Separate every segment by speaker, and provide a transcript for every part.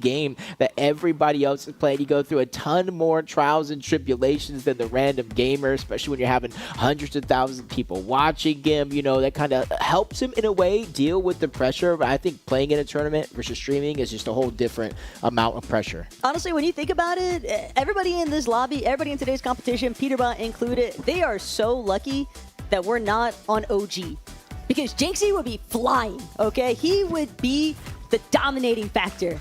Speaker 1: game that everybody else is playing. You go through a ton more trials and tribulations than the random gamer, especially when you're having hundreds of thousands of people watching him. You know, that kind of helps him in a way deal with the pressure. But I think playing in a tournament versus streaming is just a whole different amount of pressure.
Speaker 2: Honestly, when you think about it, everybody in this lobby, everybody in today's competition, Peterbot included, they are so lucky that we're not on OG. Because Jynxzi would be flying, okay? He would be the dominating factor.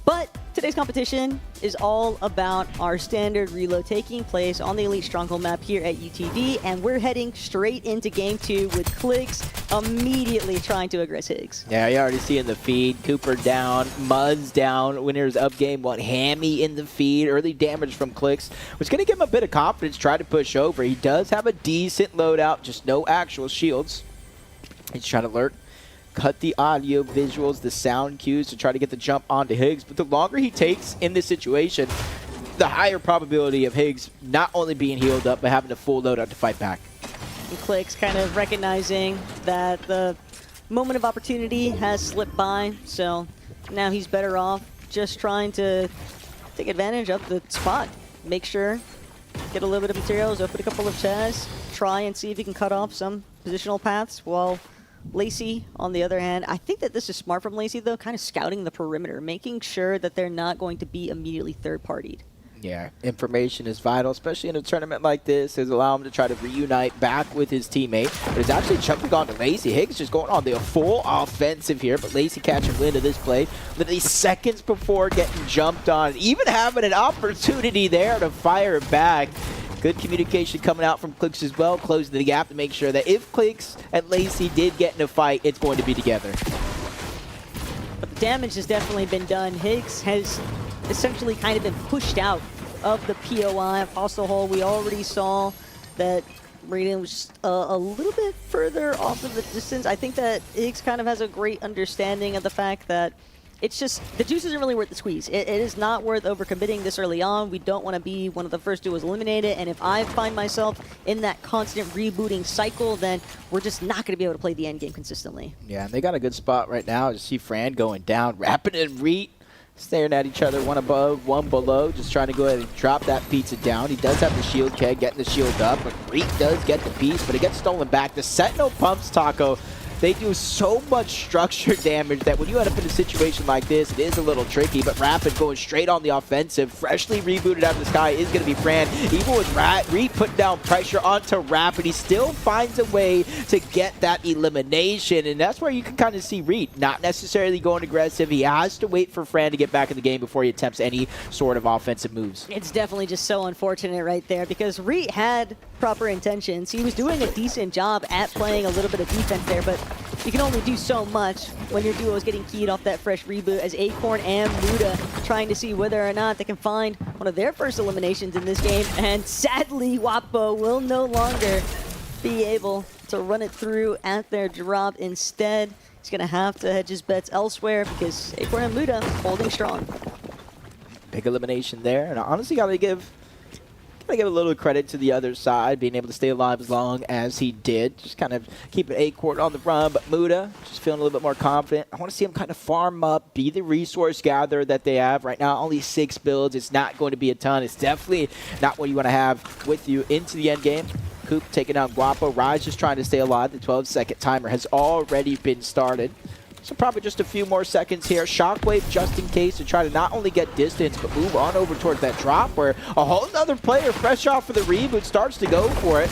Speaker 2: But today's competition is all about our standard reload taking place on the Elite Stronghold map here at UTV, and we're heading straight into Game 2 with Clix immediately trying to aggress Higgs.
Speaker 1: Yeah, you already see in the feed, Cooper down, Mud's down, Winners up game 1, Hammy in the feed, early damage from Clix, which is going to give him a bit of confidence, try to push over. He does have a decent loadout, just no actual shields. He's trying to lurk, cut the audio visuals, the sound cues to try to get the jump onto Higgs. But the longer he takes in this situation, the higher probability of Higgs not only being healed up, but having a full loadout to fight back.
Speaker 2: And Clix kind of recognizing that the moment of opportunity has slipped by, so now he's better off just trying to take advantage of the spot. Make sure, get a little bit of materials, open a couple of chests, try and see if he can cut off some positional paths while Lacy, on the other hand, I think that this is smart from Lacy, though, kind of scouting the perimeter, making sure that they're not going to be immediately third-partied.
Speaker 1: Yeah, information is vital, especially in a tournament like this. It's allow him to try to reunite back with his teammate. But it's actually jumping onto Lacy. Higgs just going on the full offensive here, but Lacy catching wind of this play. Literally seconds before getting jumped on, even having an opportunity there to fire back. Good communication coming out from Clix as well, closing the gap to make sure that if Clix and Lacy did get in a fight, it's going to be together.
Speaker 2: But the damage has definitely been done. Higgs has essentially kind of been pushed out of the POI. Fossil Hole, we already saw that Raiden was a little bit further off of the distance. I think that Higgs kind of has a great understanding of the fact that it's just, the juice isn't really worth the squeeze. It is not worth overcommitting this early on. We don't want to be one of the first duos eliminated, and if I find myself in that constant rebooting cycle, then we're just not going to be able to play the end game consistently.
Speaker 1: Yeah, and they got a good spot right now. You see Fran going down, Rapid and Reet staring at each other, one above, one below, just trying to go ahead and drop that pizza down. He does have the shield keg, getting the shield up, but Reet does get the piece, but it gets stolen back. The Sentinel pumps Taco. They do so much structure damage that when you end up in a situation like this, it is a little tricky, but Rapid going straight on the offensive, freshly rebooted out of the sky is going to be Fran. Even with Reet putting down pressure onto Rapid, he still finds a way to get that elimination, and that's where you can kind of see Reet not necessarily going aggressive. He has to wait for Fran to get back in the game before he attempts any sort of offensive moves.
Speaker 2: It's definitely just so unfortunate right there because Reet had proper intentions. He was doing a decent job at playing a little bit of defense there, but you can only do so much when your duo is getting keyed off that fresh reboot as Acorn and Muda trying to see whether or not they can find one of their first eliminations in this game. And sadly, Wapo will no longer be able to run it through at their drop. Instead, he's going to have to hedge his bets elsewhere because Acorn and Muda holding strong.
Speaker 1: Big elimination there, and I honestly got to give a little credit to the other side, being able to stay alive as long as he did. Just kind of keeping Acorn on the run, but Muda just feeling a little bit more confident. I want to see him kind of farm up, be the resource gatherer that they have. Right now, only 6 builds. It's not going to be a ton. It's definitely not what you want to have with you into the end game. Coop taking out Guapo. Rise just trying to stay alive. The 12-second timer has already been started. So probably just a few more seconds here. Shockwave just in case to try to not only get distance, but move on over towards that drop where a whole other player fresh off of the reboot starts to go for it.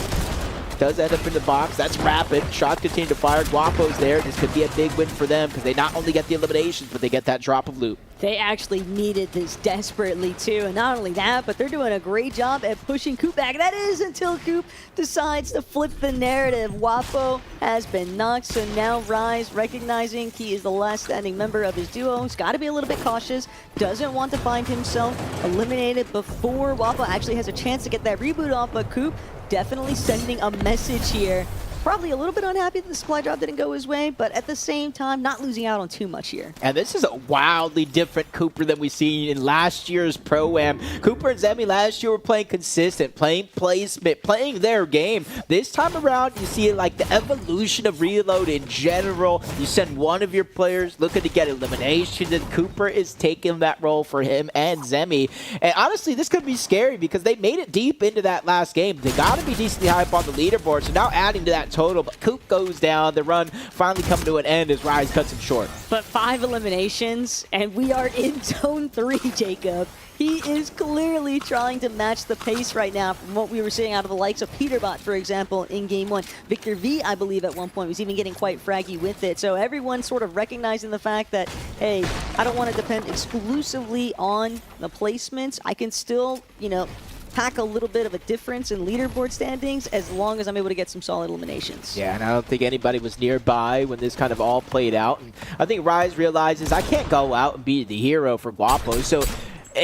Speaker 1: Does end up in the box. That's Rapid. Shots continue to fire. Guapo's there. This could be a big win for them because they not only get the eliminations, but they get that drop of loot.
Speaker 2: They actually needed this desperately too, and not only that, but they're doing a great job at pushing Coop back. That is until Coop decides to flip the narrative. Wapo has been knocked, so now Rise, recognizing he is the last standing member of his duo, he's got to be a little bit cautious, doesn't want to find himself eliminated before Wapo actually has a chance to get that reboot off, but Coop definitely sending a message here probably a little bit unhappy that the supply drop didn't go his way, but at the same time, not losing out on too much here.
Speaker 1: And this is a wildly different Cooper than we seen in last year's Pro-Am. Cooper and Zemi last year were playing consistent, playing placement, playing their game. This time around, you see like the evolution of Reload in general. You send one of your players looking to get elimination, and Cooper is taking that role for him and Zemi. And honestly, this could be scary because they made it deep into that last game. They got to be decently high up on the leaderboard, so now adding to that total, but Coop goes down. The run finally coming to an end as Rise cuts him short.
Speaker 2: But 5 eliminations, and we are in Zone 3, Jacob. He is clearly trying to match the pace right now from what we were seeing out of the likes of Peterbot, for example, in Game 1. Victor V, I believe, at one point was even getting quite fraggy with it. So everyone sort of recognizing the fact that, hey, I don't want to depend exclusively on the placements. I can still, you know, pack a little bit of a difference in leaderboard standings as long as I'm able to get some solid eliminations.
Speaker 1: Yeah, and I don't think anybody was nearby when this kind of all played out. And I think Rise realizes I can't go out and be the hero for Guapo. So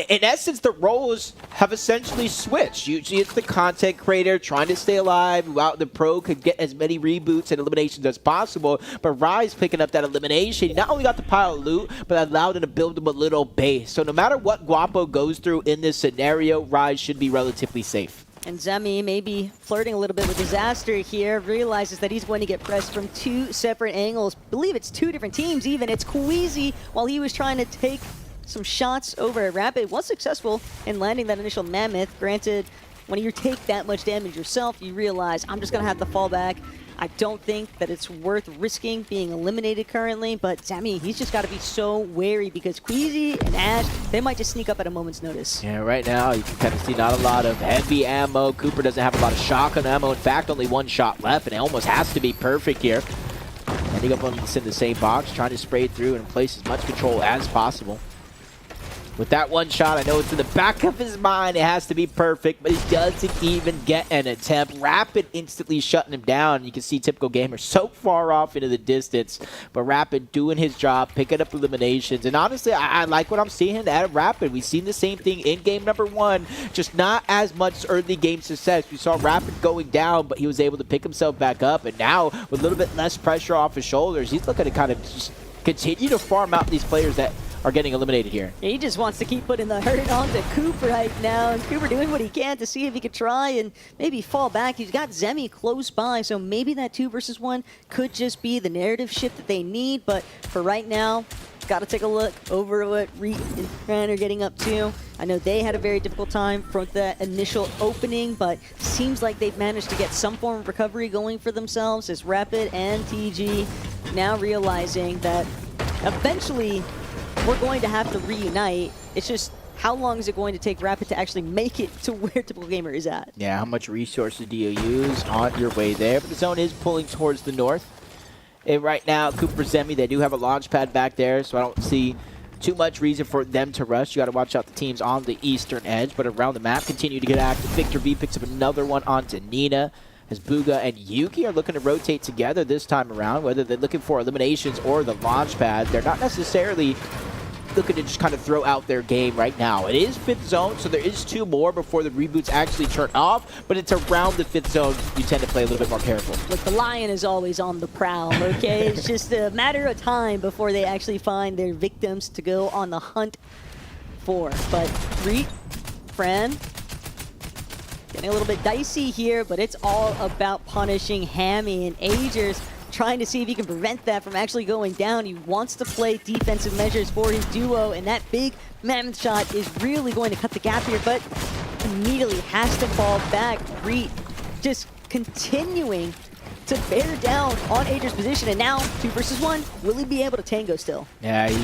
Speaker 1: in essence, the roles have essentially switched. Usually it's the content creator trying to stay alive, while the pro could get as many reboots and eliminations as possible. But Rise picking up that elimination, he not only got the pile of loot, but allowed him to build him a little base. So no matter what Guapo goes through in this scenario, Rise should be relatively safe.
Speaker 2: And Zemi, maybe flirting a little bit with disaster here, realizes that he's going to get pressed from 2 separate angles. I believe it's 2 different teams even. It's Queasy, while he was trying to take some shots over at Rapid, was successful in landing that initial Mammoth. Granted, when you take that much damage yourself, you realize, I'm just going to have to fall back. I don't think that it's worth risking being eliminated currently, but Zemi, he's just got to be so wary because Queasy and Ash, they might just sneak up at a moment's notice.
Speaker 1: Yeah, right now you can kind of see not a lot of heavy ammo. Cooper doesn't have a lot of shotgun ammo. In fact, only 1 shot left, and it almost has to be perfect here. Ending up on in the same box, trying to spray through and place as much control as possible. With that 1 shot, I know it's in the back of his mind. It has to be perfect, but he doesn't even get an attempt. Rapid instantly shutting him down. You can see Typical Gamer so far off into the distance, but Rapid doing his job, picking up eliminations. And honestly, I like what I'm seeing out of Rapid. We've seen the same thing in game number 1, just not as much early game success. We saw Rapid going down, but he was able to pick himself back up. And now, with a little bit less pressure off his shoulders, he's looking to kind of just continue to farm out these players that are getting eliminated here.
Speaker 2: He just wants to keep putting the hurt onto Coop right now, and Cooper doing what he can to see if he could try and maybe fall back. He's got Zemi close by, so maybe that 2 versus 1 could just be the narrative shift that they need, but for right now, got to take a look over what Reed and Fran are getting up to. I know they had a very difficult time from that initial opening, but seems like they've managed to get some form of recovery going for themselves as Rapid and TG now realizing that eventually we're going to have to reunite. It's just how long is it going to take Rapid to actually make it to where Typical Gamer is at?
Speaker 1: Yeah, how much resources do you use on your way there? But the zone is pulling towards the north. And right now, Cooper Zemi, they do have a launch pad back there, so I don't see too much reason for them to rush. You got to watch out the teams on the eastern edge, but around the map continue to get active. Victor V picks up another one onto Nina, as Booga and Yuki are looking to rotate together this time around, whether they're looking for eliminations or the launch pad. They're not necessarily looking to just kind of throw out their game right now. It is 5th zone, so there is 2 more before the reboots actually turn off, but it's around the 5th zone you tend to play a little bit more careful.
Speaker 2: Look, the lion is always on the prowl, okay? It's just a matter of time before they actually find their victims to go on the hunt for. But Reed, Fran, getting a little bit dicey here, but it's all about punishing Hammy, and Agers trying to see if he can prevent that from actually going down. He wants to play defensive measures for his duo, and that big mammoth shot is really going to cut the gap here, but immediately has to fall back. Reed just continuing to bear down on Ager's position, and now 2 versus 1. Will he be able to tango still?
Speaker 1: Yeah, he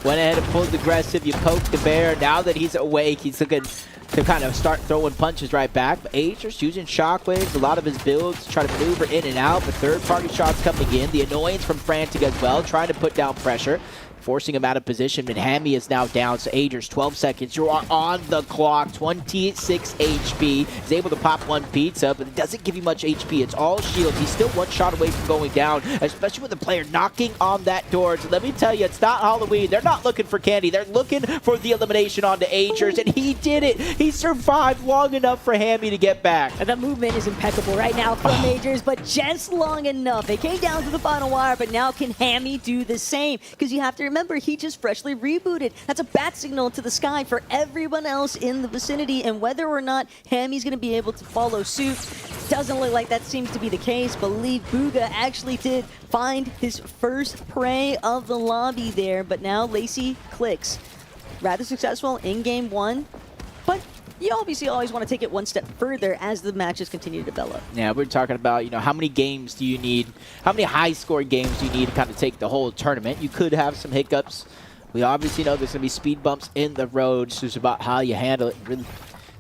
Speaker 1: went ahead and pulled aggressive. You poked the bear. Now that he's awake, he's looking to kind of start throwing punches right back. But Ager's using shockwaves, a lot of his builds, try to maneuver in and out, but third-party shots coming in. The annoyance from Frantic as well, trying to put down pressure. forcing him out of position, and Hammy is now down. So Agers, 12 seconds. You are on the clock. 26 HP. He's able to pop one pizza, but it doesn't give you much HP. It's all shields. He's still one shot away from going down, especially with the player knocking on that door. So let me tell you, it's not Halloween. They're not looking for candy. They're looking for the elimination onto Agers, and he did it. He survived long enough for Hammy to get back.
Speaker 2: And the movement is impeccable right now from Agers, but just long enough. They came down to the final wire, but now can Hammy do the same? Because you have to remember, he just freshly rebooted. That's a bat signal to the sky for everyone else in the vicinity, and whether or not Hammy's going to be able to follow suit, doesn't look like that seems to be the case. Believe Bugha actually did find his first prey of the lobby there, but now Lacy Clix, rather successful in game one, but you obviously always want to take it one step further as the matches continue to develop.
Speaker 1: Yeah, we're talking about, you know, how many games do you need, how many high-scoring games do you need to kind of take the whole tournament? You could have some hiccups. We obviously know there's going to be speed bumps in the road, so it's about how you handle it and really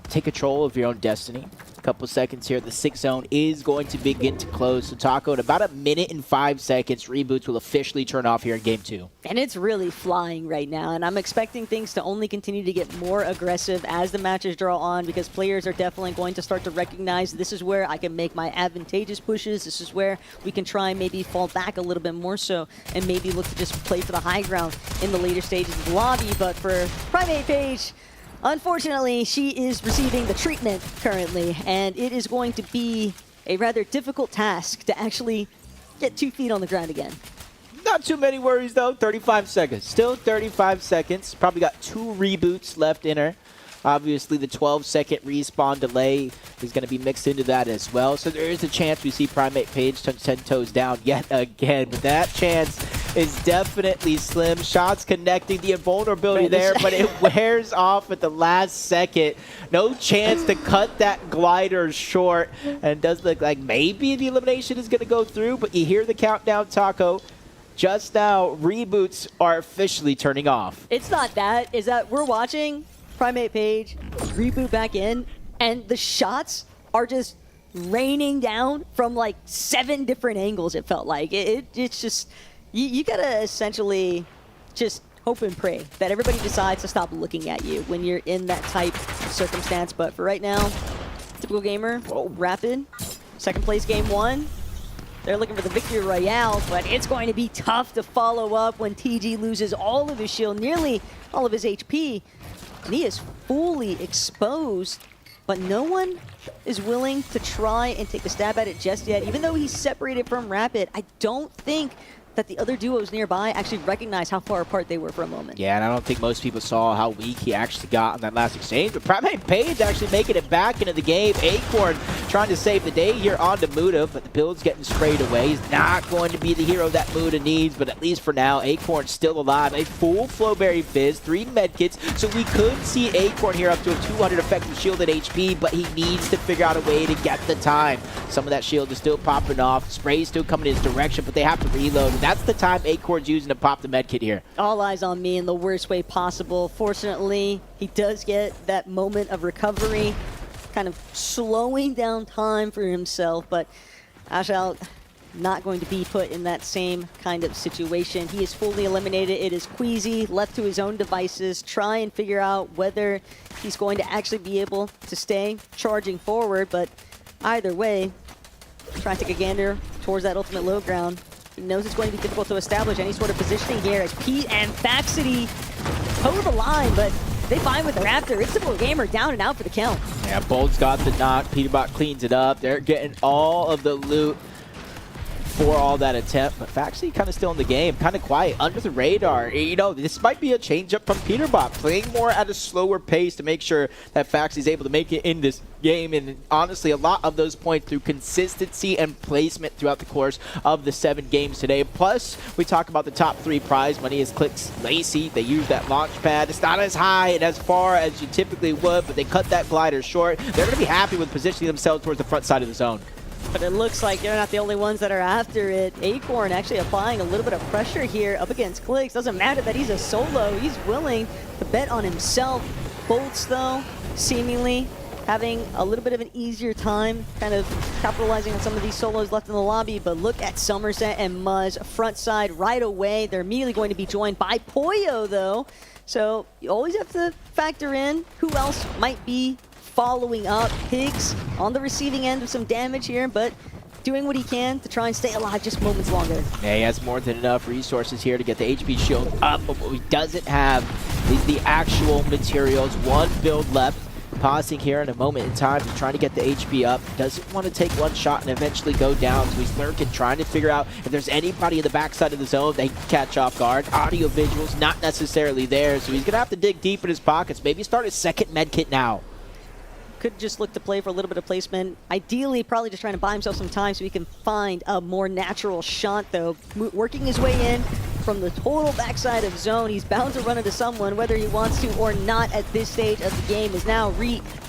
Speaker 1: take control of your own destiny. A couple seconds here. The 6 zone is going to begin to close. So Taco, in about 1 minute and 5 seconds, reboots will officially turn off here in game 2.
Speaker 2: And it's really flying right now, and I'm expecting things to only continue to get more aggressive as the matches draw on, because players are definitely going to start to recognize this is where I can make my advantageous pushes. This is where we can try and maybe fall back a little bit more so, and maybe look to just play for the high ground in the later stages of the lobby. But for Primate Page, unfortunately, she is receiving the treatment currently, and it is going to be a rather difficult task to actually get 2 feet on the ground again.
Speaker 1: Not too many worries, though. 35 seconds. Still 35 seconds. Probably got 2 reboots left in her. Obviously, the 12-second respawn delay is going to be mixed into that as well. So there is a chance we see Primate Page touch 10 toes down yet again. But that chance is definitely slim. Shots connecting, the invulnerability there, but it wears off at the last second. No chance to cut that glider short. And it does look like maybe the elimination is going to go through, but you hear the countdown, Taco. Just now, reboots are officially turning off.
Speaker 2: It's not that. Is that we're watching Primate Page reboot back in, and the shots are just raining down from like 7 different angles, it felt like. It's just, you gotta essentially just hope and pray that everybody decides to stop looking at you when you're in that type of circumstance. But for right now, typical gamer, Rapid, second place game 1. They're looking for the victory royale, but it's going to be tough to follow up when TG loses all of his shield, nearly all of his HP. And he is fully exposed, but no one is willing to try and take a stab at it just yet. Even though he's separated from Rapid, I don't think that the other duos nearby actually recognize how far apart they were for a moment.
Speaker 1: Yeah, and I don't think most people saw how weak he actually got on that last exchange. But Primate Page actually making it back into the game. Acorn trying to save the day here onto Muda, but the build's getting sprayed away. He's not going to be the hero that Muda needs, but at least for now, Acorn's still alive. A full Flowberry Fizz, 3 medkits, so we could see Acorn here up to a 200 effective shielded HP, but he needs to figure out a way to get the time. Some of that shield is still popping off. Spray's still coming in his direction, but they have to reload. And that's the time Acorn's using to pop the medkit here.
Speaker 2: All eyes on me in the worst way possible. Fortunately, he does get that moment of recovery, kind of slowing down time for himself, but Ashal not going to be put in that same kind of situation. He is fully eliminated. It is Queasy left to his own devices, try and figure out whether he's going to actually be able to stay charging forward, but either way, try to take a gander towards that ultimate low ground. He knows it's going to be difficult to establish any sort of positioning here as Pete and Faxity toe the line, but they find with the Raptor. It's Typical Gamer down and out for the kill.
Speaker 1: Yeah, Bold's got the knock. Peterbot cleans it up. They're getting all of the loot for all that attempt, but Faxity kind of still in the game, kind of quiet, under the radar. You know, this might be a change-up from Peterbot, playing more at a slower pace to make sure that Faxity's able to make it in this game, and honestly, a lot of those points through consistency and placement throughout the course of the 7 games today. Plus, we talk about the top 3 prize money is Clix Lacy. They use that launch pad. It's not as high and as far as you typically would, but they cut that glider short. They're going to be happy with positioning themselves towards the front side of the zone.
Speaker 2: But it looks like they're not the only ones that are after it. Acorn actually applying a little bit of pressure here up against Clix. Doesn't matter that he's a solo. He's willing to bet on himself. Bolts, though, seemingly having a little bit of an easier time kind of capitalizing on some of these solos left in the lobby, but look at Somerset and Muzz front side right away. They're immediately going to be joined by Poyo, though. So you always have to factor in who else might be following up. Higgs on the receiving end of some damage here, but doing what he can to try and stay alive just moments longer.
Speaker 1: Yeah, he has more than enough resources here to get the HP shield up, but what he doesn't have is the actual materials. One build left. Pausing here in a moment in time, he's trying to get the HP up. Doesn't want to take one shot and eventually go down, so he's lurking, trying to figure out if there's anybody in the backside of the zone they can catch off guard. Audio visuals not necessarily there, so he's going to have to dig deep in his pockets. Maybe start his second med kit now.
Speaker 2: Could just look to play for a little bit of placement. Ideally, probably just trying to buy himself some time so he can find a more natural shot, though. Working his way in from the total backside of zone. He's bound to run into someone, whether he wants to or not at this stage of the game. Is now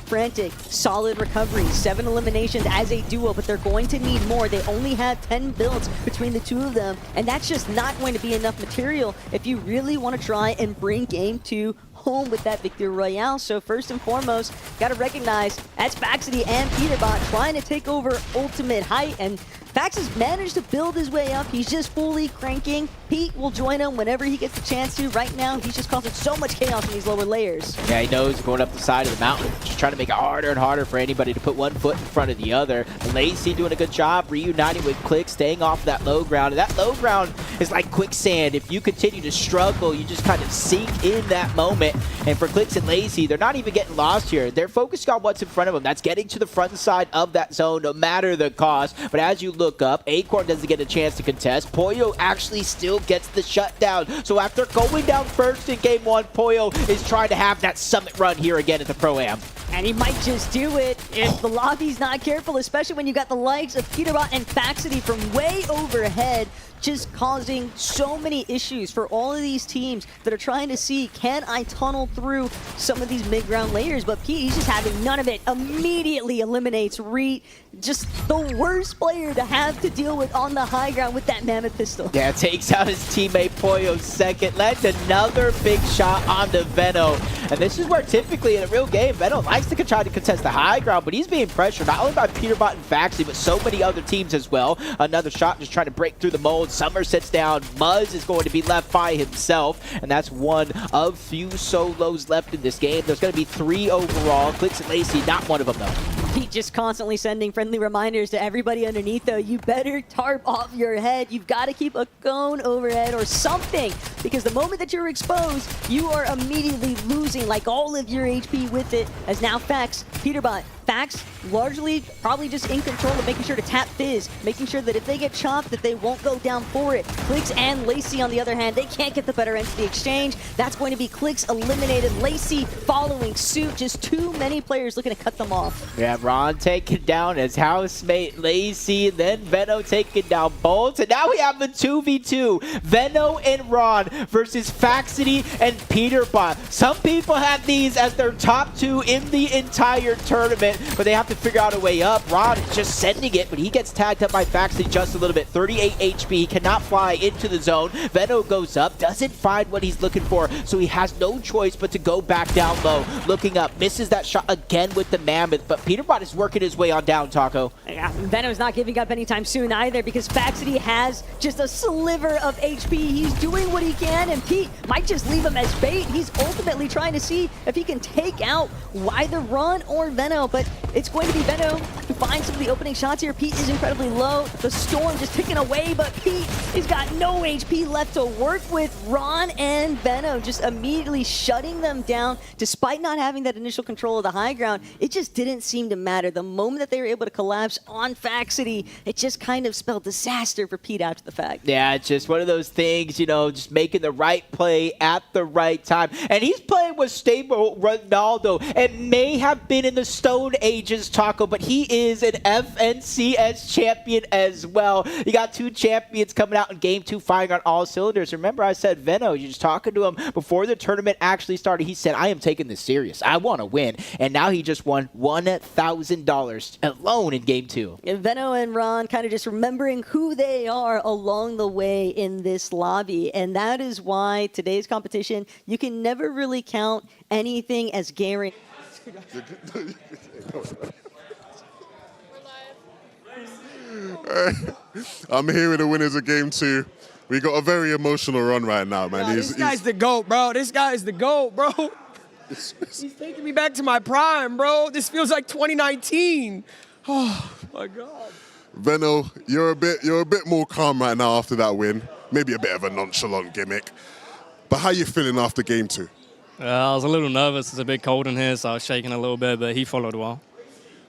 Speaker 2: frantic, solid recovery, 7 eliminations as a duo, but they're going to need more. They only have 10 builds between the two of them, and that's just not going to be enough material if you really want to try and bring game 2 home with that victory royale. So first and foremost, got to recognize that's Faxity and Peterbot trying to take over ultimate height, and Fax has managed to build his way up. He's just fully cranking. Pete will join him whenever he gets the chance to. Right now, he's just causing so much chaos in these lower layers.
Speaker 1: Yeah, he knows going up the side of the mountain, just trying to make it harder and harder for anybody to put one foot in front of the other. Lacy doing a good job reuniting with Clix, staying off that low ground. And that low ground is like quicksand. If you continue to struggle, you just kind of sink in that moment. And for Clix and Lacy, they're not even getting lost here. They're focused on what's in front of them. That's getting to the front side of that zone, no matter the cost. But as you look up, Acorn doesn't get a chance to contest. Poyo actually still gets the shutdown. So after going down first in game 1, Poyo is trying to have that summit run here again at the Pro-Am.
Speaker 2: And he might just do it if the lobby's not careful, especially when you got the likes of Peterbot and Faxity from way overhead, just causing so many issues for all of these teams that are trying to see, can I tunnel through some of these mid-ground layers? But Pete, he's just having none of it. Immediately eliminates Reet, just the worst player to have to deal with on the high ground with that mammoth pistol.
Speaker 1: Yeah, takes out his teammate Poyo second, lands another big shot onto Veno. And this is where typically in a real game, Veno likes to try to contest the high ground, but he's being pressured not only by Peterbot and Faxity, but so many other teams as well. Another shot just trying to break through the mold. Summer sits down. Muzz is going to be left by himself, and that's one of few solos left in this game. There's going to be 3 overall. Clix and Lacy, not one of them though.
Speaker 2: Pete just constantly sending friendly reminders to everybody underneath, though. You better tarp off your head. You've got to keep a cone overhead or something, because the moment that you're exposed, you are immediately losing like all of your HP with it. As now Fax, Peterbot, Fax largely probably just in control of making sure to tap Fizz, making sure that if they get chopped, that they won't go down for it. Clix and Lacy, on the other hand, they can't get the better end of the exchange. That's going to be Clix eliminated. Lacy following suit. Just too many players looking to cut them off.
Speaker 1: Yeah, Ron taken down as housemate Lacy, then Veno taking down Bolt, and now we have a 2v2. Veno and Ron versus Faxity and Peterbot. Some people have these as their top 2 in the entire tournament, but they have to figure out a way up. Ron is just sending it, but he gets tagged up by Faxity just a little bit. 38 HP, cannot fly into the zone. Veno goes up, doesn't find what he's looking for, so he has no choice but to go back down low. Looking up, misses that shot again with the Mammoth, but Peterbot is working his way on down, Taco.
Speaker 2: Yeah, Veno's not giving up anytime soon either, because Faxity has just a sliver of HP. He's doing what he can, and Pete might just leave him as bait. He's ultimately trying to see if he can take out either Ron or Veno, but it's going to be Veno who finds some of the opening shots here. Pete is incredibly low. The storm just ticking away, but Pete has got no HP left to work with. Ron and Veno just immediately shutting them down, despite not having that initial control of the high ground. It just didn't seem to matter. The moment that they were able to collapse on Faxity, it just kind of spelled disaster for Pete after the fact.
Speaker 1: Yeah, it's just one of those things, you know, just making the right play at the right time. And he's playing with stable Ronaldo. It may have been in the Stone Ages, Taco, but he is an FNCS champion as well. You got 2 champions coming out in game 2 firing on all cylinders. Remember I said Veno, you're just talking to him before the tournament actually started. He said, I am taking this serious. I want to win. And now he just won $1,000 alone in game 2.
Speaker 2: And Veno and Ron kind of just remembering who they are along the way in this lobby. And that is why today's competition, you can never really count anything as guaranteed.
Speaker 3: I'm here with the winners of game 2. We got a very emotional run right now, man.
Speaker 4: Yo, this guy's the GOAT, bro. This guy is the GOAT, bro. He's taking me back to my prime, bro. This feels like 2019. Oh my God.
Speaker 3: Veno, you're a bit more calm right now after that win. Maybe a bit of a nonchalant gimmick. But how you feeling after game 2?
Speaker 5: I was a little nervous. It's a bit cold in here, so I was shaking a little bit, but he followed well.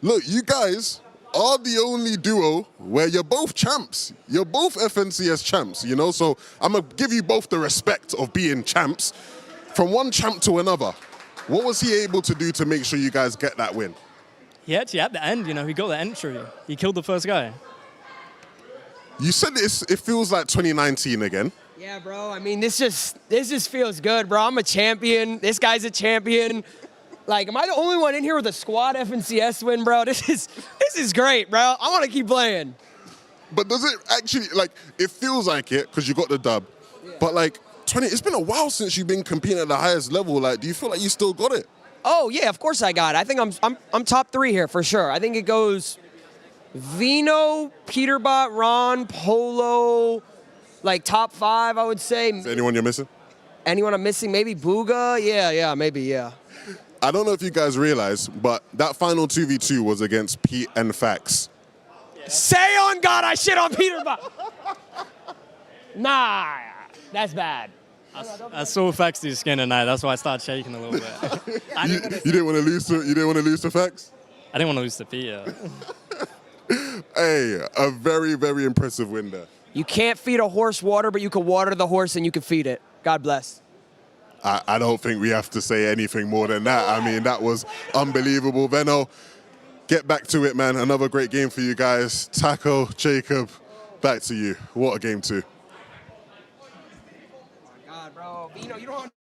Speaker 3: Look, you guys are the only duo where you're both champs. You're both FNCS champs, you know? So I'm going to give you both the respect of being champs. From one champ to another, what was he able to do to make sure you guys get that win?
Speaker 5: He actually, at the end, you know, he got the entry. He killed the first guy.
Speaker 3: You said it feels like 2019 again.
Speaker 4: Yeah, bro. I mean, this just feels good, bro. I'm a champion. This guy's a champion. Like, am I the only one in here with a squad FNCS win, bro? This is great, bro. I want to keep playing.
Speaker 3: But does it actually, like, it feels like it because you got the dub. Yeah. But, like, it's been a while since you've been competing at the highest level. Like, do you feel like you still got it?
Speaker 4: Oh, yeah, of course I got it. I think I'm top 3 here for sure. I think it goes Vino, Peterbot, Ron, Polo, like top 5, I would say.
Speaker 3: Is there anyone you're missing?
Speaker 4: Anyone I'm missing? Maybe Booga? Yeah, maybe, yeah.
Speaker 3: I don't know if you guys realize, but that final 2v2 was against Pete and Fax.
Speaker 4: Yeah. Say on God, I shit on Peterbot. Nah, that's bad.
Speaker 5: I saw Fax do skin tonight. That's why I started shaking a little bit.
Speaker 3: You didn't want to lose to Fax?
Speaker 5: I didn't want to lose to Pete. Yeah.
Speaker 3: Hey, a very, very impressive win there.
Speaker 4: You can't feed a horse water, but you can water the horse and you can feed it. God bless.
Speaker 3: I don't think we have to say anything more than that. I mean, that was unbelievable. Veno, get back to it, man. Another great game for you guys. Taco, Jacob, back to you. What a game 2.
Speaker 4: God, bro. You know, you don't...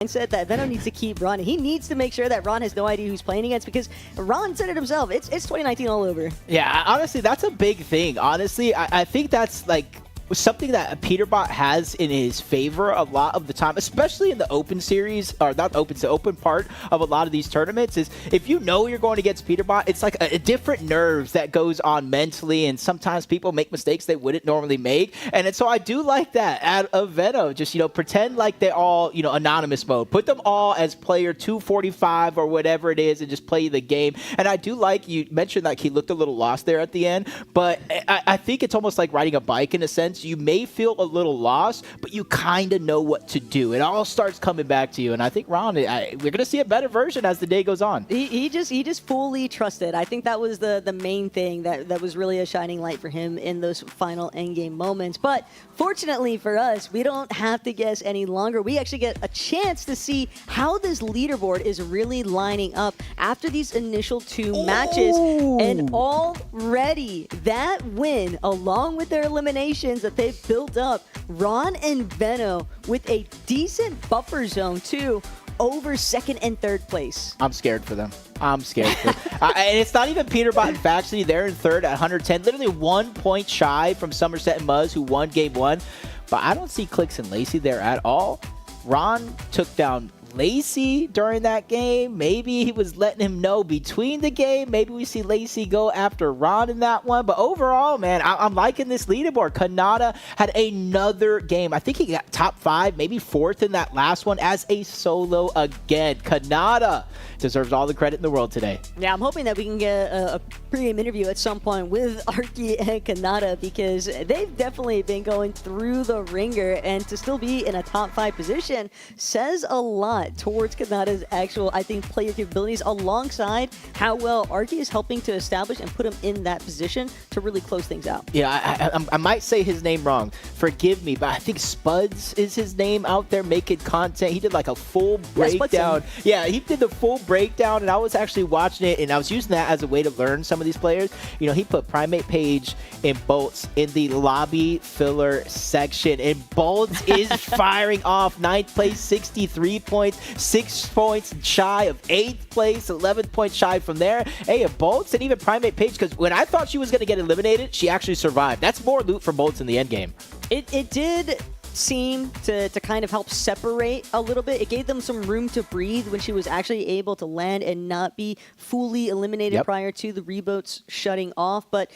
Speaker 2: Mindset that Veno needs to keep Ron. He needs to make sure that Ron has no idea who's playing against, because Ron said it himself. It's 2019 all over.
Speaker 1: Yeah, honestly, that's a big thing. Honestly, I think that's like something that Peterbot has in his favor a lot of the time, especially in the open series, or not open, the open part of a lot of these tournaments, is if you know you're going against Peterbot, it's like a different nerves that goes on mentally, and sometimes people make mistakes they wouldn't normally make. And so I do like that out of Veno. Just, you know, pretend like they're all, you know, anonymous mode. Put them all as player 245 or whatever it is and just play the game. And I do like, you mentioned like he looked a little lost there at the end, but I think it's almost like riding a bike in a sense. You may feel a little lost, but you kind of know what to do. It all starts coming back to you, and I think Ron, we're going to see a better version as the day goes on.
Speaker 2: He just fully trusted. I think that was the main thing that was really a shining light for him in those final endgame moments. But fortunately for us, we don't have to guess any longer. We actually get a chance to see how this leaderboard is really lining up after these initial 2 matches. And already that win, along with their eliminations that they've built up, Ron and Veno with a decent buffer zone too over 2nd and 3rd place.
Speaker 1: I'm scared for them. I'm scared for them. And it's not even Peterbot and Faxley. They're in 3rd at 110, literally 1 point shy from Somerset and Muzz, who won game 1. But I don't see Clix and Lacy there at all. Ron took down Lacy during that game. Maybe he was letting him know between the game. Maybe we see Lacy go after Ron in that one. But overall, man, I'm liking this leaderboard. Kanata had another game. I think he got top 5, maybe 4th in that last one as a solo again. Kanata deserves all the credit in the world today.
Speaker 2: Yeah, I'm hoping that we can get a pre-game interview at some point with Arky and Kanata, because they've definitely been going through the ringer, and to still be in a top 5 position says a lot towards Kanata's actual, I think, player capabilities, alongside how well Arky is helping to establish and put him in that position to really close things out.
Speaker 1: Yeah, I might say his name wrong. Forgive me, but I think Spuds is his name out there making content. He did like a full breakdown. Yeah, he did the full breakdown, and I was actually watching it, and I was using that as a way to learn some of these players. You know, he put Primate Page and Bolts in the lobby filler section, and Bolts is firing off 9th place, 63 points. 6 points shy of 8th place, 11 points shy from there. Hey, Bolts and even Primate Page, because when I thought she was going to get eliminated, she actually survived. That's more loot for Bolts in the end game.
Speaker 2: It did seem to kind of help separate a little bit. It gave them some room to breathe when she was actually able to land and not be fully eliminated prior to the reboats shutting off. But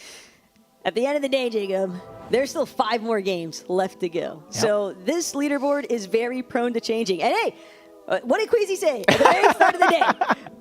Speaker 2: at the end of the day, Jacob, there's still 5 more games left to go. So this leaderboard is very prone to changing. And hey, what did Queasy say at the very start of the day?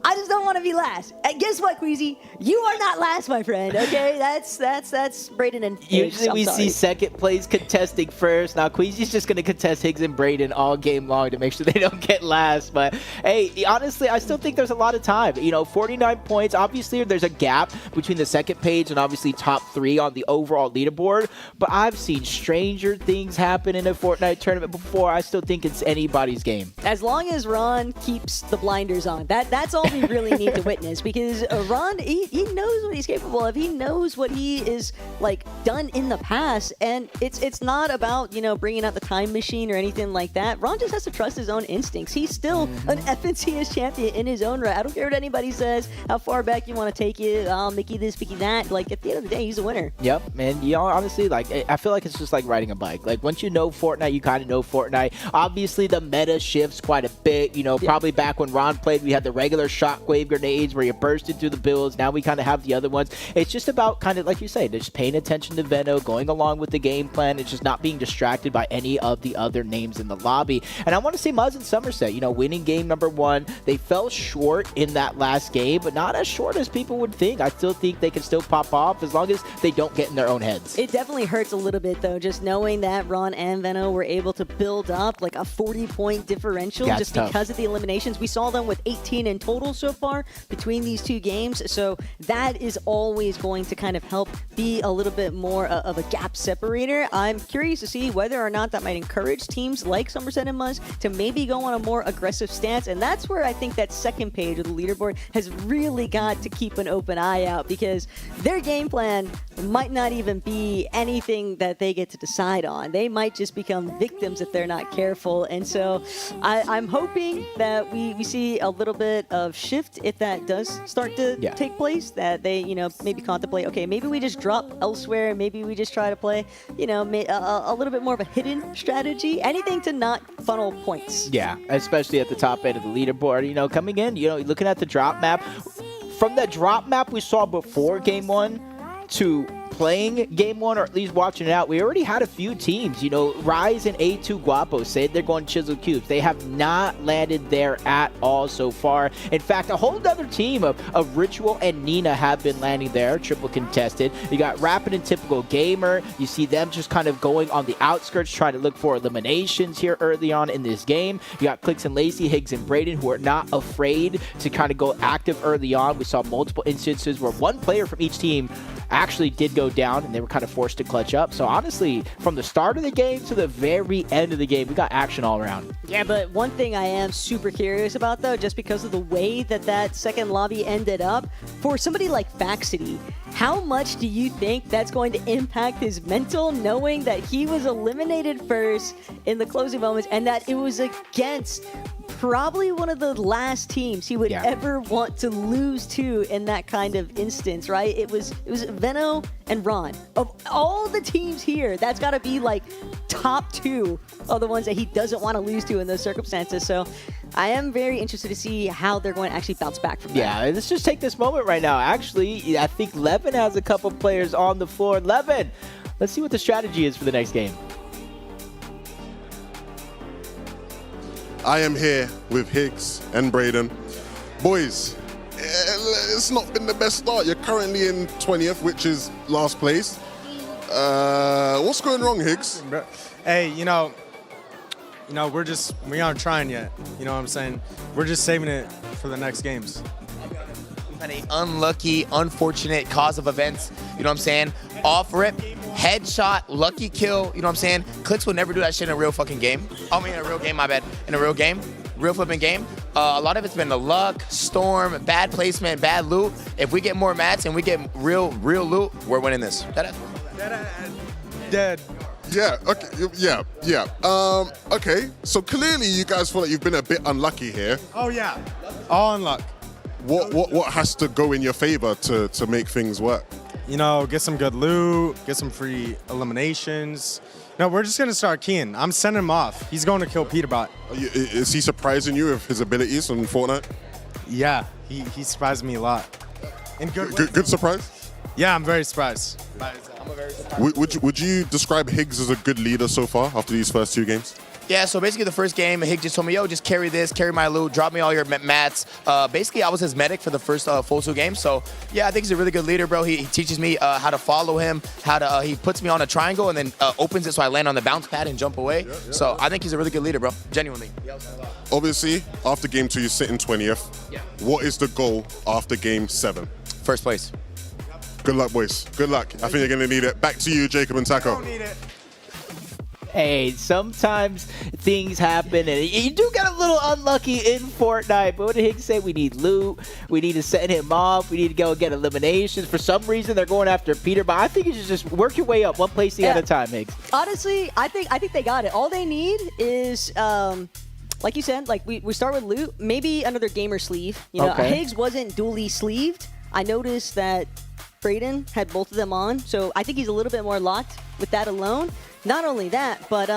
Speaker 2: I just don't want to be last. And guess what, Queasy? You are not last, my friend. Okay, that's Braden and Higgs.
Speaker 1: Usually we see second place contesting first. Now Queasy's just going to contest Higgs and Braden all game long to make sure they don't get last. But hey, honestly, I still think there's a lot of time. You know, 49 points. Obviously, there's a gap between the second page and obviously top 3 on the overall leaderboard. But I've seen stranger things happen in a Fortnite tournament before. I still think it's anybody's game.
Speaker 2: As long as Ron keeps the blinders on, that's all we really need to witness, because Ron, he knows what he's capable of. He knows what he is like done in the past, and it's not about, you know, bringing out the time machine or anything like that. Ron just has to trust his own instincts. He's still an FNCS champion in his own right. I don't care what anybody says, how far back you want to take it, Mickey this, Mickey that. Like, at the end of the day, he's a winner.
Speaker 1: Yep, man. You know, honestly, like, I feel like it's just like riding a bike. Like, once you know Fortnite, you kind of know Fortnite. Obviously, the meta shifts quite a bit. You know, probably back when Ron played, we had the regular shockwave grenades where you bursted through the builds. Now we kind of have the other ones. It's just about kind of, like you say, just paying attention to Veno, going along with the game plan. It's just not being distracted by any of the other names in the lobby. And I want to say Muzz and Somerset, you know, winning game number 1. They fell short in that last game, but not as short as people would think. I still think they can still pop off as long as they don't get in their own heads.
Speaker 2: It definitely hurts a little bit, though, just knowing that Ron and Veno were able to build up like a 40-point differential just because of the eliminations. We saw them with 18 in total so far between these 2 games, so that is always going to kind of help be a little bit more of a gap separator. I'm curious to see whether or not that might encourage teams like Somerset and Muzz to maybe go on a more aggressive stance, and that's where I think that second page of the leaderboard has really got to keep an open eye out, because their game plan might not even be anything that they get to decide on. They might just become victims if they're not careful, and so I'm hoping that we see a little bit of shift if that does start to take place, that they, you know, maybe contemplate, okay, maybe we just drop elsewhere, maybe we just try to play, you know, a little bit more of a hidden strategy, anything to not funnel points.
Speaker 1: Yeah, especially at the top end of the leaderboard. You know, coming in, you know, looking at the drop map, from the drop map we saw before game 1 to playing game 1, or at least watching it out, we already had a few teams. You know, Rise and A2 Guapo said they're going Chisel Cubes. They have not landed there at all so far. In fact, a whole other team of Ritual and Nina have been landing there, triple contested. You got Rapid and Typical Gamer. You see them just kind of going on the outskirts, trying to look for eliminations here early on in this game. You got Clix and Lacy, Higgs and Braden, who are not afraid to kind of go active early on. We saw multiple instances where one player from each team actually did go down, and they were kind of forced to clutch up. So honestly, from the start of the game to the very end of the game, we got action all around.
Speaker 2: Yeah, but one thing I am super curious about, though, just because of the way that second lobby ended up, for somebody like Faxity, how much do you think that's going to impact his mental, knowing that he was eliminated first in the closing moments and that it was against probably one of the last teams he would ever want to lose to in that kind of instance, right? It was Veno and Ron. Of all the teams here, that's got to be like top 2 of the ones that he doesn't want to lose to in those circumstances. So I am very interested to see how they're going to actually bounce back from that.
Speaker 1: Yeah, let's just take this moment right now. Actually, I think Levin has a couple players on the floor. Levin, let's see what the strategy is for the next game.
Speaker 3: I am here with Higgs and Braden. Boys, it's not been the best start. You're currently in 20th, which is last place. What's going wrong, Higgs?
Speaker 6: Hey, you know, we aren't trying yet. You know what I'm saying? We're just saving it for the next games.
Speaker 7: We've had an unlucky, unfortunate cause of events. You know what I'm saying? Off rip, headshot, lucky kill. You know what I'm saying? Clix will never do that shit in a real fucking game. I mean, in a real game, my bad. In a real game, real flipping game. A lot of it's been the luck, storm, bad placement, bad loot. If we get more mats and we get real loot, we're winning this.
Speaker 6: Dead.
Speaker 3: Yeah, okay, yeah. Okay, so clearly you guys feel like you've been a bit unlucky here.
Speaker 6: Oh, yeah. All in luck.
Speaker 3: What has to go in your favor to make things work?
Speaker 6: You know, get some good loot, get some free eliminations, No, we're just going to start keying. I'm sending him off. He's going to kill Peterbot.
Speaker 3: Is he surprising you with his abilities on Fortnite?
Speaker 6: Yeah, he surprised me a lot. In
Speaker 3: Good surprise?
Speaker 6: Yeah, I'm very surprised.
Speaker 3: Would you describe Higgs as a good leader so far after these first 2 games?
Speaker 7: Yeah, so basically the first game, Higgs just told me, yo, just carry this, carry my loot, drop me all your mats. Basically, I was his medic for the first full 2 games. So, yeah, I think he's a really good leader, bro. He teaches me how to follow him, he puts me on a triangle and then opens it so I land on the bounce pad and jump away. So I think he's a really good leader, bro, genuinely.
Speaker 3: Obviously, after game 2, you're sitting 20th.
Speaker 7: Yeah.
Speaker 3: What is the goal after game 7?
Speaker 7: First place.
Speaker 3: Good luck, boys. Good luck. I think you're going to need it. Back to you, Jacob and Taco.
Speaker 6: Don't need it.
Speaker 1: Hey, sometimes things happen, and you do get a little unlucky in Fortnite. But what did Higgs say? We need loot. We need to send him off. We need to go get eliminations. For some reason, they're going after Peter. But I think you should just work your way up, one place at a time, Higgs.
Speaker 2: Honestly, I think they got it. All they need is, like you said, like we start with loot, maybe another gamer sleeve. You know,
Speaker 1: Okay.
Speaker 2: Higgs wasn't dually sleeved. I noticed that Brayden had both of them on, so I think he's a little bit more locked with that alone. Not only that, but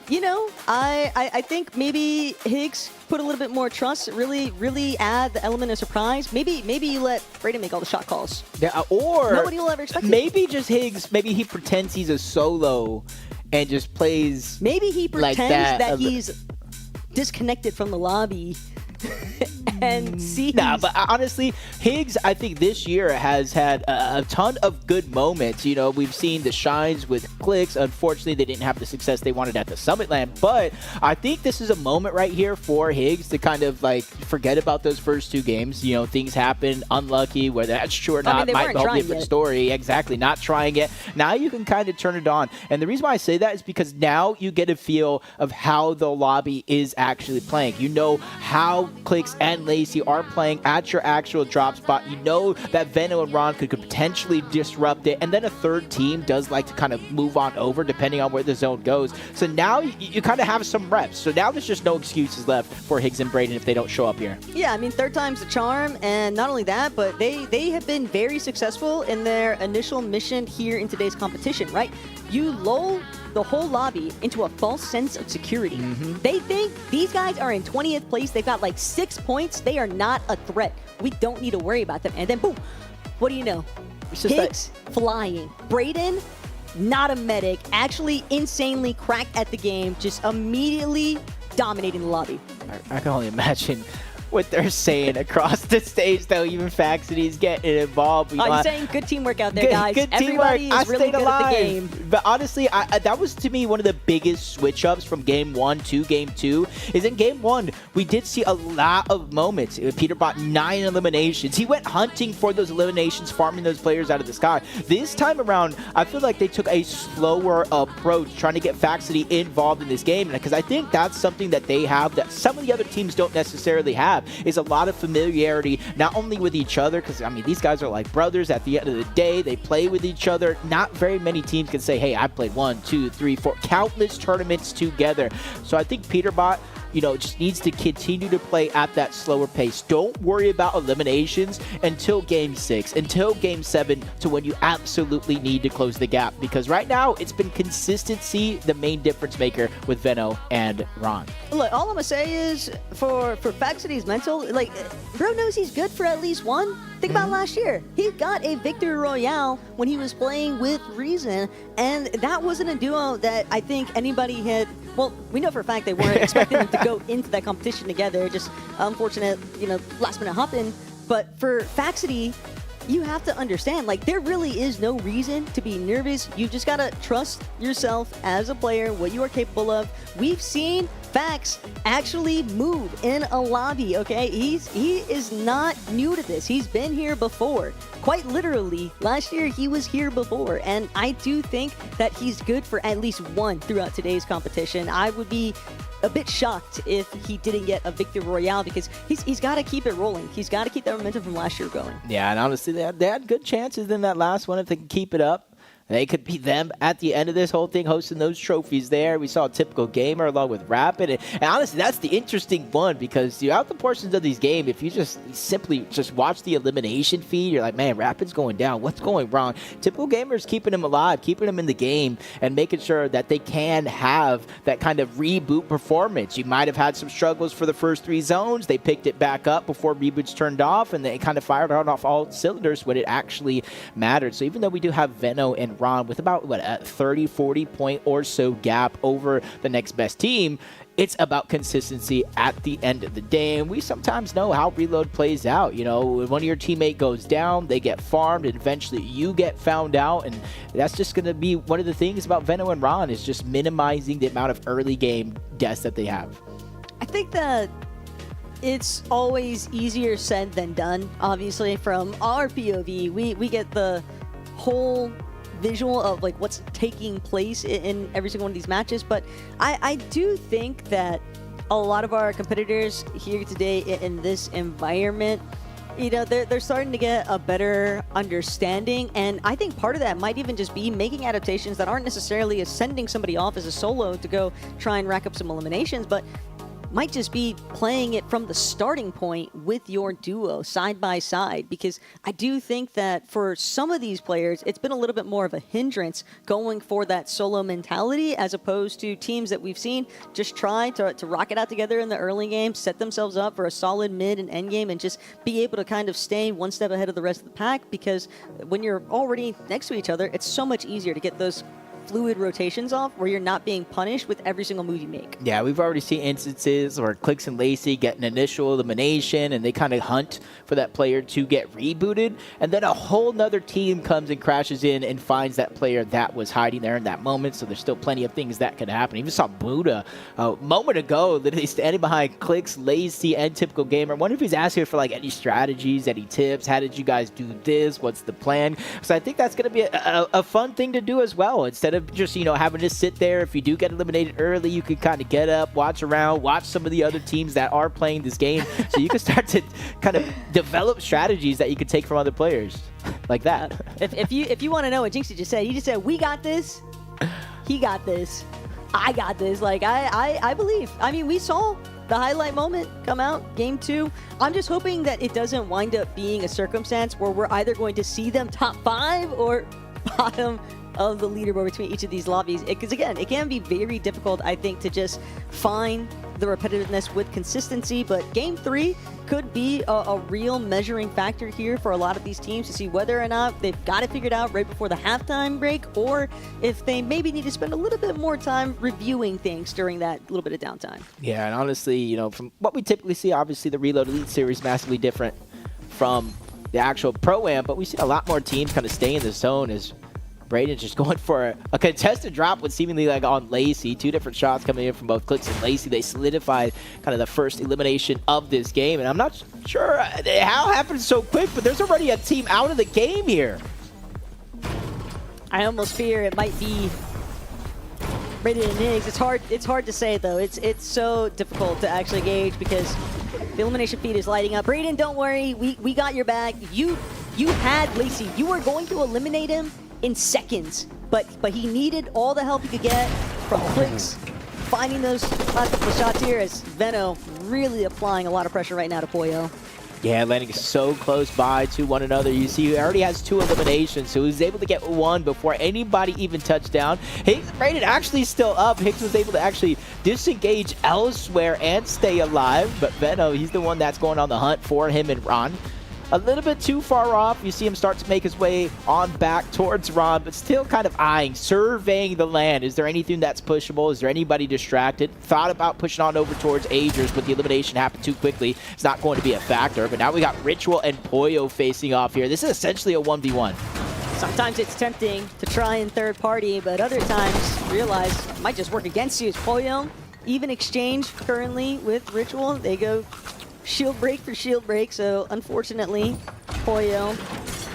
Speaker 2: you know, I think maybe Higgs put a little bit more trust, really add the element of surprise. Maybe you let Brayden make all the shot calls.
Speaker 1: Yeah, or
Speaker 2: nobody will ever expect it.
Speaker 1: maybe just Higgs. Maybe he pretends he's a solo and just plays.
Speaker 2: Maybe he pretends
Speaker 1: like
Speaker 2: that he's disconnected from the lobby and sees.
Speaker 1: Nah, but honestly, Higgs, I think this year has had a ton of good moments. You know, we've seen the shines with Clix. Unfortunately, they didn't have the success they wanted at the Summit Land, but I think this is a moment right here for Higgs to kind of like forget about those first 2 games. You know, things happen, unlucky, whether that's true or not, might be a different story. Exactly, not trying it. Now you can kind of turn it on. And the reason why I say that is because now you get a feel of how the lobby is actually playing. You know how Clix and Lacy are playing at your actual drop spot. You know that Veno and Ron could potentially disrupt it, and then a third team does like to kind of move on over depending on where the zone goes. So now you kind of have some reps. So now there's just no excuses left for Higgs and Brayden if they don't show up here.
Speaker 2: Yeah, I mean, third time's the charm, and not only that, but they have been very successful in their initial mission here in today's competition, right? You lull the whole lobby into a false sense of security. They think these guys are in 20th place. They've got like 6 points. They are not a threat. We don't need to worry about them. And then boom, what do you know? Higgs flying. Brayden, not a medic, actually insanely cracked at the game, just immediately dominating the lobby.
Speaker 1: I can only imagine what they're saying across the stage, though. Even Faxity's getting involved.
Speaker 2: Oh, you're saying good teamwork out there, guys.
Speaker 1: Good
Speaker 2: Everybody
Speaker 1: teamwork.
Speaker 2: is really good at the game.
Speaker 1: But honestly, that was to me one of the biggest switch-ups from Game 1 to Game 2. Is in Game 1, we did see a lot of moments. Peterbot 9 eliminations. He went hunting for those eliminations, farming those players out of the sky. This time around, I feel like they took a slower approach, trying to get Faxity involved in this game. Because I think that's something that they have that some of the other teams don't necessarily have. Is a lot of familiarity, not only with each other, because I mean these guys are like brothers at the end of the day. They play with each other. Not very many teams can say, hey, I played 1, 2, 3, 4 countless tournaments together. So I think Peterbot, you know, just needs to continue to play at that slower pace. Don't worry about eliminations until Game 6, until Game 7, to when you absolutely need to close the gap. Because right now, it's been consistency the main difference maker with Veno and Ron.
Speaker 2: Look, all I'm going to say is for Faxity's mental, like, bro knows he's good for at least one. Think about last year. He got a Victory Royale when he was playing with Reason, and that wasn't a duo that I think anybody had. Well, we know for a fact they weren't expecting them to go into that competition together. Just unfortunate, you know, last minute hop in. But for Faxity, you have to understand, like, there really is no reason to be nervous. You just gotta trust yourself as a player, what you are capable of. We've seen Fax actually move in a lobby, okay? He is not new to this. He's been here before. Quite literally, last year he was here before, and I do think that he's good for at least one throughout today's competition. I would be a bit shocked if he didn't get a Victory Royale, because he's got to keep it rolling. He's got to keep that momentum from last year going.
Speaker 1: Yeah, and honestly, they had good chances in that last one if they can keep it up. They could be them at the end of this whole thing, hosting those trophies there. We saw a typical gamer along with Rapid. And honestly, that's the interesting one because throughout the portions of these games, if you just simply just watch the elimination feed, you're like, man, Rapid's going down. What's going wrong? Typical gamers keeping him alive, keeping him in the game, and making sure that they can have that kind of reboot performance. You might have had some struggles for the first 3 zones. They picked it back up before reboots turned off, and they kind of fired on off all cylinders when it actually mattered. So even though we do have Veno and Ron with about, what, a 30, 40 point or so gap over the next best team, it's about consistency at the end of the day. And we sometimes know how Reload plays out. You know, when one of your teammate goes down, they get farmed, and eventually you get found out. And that's just going to be one of the things about Veno and Ron is just minimizing the amount of early game deaths that they have.
Speaker 2: I think that it's always easier said than done. Obviously, from our POV, we get the whole visual of like what's taking place in every single one of these matches, but I do think that a lot of our competitors here today in this environment, you know, they're starting to get a better understanding, and I think part of that might even just be making adaptations that aren't necessarily sending somebody off as a solo to go try and rack up some eliminations, but might just be playing it from the starting point with your duo side by side, because I do think that for some of these players, it's been a little bit more of a hindrance going for that solo mentality as opposed to teams that we've seen just try to rock it out together in the early game, set themselves up for a solid mid and end game, and just be able to kind of stay one step ahead of the rest of the pack, because when you're already next to each other, it's so much easier to get those fluid rotations off where you're not being punished with every single move you make.
Speaker 1: Yeah, we've already seen instances where Clix and Lacy get an initial elimination and they kind of hunt for that player to get rebooted, and then a whole nother team comes and crashes in and finds that player that was hiding there in that moment. So there's still plenty of things that could happen. Even saw Buddha a moment ago literally standing behind Clix, Lacy, and Typical Gamer. I wonder if he's asking for like any strategies, any tips. How did you guys do this? What's the plan? So I think that's going to be a fun thing to do as well. Instead of just, you know, having to sit there, if you do get eliminated early, you can kind of get up, watch around, watch some of the other teams that are playing this game, so you can start to kind of develop strategies that you can take from other players like that.
Speaker 2: If you want to know what Jynxzi just said, he just said, we got this, he got this, I got this. Like, I believe. I mean, we saw the highlight moment come out, game 2. I'm just hoping that it doesn't wind up being a circumstance where we're either going to see them top 5 or bottom of the leaderboard between each of these lobbies, because again, it can be very difficult, I think, to just find the repetitiveness with consistency. But game 3 could be a real measuring factor here for a lot of these teams to see whether or not they've got it figured out right before the halftime break, or if they maybe need to spend a little bit more time reviewing things during that little bit of downtime.
Speaker 1: Yeah, and honestly, you know, from what we typically see, obviously the Reload Elite Series massively different from the actual Pro-Am, but we see a lot more teams kind of stay in the zone as Braden's just going for a contested drop with seemingly like on Lacy. 2 different shots coming in from both Clix and Lacy. They solidified kind of the first elimination of this game. And I'm not sure how it happened so quick, but there's already a team out of the game here.
Speaker 2: I almost fear it might be Braden and Niggs. It's hard to say, though. It's so difficult to actually gauge because the elimination feed is lighting up. Braden, don't worry. We got your back. You had Lacy. You were going to eliminate him in seconds, but he needed all the help he could get from Clix, finding those last couple of shots here as Veno really applying a lot of pressure right now to Poyo.
Speaker 1: Yeah, landing so close by to one another. You see, he already has 2 eliminations, so he was able to get 1 before anybody even touched down. Braden actually still up. Hicks was able to actually disengage elsewhere and stay alive, but Veno, he's the one that's going on the hunt for him and Ron. A little bit too far off. You see him start to make his way on back towards Ron, but still kind of eyeing, surveying the land. Is there anything that's pushable? Is there anybody distracted? Thought about pushing on over towards Agers, but the elimination happened too quickly. It's not going to be a factor, but now we got Ritual and Poyo facing off here. This is essentially a 1v1.
Speaker 2: Sometimes it's tempting to try in third party, but other times realize it might just work against you. As Poyo, even exchange currently with Ritual. They go shield break for shield break, so unfortunately, Poyo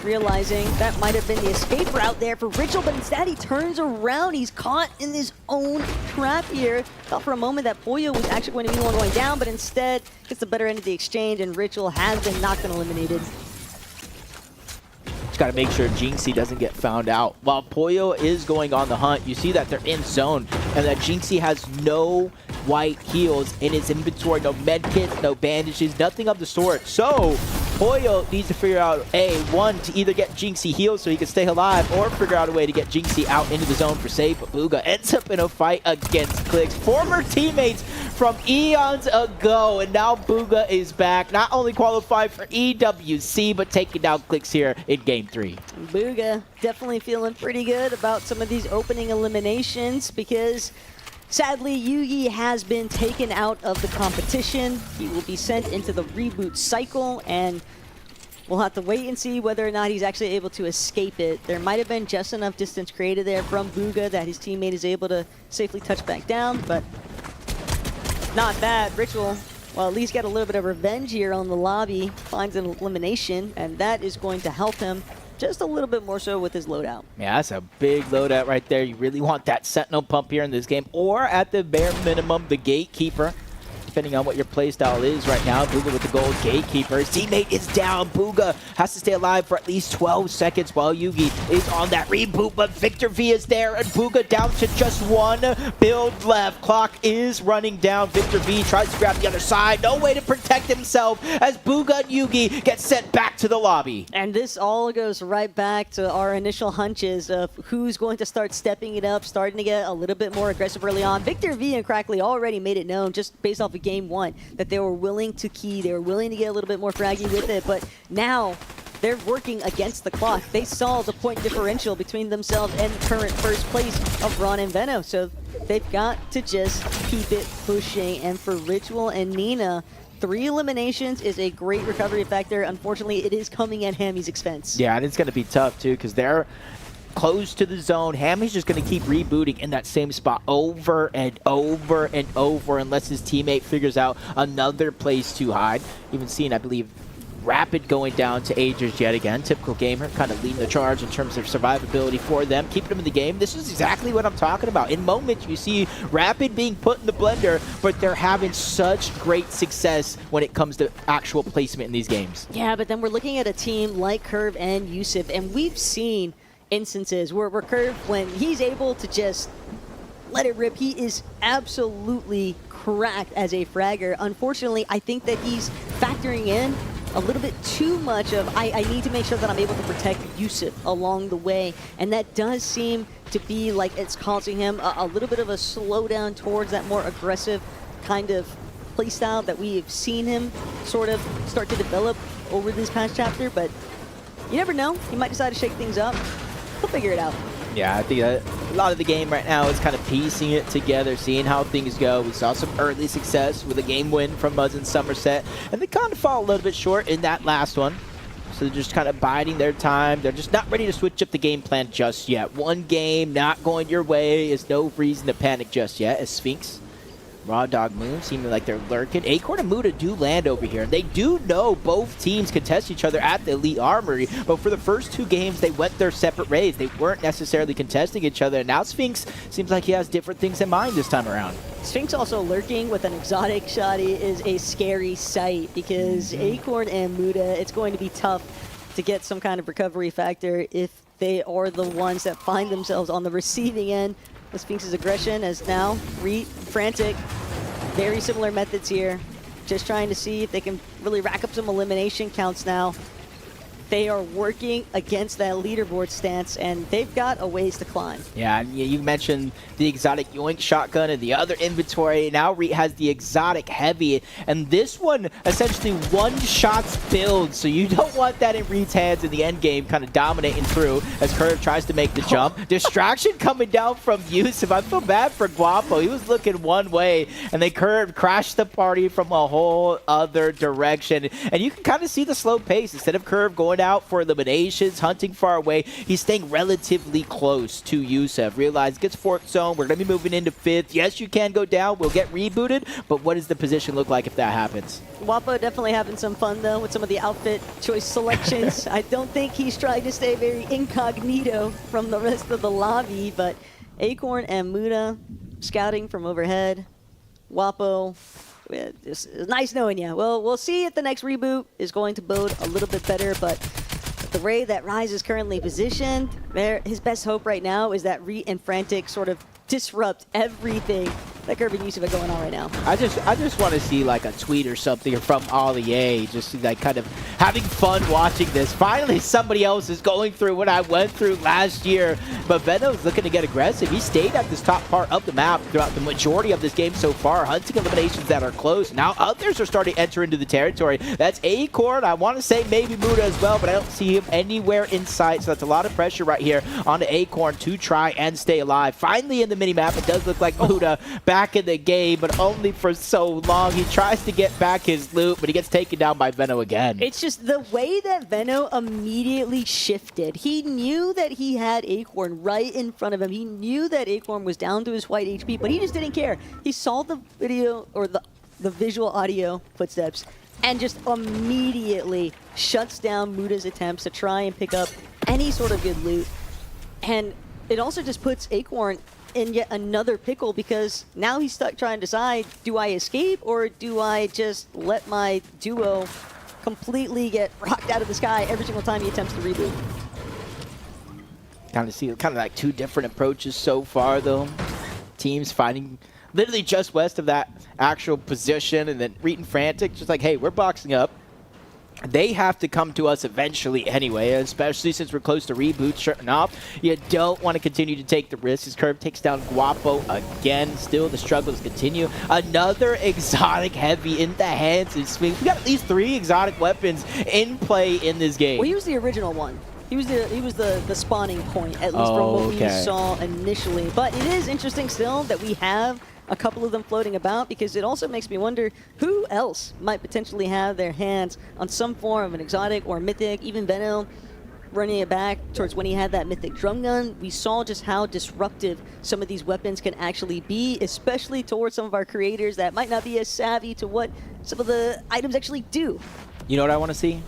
Speaker 2: realizing that might have been the escape route there for Ritual, but instead he turns around. He's caught in his own trap here. Thought for a moment that Poyo was actually going to be the one going down, but instead gets the better end of the exchange, and Ritual has been knocked and eliminated.
Speaker 1: got to make sure Jynxzi doesn't get found out. While Pollo is going on the hunt, you see that they're in zone, and that Jynxzi has no white heals in his inventory, no med kits, no bandages, nothing of the sort. So Pollo needs to figure out, one, to either get Jynxzi healed so he can stay alive, or figure out a way to get Jynxzi out into the zone for safe. But Bugha ends up in a fight against Clix, former teammates from eons ago, and now Bugha is back, not only qualified for EWC, but taking down Clix here in Game 3.
Speaker 2: Bugha definitely feeling pretty good about some of these opening eliminations because sadly, Yugi has been taken out of the competition. He will be sent into the reboot cycle, and we'll have to wait and see whether or not he's actually able to escape it. There might have been just enough distance created there from Bugha that his teammate is able to safely touch back down, but not bad. Ritual, well, at least get a little bit of revenge here on the lobby, finds an elimination, and that is going to help him just a little bit more so with his loadout.
Speaker 1: Yeah, that's a big loadout right there. You really want that Sentinel pump here in this game, or at the bare minimum, the Gatekeeper, depending on what your playstyle is right now. Bugha with the gold Gatekeeper. His teammate is down. Bugha has to stay alive for at least 12 seconds while Yugi is on that reboot, but Victor V is there, and Bugha down to just one build left. Clock is running down. Victor V tries to grab the other side. No way to protect himself as Bugha and Yugi get sent back to the lobby.
Speaker 2: And this all goes right back to our initial hunches of who's going to start stepping it up, starting to get a little bit more aggressive early on. Victor V and Crackley already made it known just based off of game 1 that they were willing to key, they were willing to get a little bit more fraggy with it, but now they're working against the clock. They saw the point differential between themselves and current first place of Ron and Veno, so they've got to just keep it pushing. And for Ritual and Nina, 3 eliminations is a great recovery factor. Unfortunately, it is coming at Hammy's expense.
Speaker 1: Yeah, and it's going to be tough too, because they're close to the zone. Hammy's just going to keep rebooting in that same spot over and over and over unless his teammate figures out another place to hide. Even seeing, I believe, Rapid going down to Agers yet again. Typical gamer, kind of leading the charge in terms of survivability for them, keeping them in the game. This is exactly what I'm talking about. In moments, you see Rapid being put in the blender, but they're having such great success when it comes to actual placement in these games.
Speaker 2: Yeah, but then we're looking at a team like Curve and Yusuf, and we've seen instances where Curve, when he's able to just let it rip, he is absolutely cracked as a fragger. Unfortunately, I think that he's factoring in a little bit too much of, I need to make sure that I'm able to protect Yusuf along the way, and that does seem to be like it's causing him a little bit of a slowdown towards that more aggressive kind of playstyle that we've seen him sort of start to develop over this past chapter. But you never know, he might decide to shake things up. We'll figure it out.
Speaker 1: Yeah, I think a lot of the game right now is kind of piecing it together, seeing how things go. We saw some early success with a game win from Muzz and Somerset, and they kind of fall a little bit short in that last one. So they're just kind of biding their time. They're just not ready to switch up the game plan just yet. One game not going your way is no reason to panic just yet, as Sphinx, Raw Dog Moon seeming like they're lurking. Acorn and Muda do land over here. They do know both teams can test each other at the Elite Armory, but for the first 2 games, they went their separate ways. They weren't necessarily contesting each other, and now Sphinx seems like he has different things in mind this time around.
Speaker 2: Sphinx also lurking with an exotic shoddy is a scary sight because Acorn and Muda, it's going to be tough to get some kind of recovery factor if they are the ones that find themselves on the receiving end. The Sphinx's aggression is now frantic. Very similar methods here. Just trying to see if they can really rack up some elimination counts now. They are working against that leaderboard stance, and they've got a ways to climb.
Speaker 1: Yeah, and you mentioned the exotic Yoink shotgun and the other inventory. Now Reet has the exotic heavy, and this one essentially one-shots build, so you don't want that in Reet's hands in the end game, kind of dominating through as Curve tries to make the jump. Distraction coming down from Yusuf. I feel bad for Guapo. He was looking one way, and they Curve crashed the party from a whole other direction. And you can kind of see the slow pace. Instead of Curve going out for eliminations, hunting far away, he's staying relatively close to Yusuf. Realize gets 4th zone, we're going to be moving into 5th. Yes, you can go down, we'll get rebooted, but what does the position look like if that happens?
Speaker 2: Wapo definitely having some fun though with some of the outfit choice selections. I don't think he's trying to stay very incognito from the rest of the lobby, but Acorn and Muda scouting from overhead. Wapo, it's nice knowing you. Well, we'll see if the next reboot is going to bode a little bit better, but the way that Rise is currently positioned, his best hope right now is that Reet and Frantic sort of disrupt everything that Kirby and Yusuf are going on right now.
Speaker 1: I just want to see like a tweet or something from Ollie, just like kind of having fun watching this. Finally, somebody else is going through what I went through last year. But Veno's looking to get aggressive. He stayed at this top part of the map throughout the majority of this game so far, hunting eliminations that are close. Now others are starting to enter into the territory. That's Acorn. I want to say maybe Muda as well, but I don't see him anywhere in sight. So that's a lot of pressure right here on the Acorn to try and stay alive. Finally in the minimap, it does look like Muda back in the game, but only for so long. He tries to get back his loot, but he gets taken down by Veno again.
Speaker 2: It's just the way that Veno immediately shifted. He knew that he had Acorn right in front of him. He knew that Acorn was down to his white HP, but he just didn't care. He saw the video, or the visual audio footsteps, and just immediately shuts down Muda's attempts to try and pick up any sort of good loot. And it also just puts Acorn in yet another pickle, because now he's stuck trying to decide, do I escape or do I just let my duo completely get rocked out of the sky every single time he attempts to reboot?
Speaker 1: Kind of like two different approaches so far though. Teams fighting literally just west of that actual position, and then Reet and Frantic just like, hey, we're boxing up. They have to come to us eventually anyway, especially since we're close to reboot shutting off. You don't want to continue to take the risk. His curve takes down Guapo again. Still, the struggles continue. Another exotic heavy in the hands of Swing. We got at least 3 exotic weapons in play in this game.
Speaker 2: Well, he was the original one. He was the spawning point, at least from what we saw initially. But it is interesting still that we have a couple of them floating about, because it also makes me wonder who else might potentially have their hands on some form of an exotic or mythic. Even Veno running it back towards when he had that mythic drum gun. We saw just how disruptive some of these weapons can actually be, especially towards some of our creators that might not be as savvy to what some of the items actually do.
Speaker 1: You know what I want to see?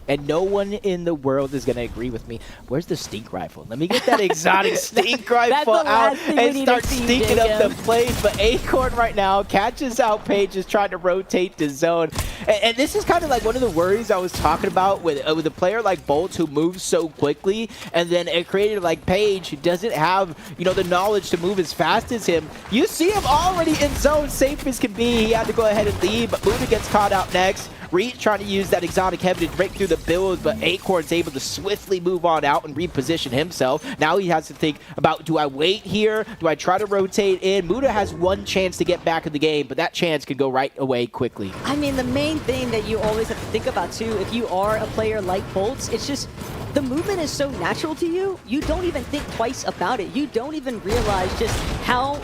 Speaker 1: And no one in the world is going to agree with me. Where's the stink rifle? Let me get that exotic stink rifle out and start stinking up the place. But Acorn right now catches out Paige, is trying to rotate the zone. And this is kind of like one of the worries I was talking about with a player like Bolts, who moves so quickly. And then a creator like Paige, who doesn't have, you know, the knowledge to move as fast as him. You see him already in zone, safe as can be. He had to go ahead and leave, but Muda gets caught out next. Reet trying to use that exotic heavy to break through the build, but Acorn's able to swiftly move on out and reposition himself. Now he has to think about, do I wait here? Do I try to rotate in? Muda has one chance to get back in the game, but that chance could go right away quickly.
Speaker 2: I mean, the main thing that you always have to think about too, if you are a player like Bolts, it's just the movement is so natural to you, you don't even think twice about it. You don't even realize just how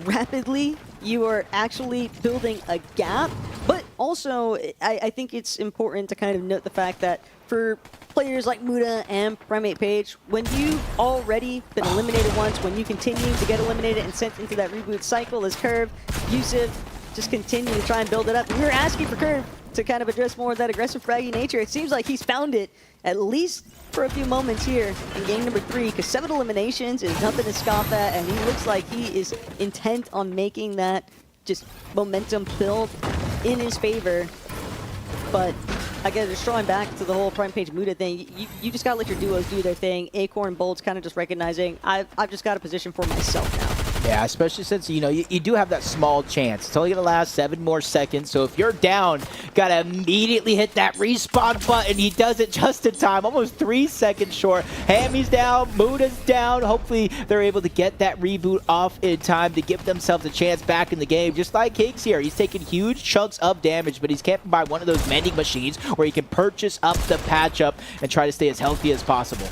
Speaker 2: rapidly you are actually building a gap. But also, I think it's important to kind of note the fact that for players like Muda and Primate Page, when you've already been eliminated once, when you continue to get eliminated and sent into that reboot cycle as Curve, Yusuf just continue to try and build it up. And we're asking for Curve to kind of address more of that aggressive fraggy nature. It seems like he's found it, at least for a few moments here in game number 3, because 7 eliminations is nothing to scoff at, and he looks like he is intent on making that just momentum build in his favor. But again, just drawing back to the whole Prime Page Muda thing, you just gotta let your duos do their thing. Acorn, Bolts kind of just recognizing, I've just got a position for myself now.
Speaker 1: Yeah, especially since, you know, you do have that small chance. It's only going to last 7 more seconds, so if you're down, got to immediately hit that respawn button. He does it just in time, almost 3 seconds short. Hammy's down, Muda's down. Hopefully they're able to get that reboot off in time to give themselves a chance back in the game. Just like Cakes here, he's taking huge chunks of damage, but he's camping by one of those mending machines where he can purchase up the patch up and try to stay as healthy as possible.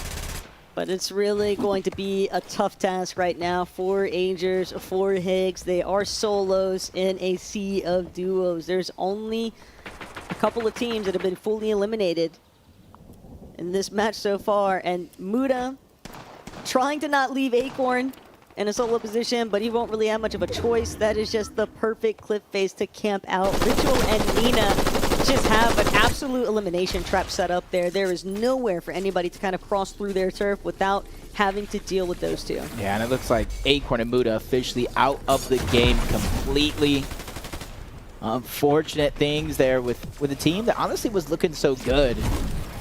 Speaker 2: But it's really going to be a tough task right now for Angers, for Higgs. They are solos in a sea of duos. There's only a couple of teams that have been fully eliminated in this match so far. And Muda trying to not leave Acorn in a solo position, but he won't really have much of a choice. That is just the perfect cliff face to camp out. Ritual and Nina just have an absolute elimination trap set up there. There is nowhere for anybody to kind of cross through their turf without having to deal with those two.
Speaker 1: Yeah, and it looks like Acorn and Muda officially out of the game completely. Unfortunate things there with a team that honestly was looking so good.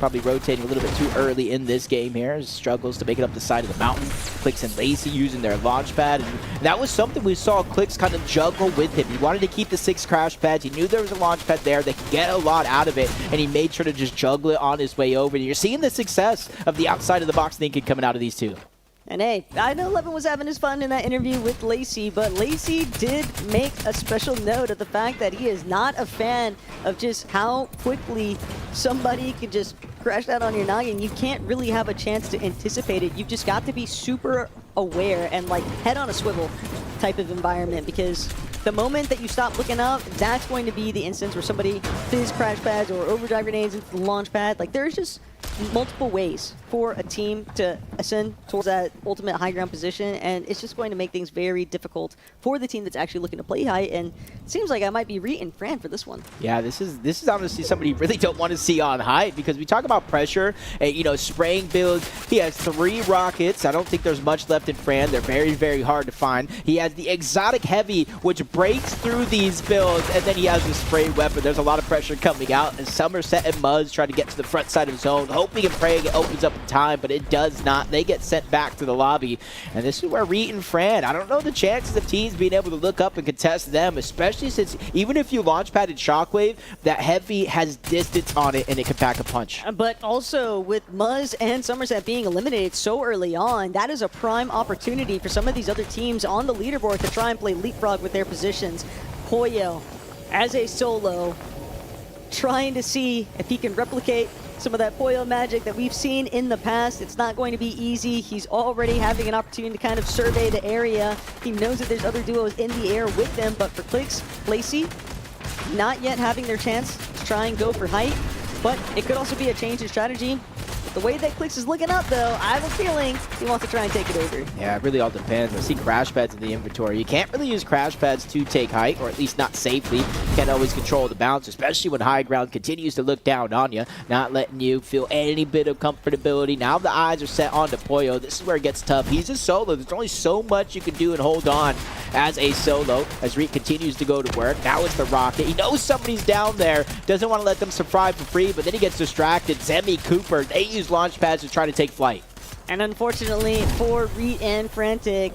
Speaker 1: probably rotating a little bit too early in this game here. Struggles to make it up the side of the mountain. Clix and Lacy using their launch pad. And that was something we saw Clix kind of juggle with him. He wanted to keep the 6 crash pads. He knew there was a launch pad there. They could get a lot out of it, and he made sure to just juggle it on his way over. And you're seeing the success of the outside of the box thinking coming out of these two.
Speaker 2: And hey, I know Levin was having his fun in that interview with Lacy, but Lacy did make a special note of the fact that he is not a fan of just how quickly somebody could just crash out on your noggin. You can't really have a chance to anticipate it. You've just got to be super aware and like head on a swivel type of environment, because the moment that you stop looking up, that's going to be the instance where somebody fizz crash pads or overdrive grenades into the launch pad. Like, there's just multiple ways for a team to ascend towards that ultimate high ground position, and it's just going to make things very difficult for the team that's actually looking to play high. And it seems like I might be reading Fran for this one.
Speaker 1: Yeah, this is honestly somebody you really don't want to see on height, because we talk about pressure and, you know, spraying builds. He has 3 rockets. I don't think there's much left in Fran. They're very, very hard to find. He has the exotic heavy, which breaks through these builds, and then he has the spray weapon. There's a lot of pressure coming out, and Somerset and Muzz try to get to the front side of zone, hoping and praying it opens up in time, but it does not. They get sent back to the lobby, and this is where Reet and Fran, I don't know the chances of teams being able to look up and contest them, especially since even if you launch pad and Shockwave, that heavy has distance on it and it can pack a punch.
Speaker 2: But also with Muzz and Somerset being eliminated so early on, that is a prime opportunity for some of these other teams on the leaderboard to try and play leapfrog with their positions. Poyo, as a solo, trying to see if he can replicate some of that Poyo magic that we've seen in the past. It's not going to be easy. He's already having an opportunity to kind of survey the area. He knows that there's other duos in the air with them, but for Clix, Lacy, not yet having their chance to try and go for height, but it could also be a change in strategy. The way that Clix is looking up, though, I have a feeling he wants to try and take it over.
Speaker 1: Yeah, it really all depends. I see crash pads in the inventory. You can't really use crash pads to take height, or at least not safely. You can't always control the bounce, especially when high ground continues to look down on you, not letting you feel any bit of comfortability. Now the eyes are set onto Poyo. This is where it gets tough. He's a solo. There's only so much you can do and hold on as a solo, as Reet continues to go to work. Now it's the rocket. He knows somebody's down there. Doesn't want to let them survive for free, but then he gets distracted. Zemi, Cooper, they use launch pads to try to take flight.
Speaker 2: And unfortunately for Reet and Frantic,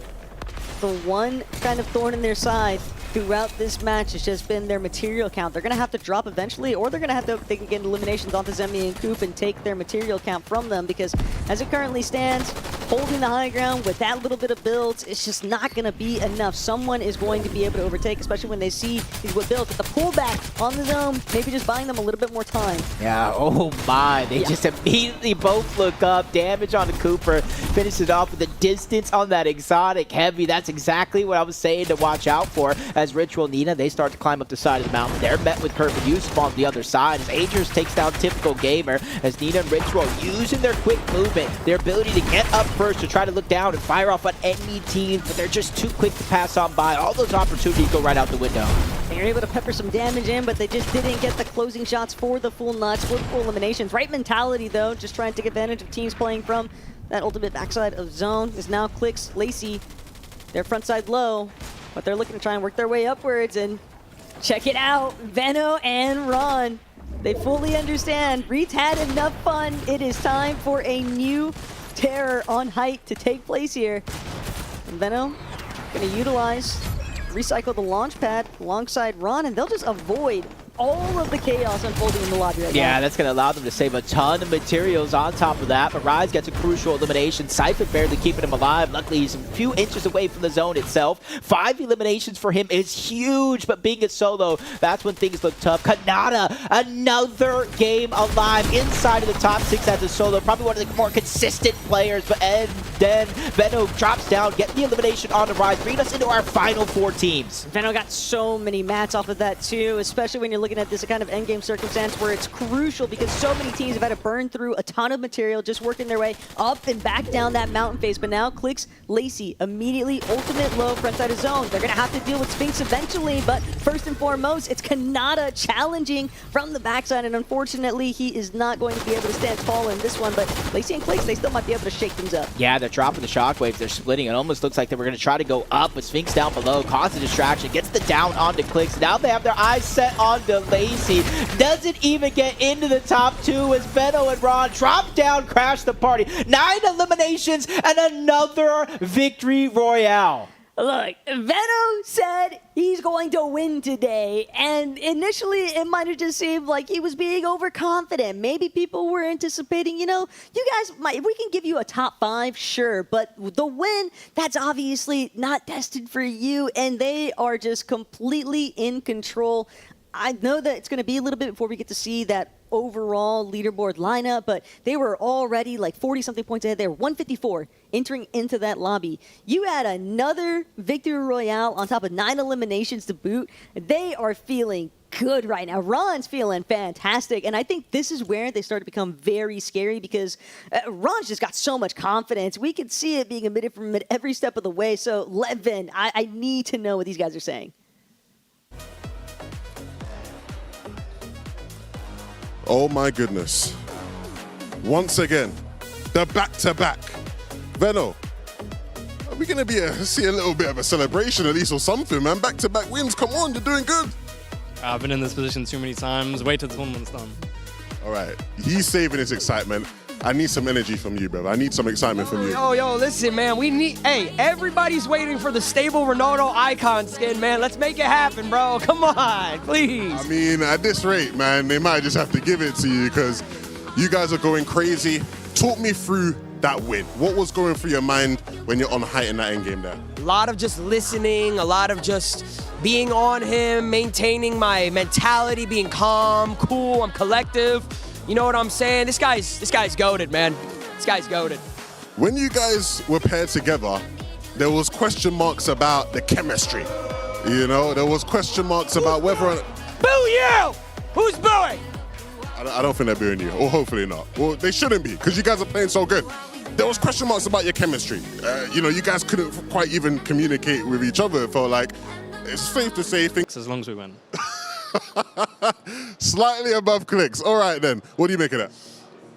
Speaker 2: the one kind of thorn in their side throughout this match has just been their material count. They're going to have to drop eventually, or they're going to have to, they can get eliminations onto Zemi and Coop and take their material count from them, because as it currently stands, holding the high ground with that little bit of builds, it's just not going to be enough. Someone is going to be able to overtake, especially when they see these what builds. But the pullback on the zone, maybe just buying them a little bit more time.
Speaker 1: Yeah, oh my. They just immediately both look up. Damage on the Cooper. Finishes off with the distance on that exotic heavy. That's exactly what I was saying to watch out for. As Ritual Nina, they start to climb up the side of the mountain. They're met with Perfect Yusuf on the other side. As Angers takes down Typical Gamer. As Nina and Ritual using their quick movement, their ability to get up first to try to look down and fire off on any team, but they're just too quick to pass on by. All those opportunities go right out the window.
Speaker 2: They're able to pepper some damage in, but they just didn't get the closing shots for the full nuts, for the full eliminations. Right mentality, though, just trying to take advantage of teams playing from that ultimate backside of zone. Is now Clix, Lacy, their front side low, but they're looking to try and work their way upwards, and check it out, Veno and Ron. They fully understand. Reed's had enough fun. It is time for a new terror on height to take place here. And Veno going to utilize, recycle the launch pad alongside Ron, and they'll just avoid all of the chaos unfolding in the lobby right now.
Speaker 1: Yeah, that's going to allow them to save a ton of materials on top of that, but Rise gets a crucial elimination. Siphon barely keeping him alive. Luckily, he's a few inches away from the zone itself. 5 eliminations for him is huge, but being a solo, that's when things look tough. Kanata, another game alive inside of the top 6 as a solo. Probably one of the more consistent players, but and then Veno drops down, get the elimination on the Rise, bringing us into our final 4 teams.
Speaker 2: Veno got so many mats off of that too, especially when you're looking at this kind of endgame circumstance where it's crucial because so many teams have had to burn through a ton of material just working their way up and back down that mountain face. But now Clix, Lacy, immediately ultimate low front side of zone. They're going to have to deal with Sphinx eventually, but first and foremost, it's Kanata challenging from the backside, and unfortunately, he is not going to be able to stand tall in this one, but Lacy and Clix, they still might be able to shake things up.
Speaker 1: Yeah, they're dropping the shockwaves. They're splitting. It almost looks like they were going to try to go up, but Sphinx down below, causes a distraction, gets the down onto Clix. Now they have their eyes set onto Lacy. Doesn't even get into the top two as Veno and Ron drop down, crash the party. 9 eliminations and another victory royale.
Speaker 2: Look, Veno said he's going to win today, and initially it might have just seemed like he was being overconfident. Maybe people were anticipating, you know, you guys might, we can give you a top 5, sure, but the win, that's obviously not destined for you, and they are just completely in control. I know that it's going to be a little bit before we get to see that overall leaderboard lineup, but they were already like 40-something points ahead. They were 154 entering into that lobby. You add another victory royale on top of 9 eliminations to boot. They are feeling good right now. Ron's feeling fantastic, and I think this is where they start to become very scary because Ron's just got so much confidence. We can see it being emitted from every step of the way. So, Levin, I need to know what these guys are saying.
Speaker 3: Oh my goodness. Once again, the back-to-back. Veno, are we going to see a little bit of a celebration at least or something, man? Back-to-back wins, come on, you're doing good.
Speaker 5: I've been in this position too many times. Wait till the tournament's done.
Speaker 3: All right, he's saving his excitement. I need some energy from you, brother. I need some excitement from you.
Speaker 4: Yo, listen, man. Hey, everybody's waiting for the stable Ronaldo icon skin, man. Let's make it happen, bro. Come on, please.
Speaker 3: I mean, at this rate, man, they might just have to give it to you because you guys are going crazy. Talk me through that win. What was going through your mind when you're on height in that end game there?
Speaker 4: A lot of just listening, a lot of just being on him, maintaining my mentality, being calm, cool, I'm collective. You know what I'm saying? This guy's goated, man. This guy's goated.
Speaker 3: When you guys were paired together, there was question marks about the chemistry. You know, there was question marks about whether or not...
Speaker 4: Boo you! Who's booing?
Speaker 3: I don't think they're booing you, or hopefully not. Well, they shouldn't be, because you guys are playing so good. There was question marks about your chemistry. You know, you guys couldn't quite even communicate with each other. It felt like it's safe to say things...
Speaker 5: As long as we win.
Speaker 3: Slightly above Clix. All right, then. What do you make of that?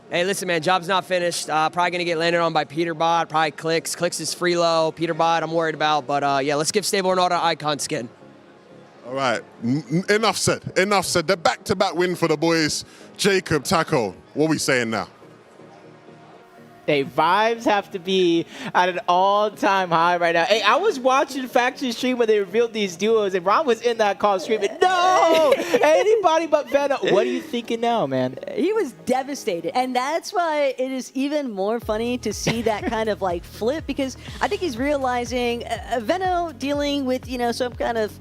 Speaker 4: Hey, listen, man, job's not finished. Probably going to get landed on by Peterbot, probably Clix. Clix is free low. Peterbot, I'm worried about. But, yeah, let's give Stable Ronaldo icon skin.
Speaker 3: All right. Enough said. Enough said. The back-to-back win for the boys. Jacob, Taco, what are we saying now?
Speaker 1: Hey, vibes have to be at an all-time high right now. Hey, I was watching Faction stream when they revealed these duos, and Ron was in that call screaming, no! Anybody but Veno. What are you thinking now, man?
Speaker 2: He was devastated, and that's why it is even more funny to see that kind of like flip, because I think he's realizing Veno dealing with, you know, some kind of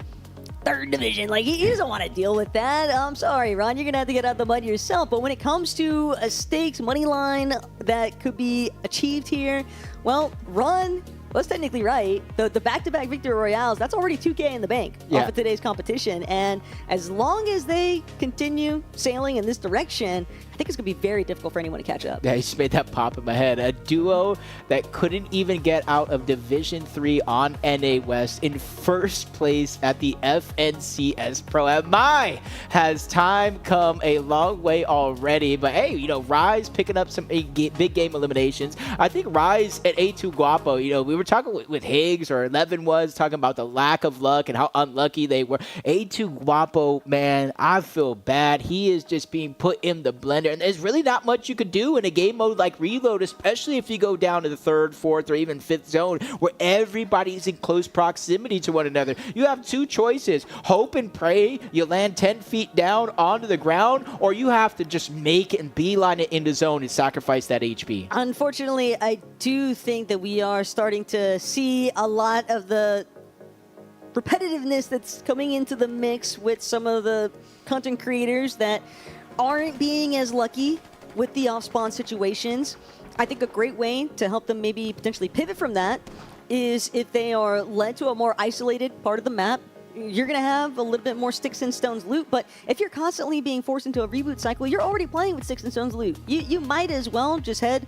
Speaker 2: third division. Like, he doesn't want to deal with that. I'm sorry, Ron, you're going to have to get out of the mud yourself. But when it comes to a stakes money line that could be achieved here, well, Ron was technically right. The back-to-back victory royales, that's already 2K in the bank off of today's competition. And as long as they continue sailing in this direction, I think it's going to be very difficult for anyone to catch up.
Speaker 1: Yeah, he just made that pop in my head. A duo that couldn't even get out of Division 3 on NA West in first place at the FNCS Pro. And has time come a long way already. But hey, you know, Rise picking up some big game eliminations. I think Rise at A2 Guapo, you know, we were talking with Higgs, or Levin was talking about the lack of luck and how unlucky they were. A2 Guapo, man, I feel bad. He is just being put in the blender. And there's really not much you could do in a game mode like Reload, especially if you go down to the 3rd, 4th, or even 5th zone, where everybody's in close proximity to one another. You have two choices. Hope and pray you land 10 feet down onto the ground, or you have to just make it and beeline it into zone and sacrifice that HP.
Speaker 2: Unfortunately, I do think that we are starting to see a lot of the repetitiveness that's coming into the mix with some of the content creators that aren't being as lucky with the off-spawn situations. I think a great way to help them maybe potentially pivot from that is if they are led to a more isolated part of the map. You're going to have a little bit more sticks and stones loot, but if you're constantly being forced into a reboot cycle, you're already playing with sticks and stones loot. You might as well just head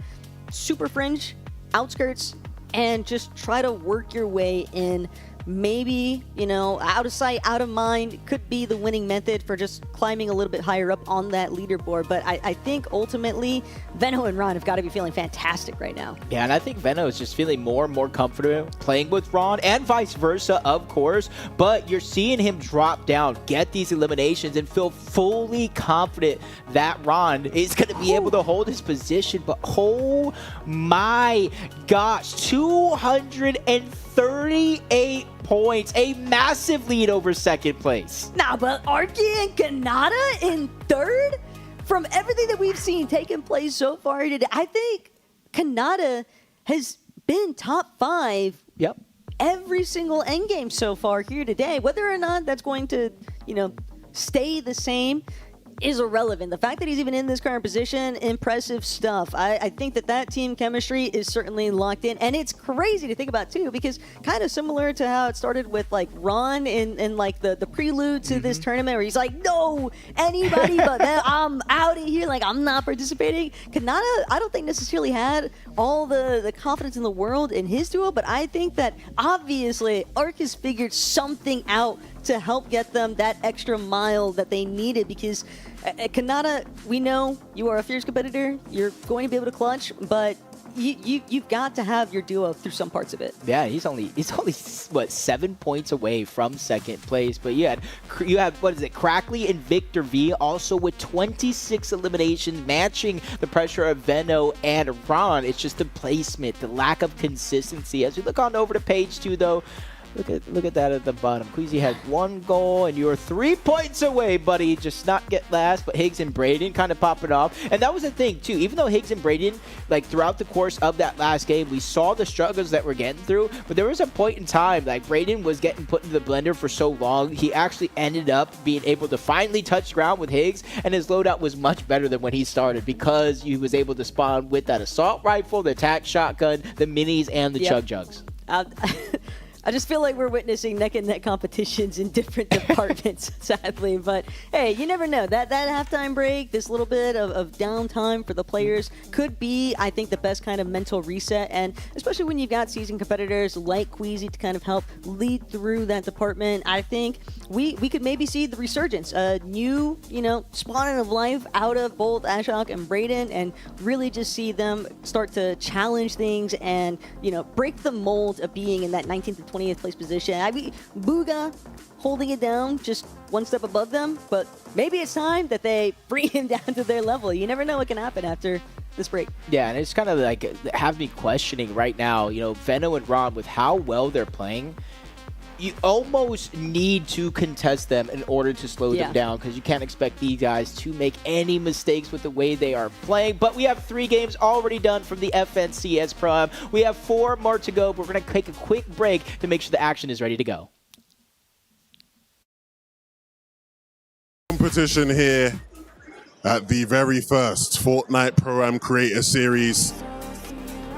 Speaker 2: super fringe, outskirts, and just try to work your way in maybe, you know, out of sight, out of mind could be the winning method for just climbing a little bit higher up on that leaderboard. But I think ultimately, Veno and Ron have got to be feeling fantastic right now.
Speaker 1: Yeah, and I think Veno is just feeling more and more comfortable playing with Ron, and vice versa, of course. But you're seeing him drop down, get these eliminations, and feel fully confident that Ron is going to be able to hold his position. But oh my gosh, 238 points, a massive lead over second place.
Speaker 2: Nah, but Arky and Kanata in third? From everything that we've seen taking place so far today, I think Kanata has been top 5 every single endgame so far here today. Whether or not that's going to, you know, stay the same is irrelevant. The fact that he's even in this current position, impressive stuff. I think that team chemistry is certainly locked in, and it's crazy to think about too, because kind of similar to how it started with like Ron in like the prelude to this tournament, where he's like, no, anybody but them, I'm out of here, like I'm not participating. Kanata, I don't think necessarily had all the confidence in the world in his duo, but I think that obviously Arc has figured something out to help get them that extra mile that they needed, because Kanata, we know you are a fierce competitor. You're going to be able to clutch, but you've got to have your duo through some parts of it.
Speaker 1: Yeah, he's only what, 7 points away from second place. But you have what is it, Crackley and Victor V also with 26 eliminations, matching the pressure of Veno and Ron. It's just the placement, the lack of consistency. As we look on over to page 2, though. Look at that at the bottom. Queasy had 1 goal, and you're 3 points away, buddy. Just not get last, but Higgs and Braden kind of pop it off. And that was the thing, too. Even though Higgs and Braden, like throughout the course of that last game, we saw the struggles that we're getting through, but there was a point in time, like Braden was getting put into the blender for so long, he actually ended up being able to finally touch ground with Higgs, and his loadout was much better than when he started, because he was able to spawn with that assault rifle, the attack shotgun, the minis, and the chug jugs.
Speaker 2: I just feel like we're witnessing neck-and-neck competitions in different departments, sadly. But, hey, you never know. That halftime break, this little bit of downtime for the players could be, I think, the best kind of mental reset. And especially when you've got seasoned competitors like Queasy to kind of help lead through that department, I think we could maybe see the resurgence, a new, you know, spawning of life out of both Ashok and Braden, and really just see them start to challenge things and, you know, break the mold of being in that 19th to 20th place position. I mean, Booga holding it down just one step above them, but maybe it's time that they bring him down to their level. You never know what can happen after this break.
Speaker 1: Yeah, and it's kind of like have me questioning right now, you know, Veno and Ron, with how well they're playing, you almost need to contest them in order to slow them down, because you can't expect these guys to make any mistakes with the way they are playing. But we have 3 games already done from the FNCS Pro. We have 4 more to go, but we're going to take a quick break to make sure the action is ready to go.
Speaker 3: Competition here at the very first Fortnite Pro-Am Creator Series.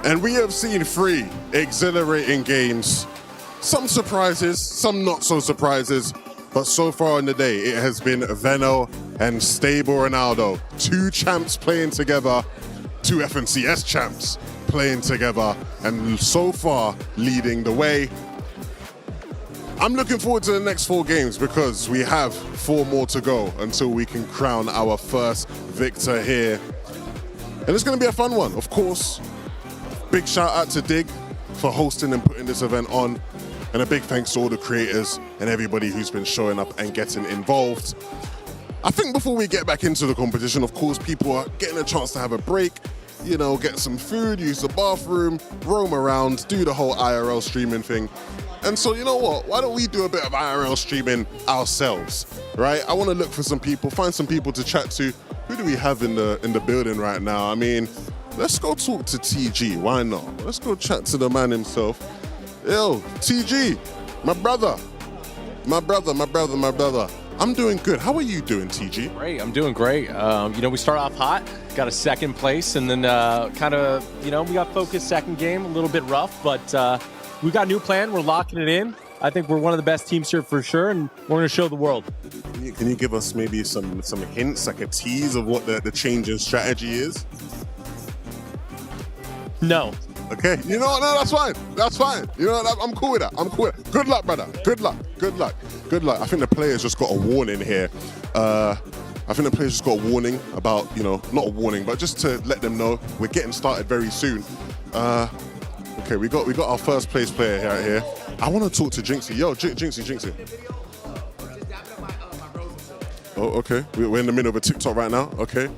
Speaker 3: And we have seen 3 exhilarating games. Some surprises, some not so surprises, but so far in the day, it has been Veno and Stable Ronaldo. 2 champs playing together, 2 FNCS champs playing together, and so far leading the way. I'm looking forward to the next 4 games, because we have 4 more to go until we can crown our first victor here. And it's going to be a fun one, of course. Big shout out to Dig for hosting and putting this event on. And a big thanks to all the creators and everybody who's been showing up and getting involved. I think before we get back into the competition, of course, people are getting a chance to have a break, you know, get some food, use the bathroom, roam around, do the whole IRL streaming thing. And so, you know what? Why don't we do a bit of IRL streaming ourselves, right? I want to look for some people, find some people to chat to. Who do we have in the building right now? I mean, let's go talk to TG. Why not? Let's go chat to the man himself. Yo, TG, my brother. I'm doing good. How are you doing, TG?
Speaker 8: Great, I'm doing great. You know, we start off hot, got a second place, and then kind of, you know, we got focused second game, a little bit rough, but we got a new plan. We're locking it in. I think we're one of the best teams here for sure, and we're going to show the world.
Speaker 3: Can you give us maybe some hints, like a tease of what the change in strategy is?
Speaker 8: No.
Speaker 3: Okay, you know what? No, that's fine. That's fine. You know what? I'm cool with that. I'm cool with that. Good luck, brother. Good luck. Good luck. Good luck. I think the players just got a warning here. I think the players just got a warning about, you know, not a warning, but just to let them know we're getting started very soon. Okay, we got our first place player right here. I want to talk to Jynxzi. Yo, Jynxzi. Oh, okay. We're in the middle of a TikTok right now. Okay.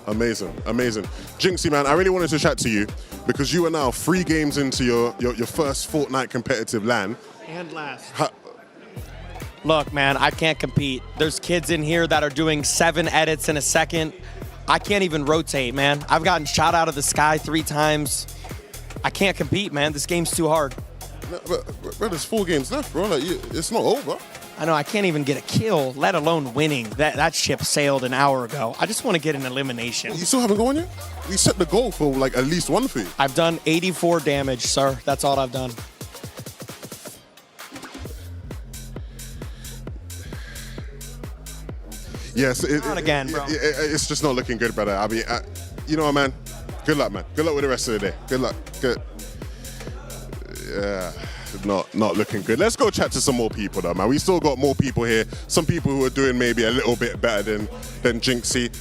Speaker 3: Amazing. Jynxzi, man, I really wanted to chat to you because you are now 3 games into your first Fortnite competitive LAN.
Speaker 9: And last.
Speaker 10: Look, man, I can't compete. There's kids in here that are doing 7 edits in a second. I can't even rotate, man. I've gotten shot out of the sky 3 times. I can't compete, man. This game's too hard.
Speaker 3: No, but there's 4 games left, bro. Like, it's not over.
Speaker 10: I know, I can't even get a kill, let alone winning. That ship sailed an hour ago. I just want to get an elimination.
Speaker 3: You still haven't gone yet? We set the goal for like at least one thing.
Speaker 10: I've done 84 damage, sir. That's all I've done.
Speaker 3: Yes,
Speaker 10: Not again, bro.
Speaker 3: It's just not looking good, brother. I mean, you know what, man? Good luck, man. Good luck with the rest of the day. Good luck. Good. Yeah, not looking good. Let's go chat to some more people, though, man. We still got more people here. Some people who are doing maybe a little bit better than Jynxzi.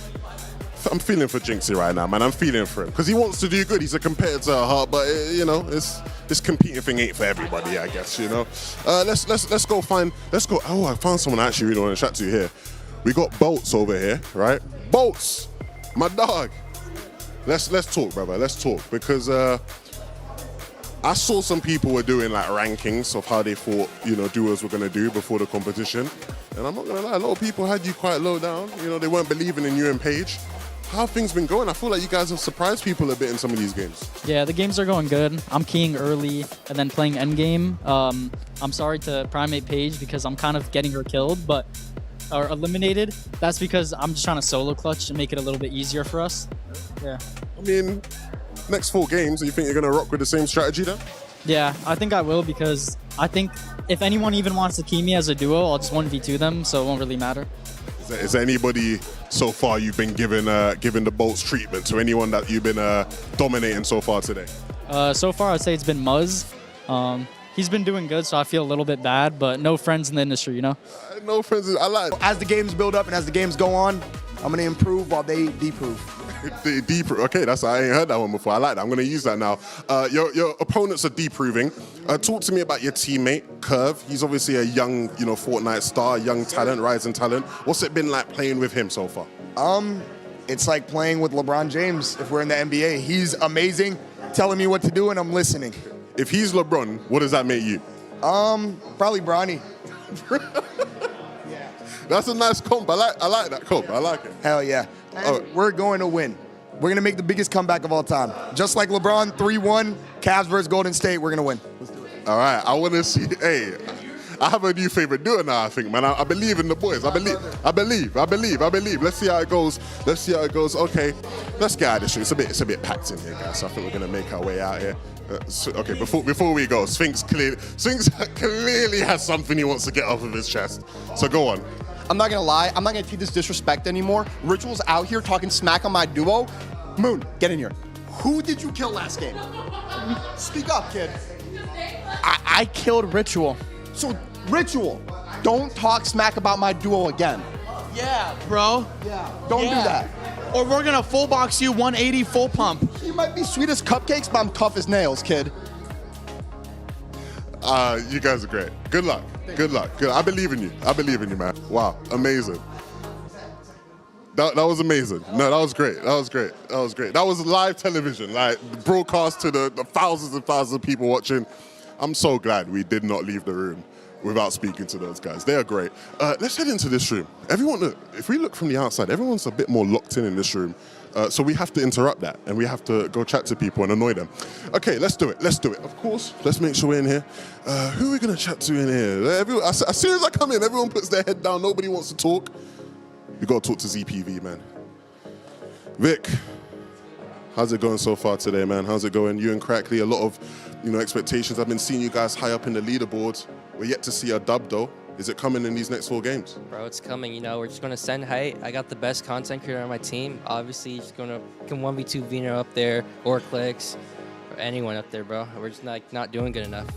Speaker 3: I'm feeling for Jynxzi right now, man. I'm feeling for him because he wants to do good. He's a competitor at heart, but you know, this competing thing ain't for everybody, I guess. You know. Let's go find. Let's go. Oh, I found someone I actually really want to chat to here. We got Bolts over here, right? Bolts, my dog. Let's talk, brother. Let's talk because I saw some people were doing like rankings of how they thought, you know, duos were gonna do before the competition, and I'm not gonna lie, a lot of people had you quite low down. You know, they weren't believing in you and Paige. How have things been going? I feel like you guys have surprised people a bit in some of these games.
Speaker 11: Yeah, the games are going good. I'm keying early and then playing endgame. I'm sorry to Primate Paige because I'm kind of getting her killed, or eliminated. That's because I'm just trying to solo clutch and make it a little bit easier for us. Yeah.
Speaker 3: I mean, next 4 games, you think you're gonna rock with the same strategy then?
Speaker 11: Yeah, I think I will because I think if anyone even wants to key me as a duo, I'll just 1v2 them, so it won't really matter.
Speaker 3: Is there anybody so far you've been given the Bolts treatment to anyone that you've been dominating so far today?
Speaker 11: So far, I'd say it's been Muzz. He's been doing good, so I feel a little bit bad, but no friends in the industry, you know?
Speaker 3: No friends. I like it.
Speaker 12: As the games build up and as the games go on, I'm going to improve while they deprove.
Speaker 3: Okay, I ain't heard that one before. I like that. I'm going to use that now. Your opponents are deproving. Talk to me about your teammate, Curve. He's obviously a young, you know, Fortnite star, young talent, rising talent. What's it been like playing with him so far?
Speaker 12: It's like playing with LeBron James if we're in the NBA. He's amazing, telling me what to do, and I'm listening.
Speaker 3: If he's LeBron, what does that make you?
Speaker 12: Probably Bronny.
Speaker 3: That's a nice comp. I like that comp. I like it.
Speaker 12: Hell yeah. And we're going to win. We're going to make the biggest comeback of all time. Just like LeBron, 3-1, Cavs versus Golden State, we're going to win. Let's do it.
Speaker 3: All right. I want to see. Hey, I have a new favorite duo now, I think, man. I believe in the boys. I believe. Let's see how it goes. Okay. Let's get out of this shit. It's a bit packed in here, guys. So I think we're going to make our way out here. Okay, before we go, Sphinx clearly has something he wants to get off of his chest. So go on.
Speaker 13: I'm not gonna lie, I'm not gonna take this disrespect anymore. Ritual's out here talking smack on my duo. Moon, get in here. Who did you kill last game? Speak up, kid. I killed Ritual. So, Ritual, don't talk smack about my duo again.
Speaker 14: Yeah, bro.
Speaker 13: Yeah. Don't do that.
Speaker 14: Or we're gonna full box you 180 full pump.
Speaker 13: You might be sweet as cupcakes, but I'm tough as nails, kid.
Speaker 3: You guys are great. Good luck. Good luck. Good. I believe in you, man. Wow, amazing. That was amazing. No, that was great. That was live television, like broadcast to the thousands and thousands of people watching. I'm so glad we did not leave the room without speaking to those guys. They are great. Let's head into this room. Everyone, if we look from the outside, everyone's a bit more locked in this room. So we have to interrupt that, and we have to go chat to people and annoy them. Okay, let's do it. Of course, let's make sure we're in here. Who are we going to chat to in here? As soon as I come in, everyone puts their head down. Nobody wants to talk. You got to talk to ZPV, man. Vic, how's it going so far today, man? How's it going? You and Crackley, a lot of expectations. I've been seeing you guys high up in the leaderboards. We're yet to see a dub, though. Is it coming in these next 4 games?
Speaker 15: Bro, it's coming. We're just going to send height. I got the best content creator on my team. Obviously, just going to 1v2 Vino up there or Clix. anyone up there, bro. We're just not doing good enough.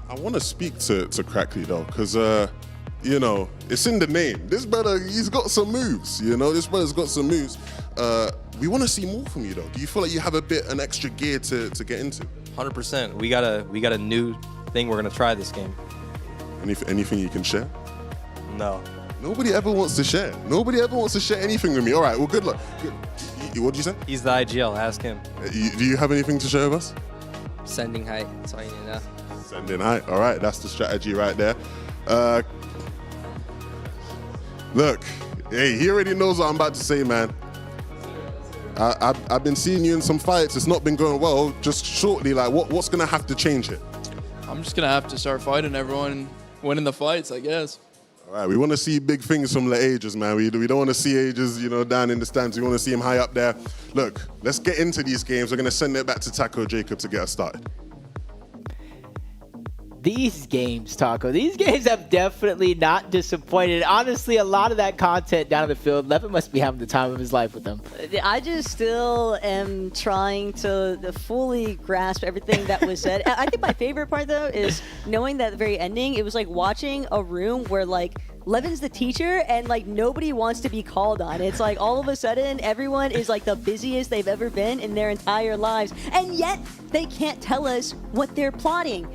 Speaker 3: I want to speak to Crackley though, because you know, it's in the name. This brother, he's got some moves. You know, this brother's got some moves. We want to see more from you though. Do you feel like you have an extra gear to get into?
Speaker 8: 100%. We got a new thing we're gonna try this game.
Speaker 3: Anything you can share?
Speaker 8: No.
Speaker 3: Nobody ever wants to share. Nobody ever wants to share anything with me. All right, well, good luck. What did you say?
Speaker 8: He's the IGL. Ask him.
Speaker 3: Do you have anything to share with us?
Speaker 15: Sending height. That's all you need to know.
Speaker 3: Sending height. All right, that's the strategy right there. Look, hey, he already knows what I'm about to say, man. I've been seeing you in some fights. It's not been going well. Just shortly, like, what's going to have to change here?
Speaker 9: I'm just going to have to start fighting everyone and winning the fights, I guess.
Speaker 3: All right, we want to see big things from the ages, man. We don't want to see ages, you know, down in the stands. We want to see him high up there. Look, let's get into these games. We're going to send it back to Taco Jacob to get us started.
Speaker 1: These games, Taco, these games have definitely not disappointed. Honestly, a lot of that content down in the field, Levin must be having the time of his life with them.
Speaker 2: I just still am trying to fully grasp everything that was said. I think my favorite part, though, is knowing that at the very ending, it was like watching a room where, like, Levin's the teacher and like nobody wants to be called on. It's like all of a sudden everyone is like the busiest they've ever been in their entire lives, and yet they can't tell us what they're plotting.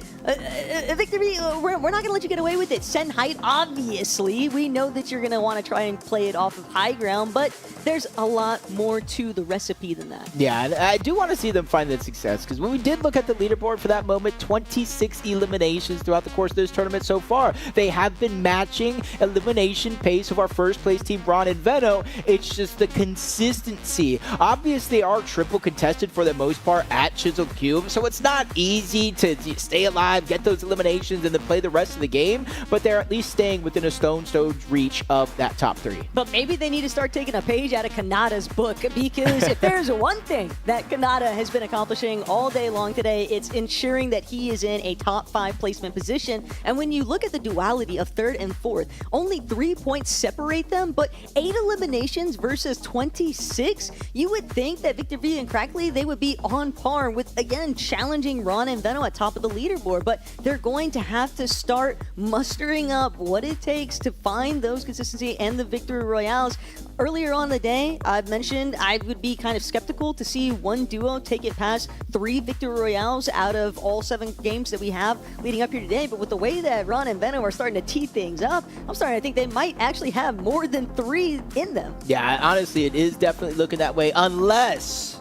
Speaker 2: Victory, we're not gonna let you get away with it. Send height, obviously. We know that you're gonna want to try and play it off of high ground, but there's a lot more to the recipe than that.
Speaker 1: Yeah, and I do want to see them find that success, because when we did look at the leaderboard for that moment, 26 eliminations throughout the course of this tournament so far. They have been matching elimination pace of our first place team, Ron and Veno. It's just the consistency. Obviously, they are triple contested for the most part at Chisel Cube, so it's not easy to stay alive, get those eliminations, and then play the rest of the game, but they're at least staying within a stone's reach of that top 3.
Speaker 2: But maybe they need to start taking a page out of Kanata's book, because if there's one thing that Kanata has been accomplishing all day long today, it's ensuring that he is in a top 5 placement position. And when you look at the duality of 3rd and 4th, only 3 points separate them, but 8 eliminations versus 26. You would think that Victor V and Crackley, they would be on par with, again, challenging Ron and Veno at top of the leaderboard, but they're going to have to start mustering up what it takes to find those consistency and the victory royales. Earlier on in the day, I've mentioned I would be kind of skeptical to see one duo take it past 3 victory royales out of all 7 games that we have leading up here today, but with the way that Ron and Veno are starting to tee things up, I'm starting to think they might actually have more than 3 in them.
Speaker 1: Yeah, honestly, it is definitely looking that way, unless,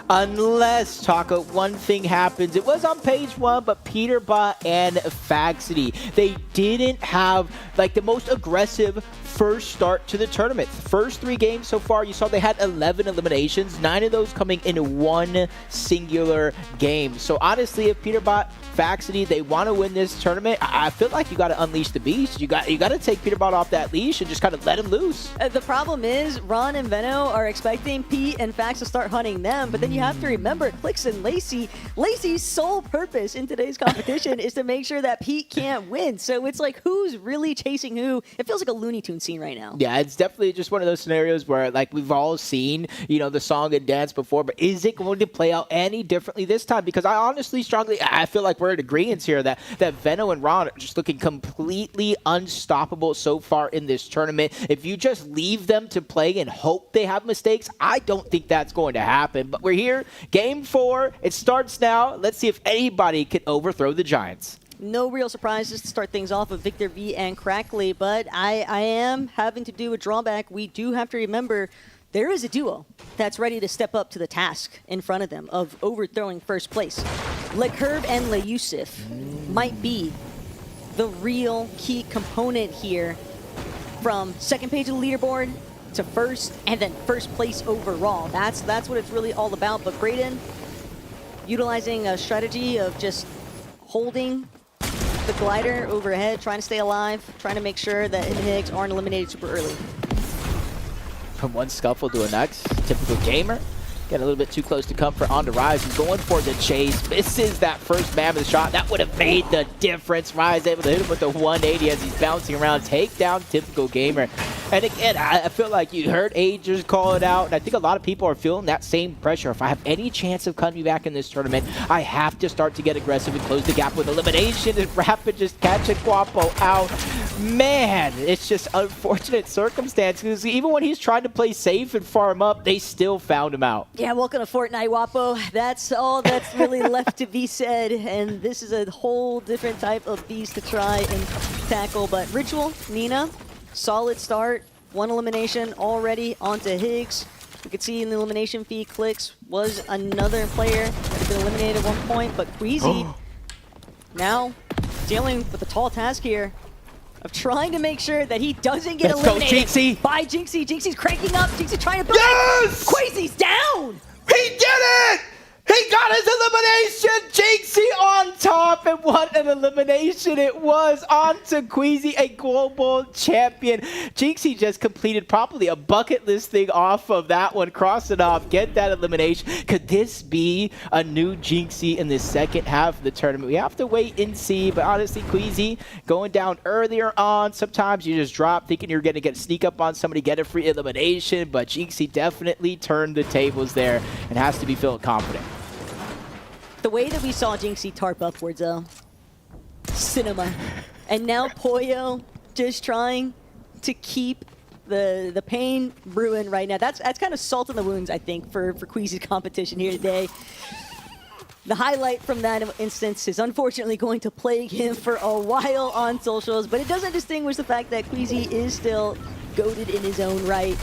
Speaker 1: Taco, one thing happens. It was on page 1, but Peterbot and Faxity, they didn't have like the most aggressive first start to the tournament. First 3 games so far, you saw they had 11 eliminations, 9 of those coming in one singular game. So honestly, if Peterbot, Faxity, they want to win this tournament, I feel like you got to unleash the beast. You got to take Peterbot off that leash and just kind of let him loose.
Speaker 2: The problem is Ron and Veno are expecting Pete and Fax to start hunting them, but then you have to remember Clix and Lacy. Lacy's sole purpose in today's competition is to make sure that Pete can't win. So it's like, who's really chasing who? It feels like a Looney Tunes scene right now.
Speaker 1: Yeah, it's definitely just one of those scenarios where, like, we've all seen, you know, the song and dance before, but is it going to play out any differently this time? Because I honestly I feel like we're in agreement here that Veno and Ron are just looking completely unstoppable so far in this tournament. If you just leave them to play and hope they have mistakes, I don't think that's going to happen. But we're here, game 4, it starts now. Let's see if anybody can overthrow the Giants.
Speaker 2: No real surprises to start things off with Victor V and Crackley, but I am having to do a drawback. We do have to remember there is a duo that's ready to step up to the task in front of them of overthrowing first place. LeCurve and LeYusuf might be the real key component here from second page of the leaderboard to first, and then first place overall. That's what it's really all about. But Braden, utilizing a strategy of just holding the glider overhead, trying to stay alive, trying to make sure that Higgs aren't eliminated super early.
Speaker 1: From one scuffle to the next, typical gamer. Getting a little bit too close to comfort on the Rise. He's going for the chase. Misses that first man with the shot. That would have made the difference. Rise able to hit him with the 180 as he's bouncing around. Take down typical gamer. And again, I feel like you heard Agers call it out, and I think a lot of people are feeling that same pressure. If I have any chance of coming back in this tournament, I have to start to get aggressive and close the gap with elimination, and Rapid just catching Guapo out. Man, it's just unfortunate circumstances. Even when he's trying to play safe and farm up, they still found him out.
Speaker 2: Yeah, welcome to Fortnite, Guapo. That's all that's really left to be said, and this is a whole different type of beast to try and tackle. But Ritual, Nina, solid start. 1 elimination already onto Higgs. We could see in the elimination feed, Clix was another player that had been eliminated at one point, but Queasy now dealing with the tall task here of trying to make sure that he doesn't get eliminated.
Speaker 1: Let's go, Jynxzi.
Speaker 2: By Jynxzi. Jynxzi's cranking up. Jynxzi trying to build.
Speaker 1: Yes!
Speaker 2: Queasy's down!
Speaker 1: He did it! He got his elimination! Jynxzi on top, and what an elimination it was! On to Queasy, a global champion. Jynxzi just completed probably a bucket list thing off of that one, cross it off, get that elimination. Could this be a new Jynxzi in the second half of the tournament? We have to wait and see, but honestly, Queasy going down earlier on. Sometimes you just drop thinking you're going to get sneak up on somebody, get a free elimination, but Jynxzi definitely turned the tables there and has to be feeling confident.
Speaker 2: The way that we saw Jynxzi tarp upwards, though, cinema. And now Pollo just trying to keep the pain brewing right now. That's kind of salt in the wounds, I think, for Queasy's competition here today. The highlight from that instance is unfortunately going to plague him for a while on socials, but it doesn't distinguish the fact that Queasy is still goated in his own right.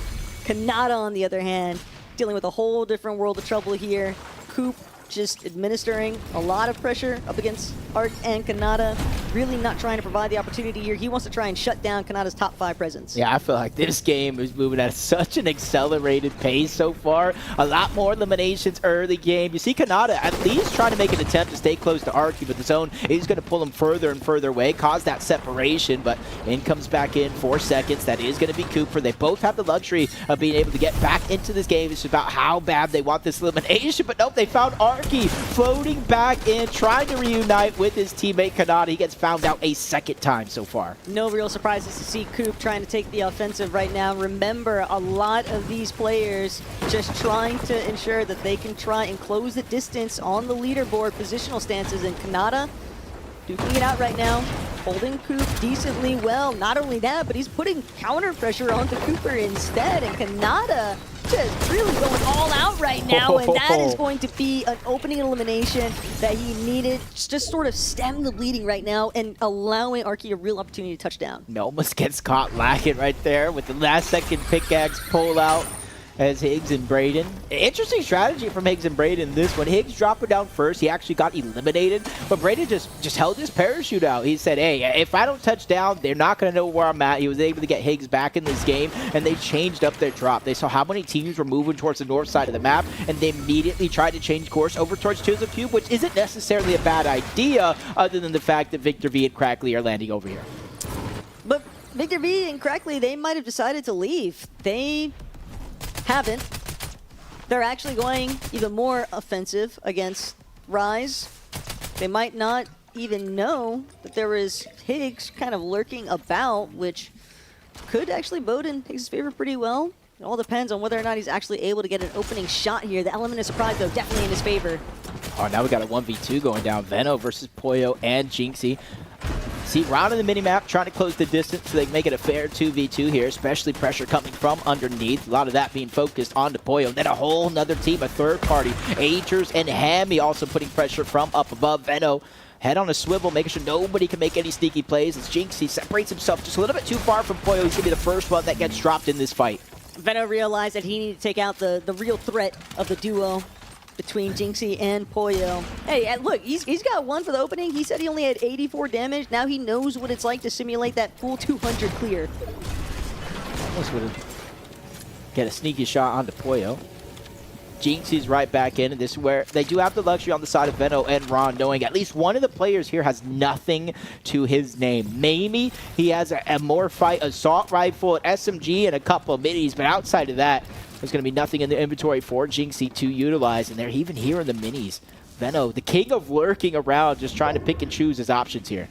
Speaker 2: CAMPANITA, on the other hand, dealing with a whole different world of trouble here. Coop just administering a lot of pressure up against Arc and CAMPANITA, really not trying to provide the opportunity here. He wants to try and shut down CAMPANITA's top 5 presence.
Speaker 1: Yeah, I feel like this game is moving at such an accelerated pace so far. A lot more eliminations early game. You see CAMPANITA at least trying to make an attempt to stay close to Archie, but the zone is going to pull him further and further away, cause that separation, but in comes back in 4 seconds. That is going to be Cooper. They both have the luxury of being able to get back into this game. It's about how bad they want this elimination, but nope, they found Archie floating back in, trying to reunite with his teammate CAMPANITA. He gets found out a second time so far.
Speaker 2: No real surprises to see Coop trying to take the offensive right now. Remember, a lot of these players just trying to ensure that they can try and close the distance on the leaderboard positional stances, and CAMPANITA duking it out right now, holding Coop decently well. Not only that, but he's putting counter pressure onto Cooper instead, and CAMPANITA just really going all out right now, and that is going to be an opening elimination that he needed. Just sort of stem the bleeding right now and allowing Archie a real opportunity to touch down.
Speaker 1: Almost gets caught lacking right there with the last second pickaxe pull out as Higgs and Braden. Interesting strategy from Higgs and Braden this one. Higgs dropped it down first. He actually got eliminated, but Braden just held his parachute out. He said, hey, if I don't touch down, they're not going to know where I'm at. He was able to get Higgs back in this game, and they changed up their drop. They saw how many teams were moving towards the north side of the map, and they immediately tried to change course over towards Tears of Cube, which isn't necessarily a bad idea, other than the fact that Victor V and Crackley are landing over here.
Speaker 2: But Victor V and Crackley, they might have decided to leave. They haven't. They're actually going even more offensive against Rise. They might not even know that there was Higgs kind of lurking about, which could actually bode in Higgs' favor pretty well. It all depends on whether or not he's actually able to get an opening shot here. The element of surprise, though, definitely in his favor.
Speaker 1: Oh, now we got a 1v2 going down. Veno versus Pollo and Jynxzi. See, round in the minimap, trying to close the distance so they can make it a fair 2v2 here, especially pressure coming from underneath. A lot of that being focused onto Pollo. Then a whole nother team, a third party. Agers and Hammy also putting pressure from up above. Veno head on a swivel, making sure nobody can make any sneaky plays as Jynxzi separates himself just a little bit too far from Pollo. He's going to be the first one that gets dropped in this fight.
Speaker 2: Veno realized that he needed to take out the real threat of the duo between Jynxzi and Pollo. Hey, look, he's got 1 for the opening. He said he only had 84 damage. Now he knows what it's like to simulate that full 200 clear.
Speaker 1: Almost would have get a sneaky shot onto Pollo. Jynxzi's right back in, and this is where they do have the luxury on the side of Veno and Ron, knowing at least one of the players here has nothing to his name. Maybe he has a more fight assault rifle, an SMG, and a couple of minis, but outside of that, there's going to be nothing in the inventory for Jynxzi to utilize, and they're even here in the minis. Veno, the king of lurking around, just trying to pick and choose his options here.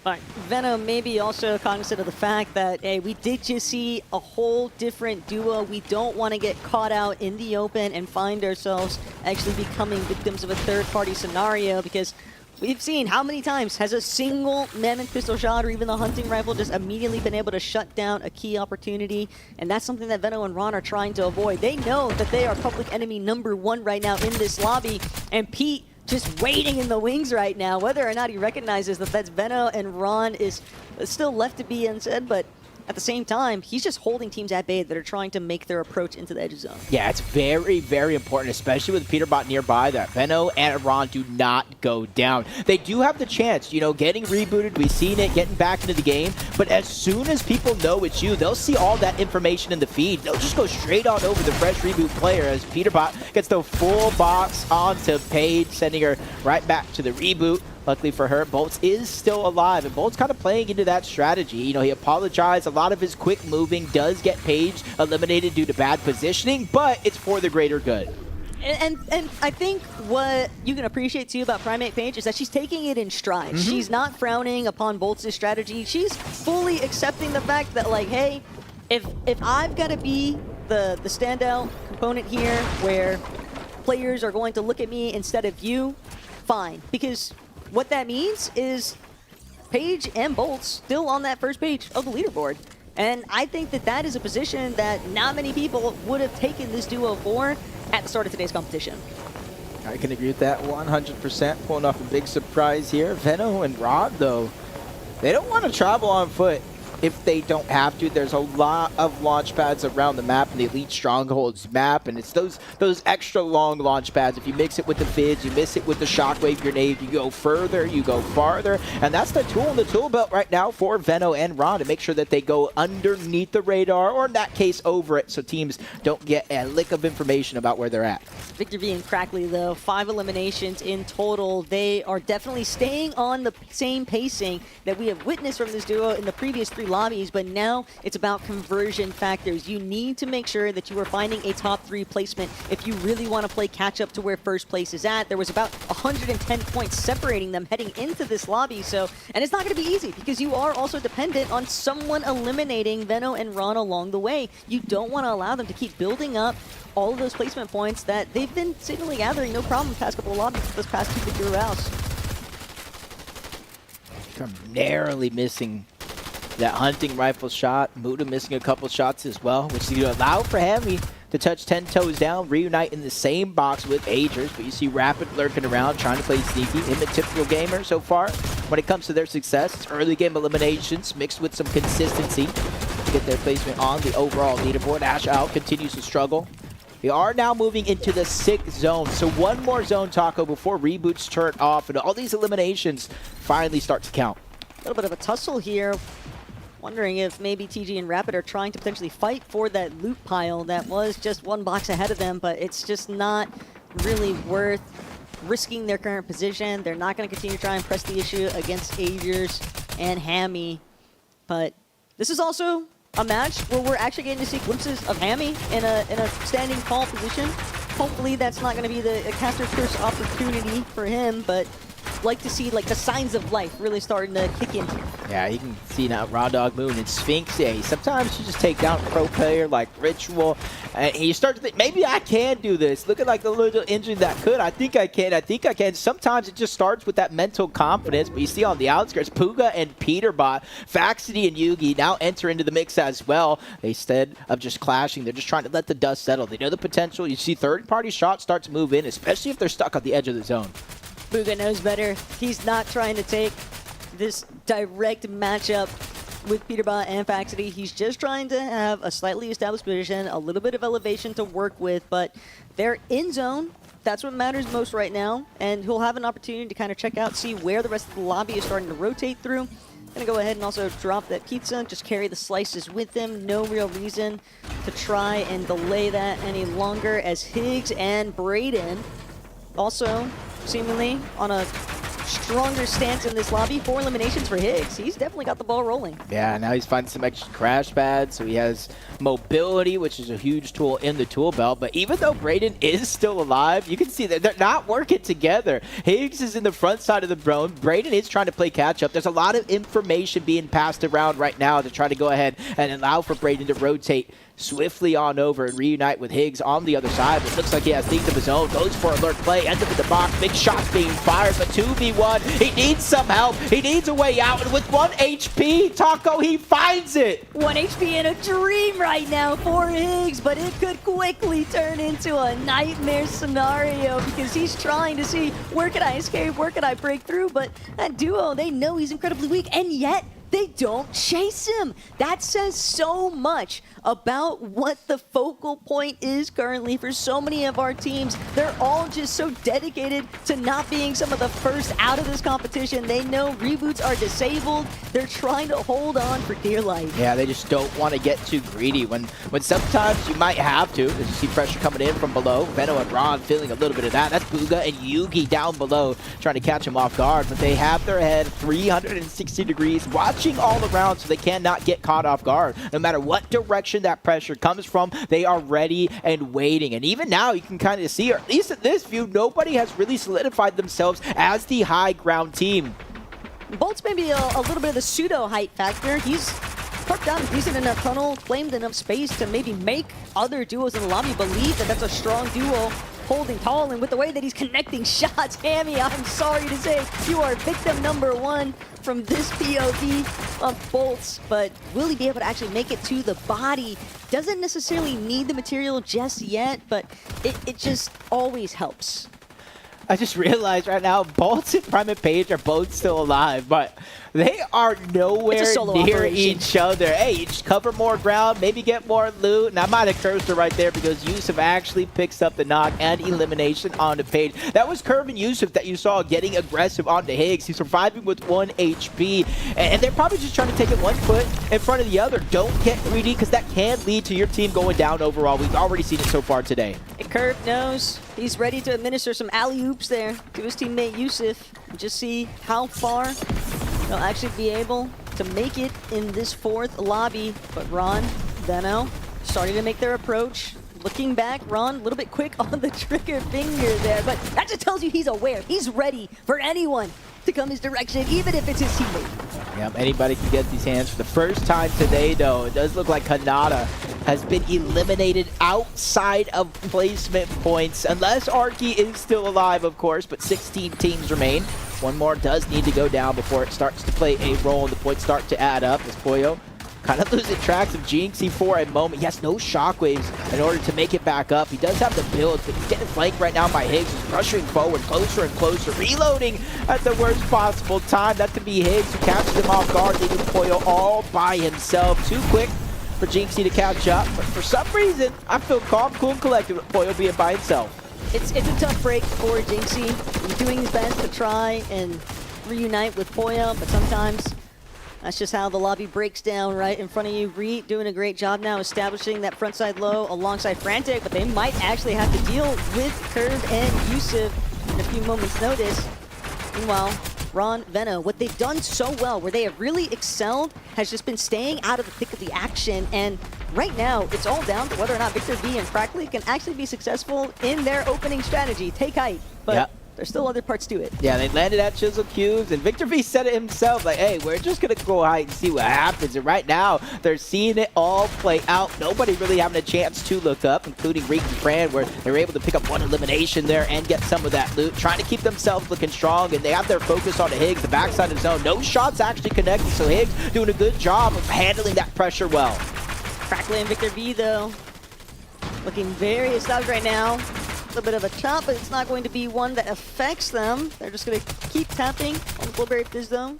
Speaker 2: All right, Venom maybe also cognizant of the fact that, hey, we did just see a whole different duo. We don't want to get caught out in the open and find ourselves actually becoming victims of a third-party scenario, because we've seen how many times has a single Mammoth pistol shot or even the hunting rifle just immediately been able to shut down a key opportunity, and that's something that Venom and Ron are trying to avoid. They know that they are public enemy #1 right now in this lobby, and Pete just waiting in the wings right now. Whether or not he recognizes that that's Veno and Ron is still left to be unsaid, but at the same time, he's just holding teams at bay that are trying to make their approach into the edge zone.
Speaker 1: Yeah, it's very, very important, especially with Peterbot nearby, that Veno and Ron do not go down. They do have the chance, you know, getting rebooted. We've seen it, getting back into the game. But as soon as people know it's you, they'll see all that information in the feed. They'll just go straight on over the fresh reboot player as Peterbot gets the full box onto Paige, sending her right back to the reboot. Luckily for her, Bolts is still alive, and Bolts kind of playing into that strategy. You know, he apologized. A lot of his quick moving does get Paige eliminated due to bad positioning, but it's for the greater good.
Speaker 2: And I think what you can appreciate too about Primate Paige is that she's taking it in stride. She's not frowning upon Bolts' strategy. She's fully accepting the fact that, like, hey, if I've got to be the standout component here where players are going to look at me instead of you, fine. Because what that means is Paige and Bolts still on that first page of the leaderboard. And I think that that is a position that not many people would have taken this duo for at the start of today's competition.
Speaker 1: I can agree with that 100%. Pulling off a big surprise here. Veno and Rod, though, they don't want to travel on foot if they don't have to. There's a lot of launch pads around the map in the Elite Strongholds map, and it's those extra long launch pads. If you mix it with the Fids, you mix it with the Shockwave Grenade, you go further, you go farther, and that's the tool in the tool belt right now for Veno and Ron to make sure that they go underneath the radar, or in that case, over it, so teams don't get a lick of information about where they're at.
Speaker 2: Victor V and Crackley, though, 5 eliminations in total. They are definitely staying on the same pacing that we have witnessed from this duo in the previous 3 lobbies, but now it's about conversion factors. You need to make sure that you are finding a top 3 placement if you really want to play catch up to where first place is at. There was about 110 points separating them heading into this lobby, and it's not going to be easy because you are also dependent on someone eliminating Veno and Ron along the way. You don't want to allow them to keep building up all of those placement points that they've been seemingly gathering no problem the past couple of lobbies this past 2 victory rounds.
Speaker 1: Narrowly missing that hunting rifle shot. Muda missing a couple shots as well, which is going to allow for Hammy to touch 10 toes down, reunite in the same box with Agers, but you see Rapid lurking around, trying to play sneaky. Him a typical gamer so far. When it comes to their success, it's early game eliminations mixed with some consistency to get their placement on the overall leaderboard. Ash out continues to struggle. We are now moving into the 6th zone, so one more zone, Taco, before reboots turn off and all these eliminations finally start to count.
Speaker 2: A little bit of a tussle here. Wondering if maybe TG and Rapid are trying to potentially fight for that loot pile that was just 1 box ahead of them, but it's just not really worth risking their current position. They're not going to continue to try and press the issue against Agers and Hammy, but this is also a match where we're actually getting to see glimpses of Hammy in a standing tall position. Hopefully that's not going to be the caster's first opportunity for him, but like to see like the signs of life really starting to kick in here.
Speaker 1: Yeah, you can see now Raw Dog Moon and Sphinx. Yeah, sometimes you just take down a pro player like Ritual, and you start to think, maybe I can do this. Look at like the little engine that could. I think I can. I think I can. Sometimes it just starts with that mental confidence, but you see on the outskirts, Puga and Peterbot, Faxity and Yugi now enter into the mix as well. Instead of just clashing, they're just trying to let the dust settle. They know the potential. You see third-party shots start to move in, especially if they're stuck on the edge of the zone.
Speaker 2: Puga knows better. He's not trying to take this direct matchup with Peterbot and Faxity. He's just trying to have a slightly established position, a little bit of elevation to work with, but they're in zone. That's what matters most right now, and he'll have an opportunity to kind of check out, see where the rest of the lobby is starting to rotate through. Gonna go ahead and also drop that pizza, just carry the slices with him. No real reason to try and delay that any longer, as Higgs and Braden also seemingly on a stronger stance in this lobby. 4 eliminations for Higgs. He's definitely got the ball rolling.
Speaker 1: Yeah, now he's finding some extra crash pads, so he has mobility, which is a huge tool in the tool belt. But even though Brayden is still alive, you can see that they're not working together. Higgs is in the front side of the drone. Brayden is trying to play catch up. There's a lot of information being passed around right now to try to go ahead and allow for Brayden to rotate swiftly on over and reunite with Higgs on the other side. But it looks like he has things of his own. Goes for alert play, ends up in the box. Big shots being fired, but 2v1. He needs some help. He needs a way out. And with 1 HP, Taco, he finds it.
Speaker 2: 1 HP in a dream right now for Higgs, but it could quickly turn into a nightmare scenario because he's trying to see, where can I escape? Where can I break through? But that duo, they know he's incredibly weak, and yet they don't chase him. That says so much about what the focal point is currently for so many of our teams. They're all just so dedicated to not being some of the first out of this competition. They know reboots are disabled. They're trying to hold on for dear life.
Speaker 1: Yeah, they just don't want to get too greedy when sometimes you might have to. As you see pressure coming in from below. Veno and Ron feeling a little bit of that. That's Booga and Yugi down below trying to catch him off guard, but they have their head 360 degrees, watching all around so they cannot get caught off guard. No matter what direction that pressure comes from, they are ready and waiting. And even now, you can kind of see, or at least in this view, nobody has really solidified themselves as the high ground team.
Speaker 2: Bolt's maybe a little bit of the pseudo height factor. He's parked down decent enough tunnel, claimed enough space to maybe make other duos in the lobby believe that that's a strong duo holding tall, and with the way that he's connecting shots, Hammy, I'm sorry to say, you are victim number 1 from this POV of Bolts, but will he be able to actually make it to the body? Doesn't necessarily need the material just yet, but it just always helps.
Speaker 1: I just realized right now, Bolts and Private Page are both still alive, but they are nowhere near each other. Hey, you just cover more ground, maybe get more loot, and I might have cursed her right there because Yusuf actually picks up the knock and elimination onto Page. That was Curve and Yusuf that you saw getting aggressive onto Higgs. He's surviving with 1 HP, and they're probably just trying to take it 1 foot in front of the other. Don't get greedy because that can lead to your team going down overall. We've already seen it so far today.
Speaker 2: And Curve knows he's ready to administer some alley-oops there to his teammate Yusuf. Just see how far they'll actually be able to make it in this 4th lobby. But Ron, Veno, starting to make their approach. Looking back, Ron, a little bit quick on the trigger finger there, but that just tells you he's aware. He's ready for anyone to come his direction, even if it's his teammate.
Speaker 1: Yep, anybody can get these hands for the first time today, though. It does look like Kanata has been eliminated outside of placement points, unless Arky is still alive, of course, but 16 teams remain. 1 more does need to go down before it starts to play a role and the points start to add up as Pollo kind of losing tracks of Jynxzi for a moment. Yes, no shockwaves in order to make it back up. He does have the build, but he's getting flanked right now by Higgs. He's rushing forward, closer and closer, reloading at the worst possible time. That could be Higgs who catches him off guard, leaving Pollo all by himself. Too quick for Jynxzi to catch up, but for some reason, I feel calm, cool, and collected with Pollo being by himself.
Speaker 2: It's a tough break for Jynxzi. He's doing his best to try and reunite with Pollo, but sometimes that's just how the lobby breaks down right in front of you. Reed doing a great job now establishing that frontside low alongside Frantic, but they might actually have to deal with Curve and Yusuf in a few moments' notice. Meanwhile, Ron, Veno, what they've done so well, where they have really excelled, has just been staying out of the thick of the action. And right now, it's all down to whether or not Victor V and Crackley can actually be successful in their opening strategy, take height. But there's still other parts to it.
Speaker 1: Yeah, they landed at Chisel Cubes, and Victor V said it himself, like, hey, we're just going to go height and see what happens. And right now, they're seeing it all play out. Nobody really having a chance to look up, including Reek and Fran, where they were able to pick up 1 elimination there and get some of that loot, trying to keep themselves looking strong, and they have their focus on the Higgs, the backside of the zone. No shots actually connected, so Higgs doing a good job of handling that pressure well.
Speaker 2: Crackley and Victor V, though, looking very established right now. A little bit of a chop, but it's not going to be one that affects them. They're just going to keep tapping on the Blueberry Fizz, though.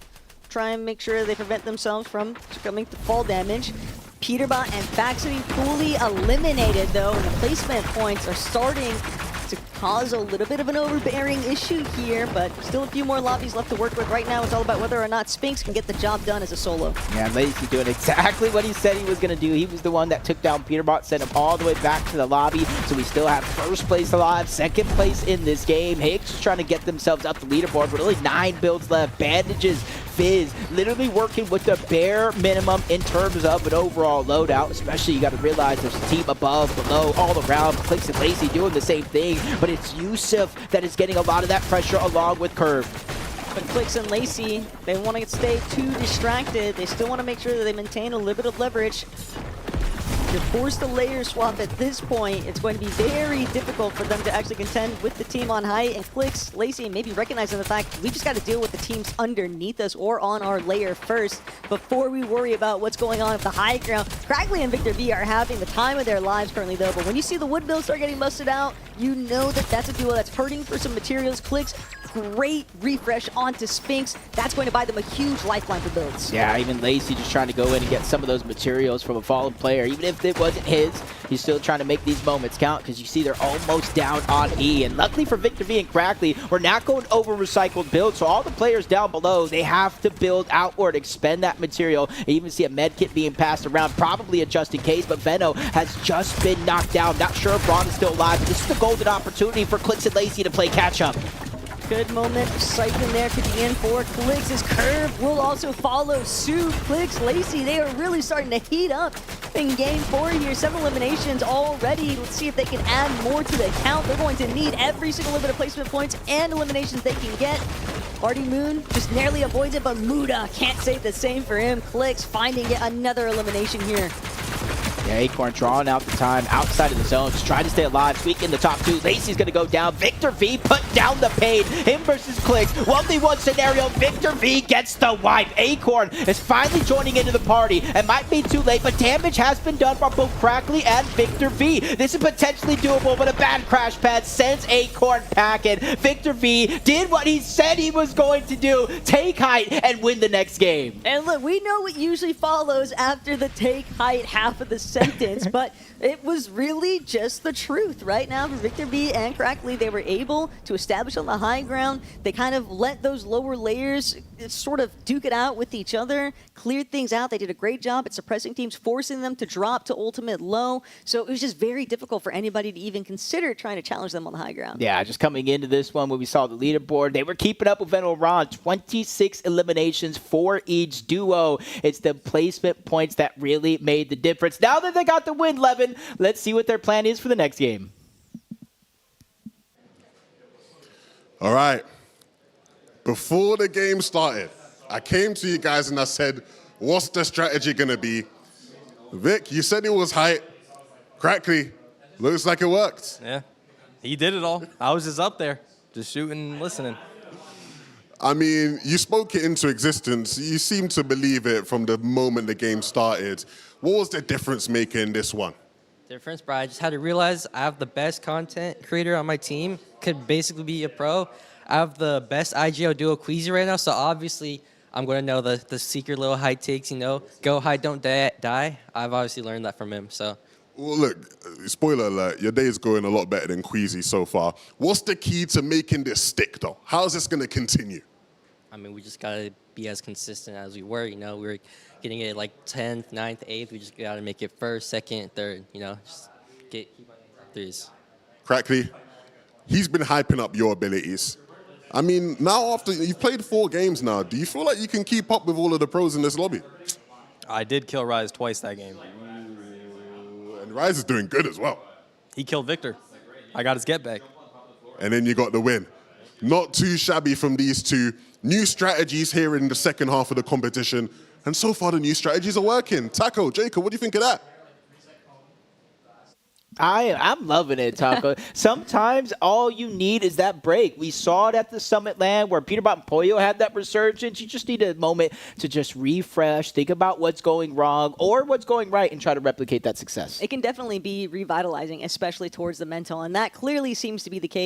Speaker 2: Try and make sure they prevent themselves from succumbing to fall damage. Peterbot and Faxity fully eliminated, though, and the placement points are starting to cause a little bit of an overbearing issue here, but still a few more lobbies left to work with. Right now, it's all about whether or not Spinx can get the job done as a solo.
Speaker 1: Yeah, Lacy doing exactly what he said he was going to do. He was the one that took down Peterbot, sent him all the way back to the lobby, so we still have first place alive, second place in this game. Higgs is trying to get themselves up the leaderboard with only 9 builds left. Bandages, Fizz, literally working with the bare minimum in terms of an overall loadout. Especially, you got to realize there's a team above, below, all around. Clix and Lacy doing the same thing, but it's Yusuf that is getting a lot of that pressure along with Curve.
Speaker 2: But Clix and Lacy, they want to stay too distracted. They still want to make sure that they maintain a little bit of leverage. To force the layer swap at this point, it's going to be very difficult for them to actually contend with the team on height. And Clix, Lacy, maybe recognizing the fact we just got to deal with the teams underneath us or on our layer first before we worry about what's going on at the high ground. Crackly and Victor V are having the time of their lives currently, though. But when you see the wood builds start getting busted out, you know that that's a duo that's hurting for some materials. Clix, great refresh onto Spinx. That's going to buy them a huge lifeline for builds.
Speaker 1: Yeah, even Lacy just trying to go in and get some of those materials from a fallen player. Even if it wasn't his, he's still trying to make these moments count because you see they're almost down on E. And luckily for Victor V and Crackly, we're not going over recycled builds. So all the players down below, they have to build outward, expend that material. And even see a med kit being passed around, probably a just in case. But Venno has just been knocked down. Not sure if Ron is still alive, but this is the golden opportunity for Clix and Lacy to play catch up.
Speaker 2: Good moment, cycling there to the end for Clix. His Curve will also follow suit. Clix, Lacy, they are really starting to heat up in game 4 here. 7 eliminations already. Let's see if they can add more to the count. They're going to need every single little bit of placement points and eliminations they can get. Artie Moon just narrowly avoids it, but Muda can't say the same for him. Clix finding yet another elimination here.
Speaker 1: Yeah, Acorn drawing out the time outside of the zone, just trying to stay alive, squeak in the top 2. Lacy's gonna go down. Victor V put down the pain. Him versus Clix. 1v1 scenario. Victor V gets the wipe. Acorn is finally joining into the party. It might be too late, but damage has been done by both Crackly and Victor V. This is potentially doable, but a bad crash pad sends Acorn packing. Victor V did what he said he was going to do. Take height and win the next game.
Speaker 2: And look, we know what usually follows after the take height half of the sentence, but it was really just the truth. Right now for Victor V and Crackly, they were able to establish on the high ground. They kind of let those lower layers sort of duke it out with each other, cleared things out. They did a great job at suppressing teams, forcing them to drop to ultimate low. So it was just very difficult for anybody to even consider trying to challenge them on the high ground.
Speaker 1: Yeah, just coming into this one when we saw the leaderboard, they were keeping up with Venno Ron. 26 eliminations for each duo. It's the placement points that really made the difference. Now that they got the win, Levin, let's see what their plan is for the next game.
Speaker 3: All right. Before the game started, I came to you guys and I said, what's the strategy going to be? Vic, you said it was height. Crackly, looks like it worked.
Speaker 10: Yeah, he did it all. I was just up there, just shooting and listening.
Speaker 3: I mean, you spoke it into existence. You seemed to believe it from the moment the game started. What was the difference maker in this one?
Speaker 15: Difference, bro. I just had to realize I have the best content creator on my team. Could basically be a pro. I have the best IGL duo Queasy right now, so obviously I'm going to know the secret little high takes, you know. Go high, don't die. I've obviously learned that from him, so.
Speaker 3: Well, look, spoiler alert, your day is going a lot better than Queasy so far. What's the key to making this stick, though? How is this going to continue?
Speaker 15: I mean, we just got to be as consistent as we were, you know. We were getting it like 10th, 9th, 8th. We just got to make it first, second, third, you know. Just keep on threes.
Speaker 3: Crackly, he's been hyping up your abilities. I mean, now after you've played 4 games now, do you feel like you can keep up with all of the pros in this lobby?
Speaker 10: I did kill Rise twice that game.
Speaker 3: And Rise is doing good as well.
Speaker 10: He killed Victor. I got his get back.
Speaker 3: And then you got the win. Not too shabby from these two. New strategies here in the second half of the competition. And so far, the new strategies are working. Taco, Jacob, what do you think of that?
Speaker 1: I'm loving it, Taco. Sometimes all you need is that break. We saw it at the Summit Land where Peterbot and Pollo had that resurgence. You just need a moment to just refresh, think about what's going wrong or what's going right, and try to replicate that success.
Speaker 2: It can definitely be revitalizing, especially towards the mental, and that clearly seems to be the case.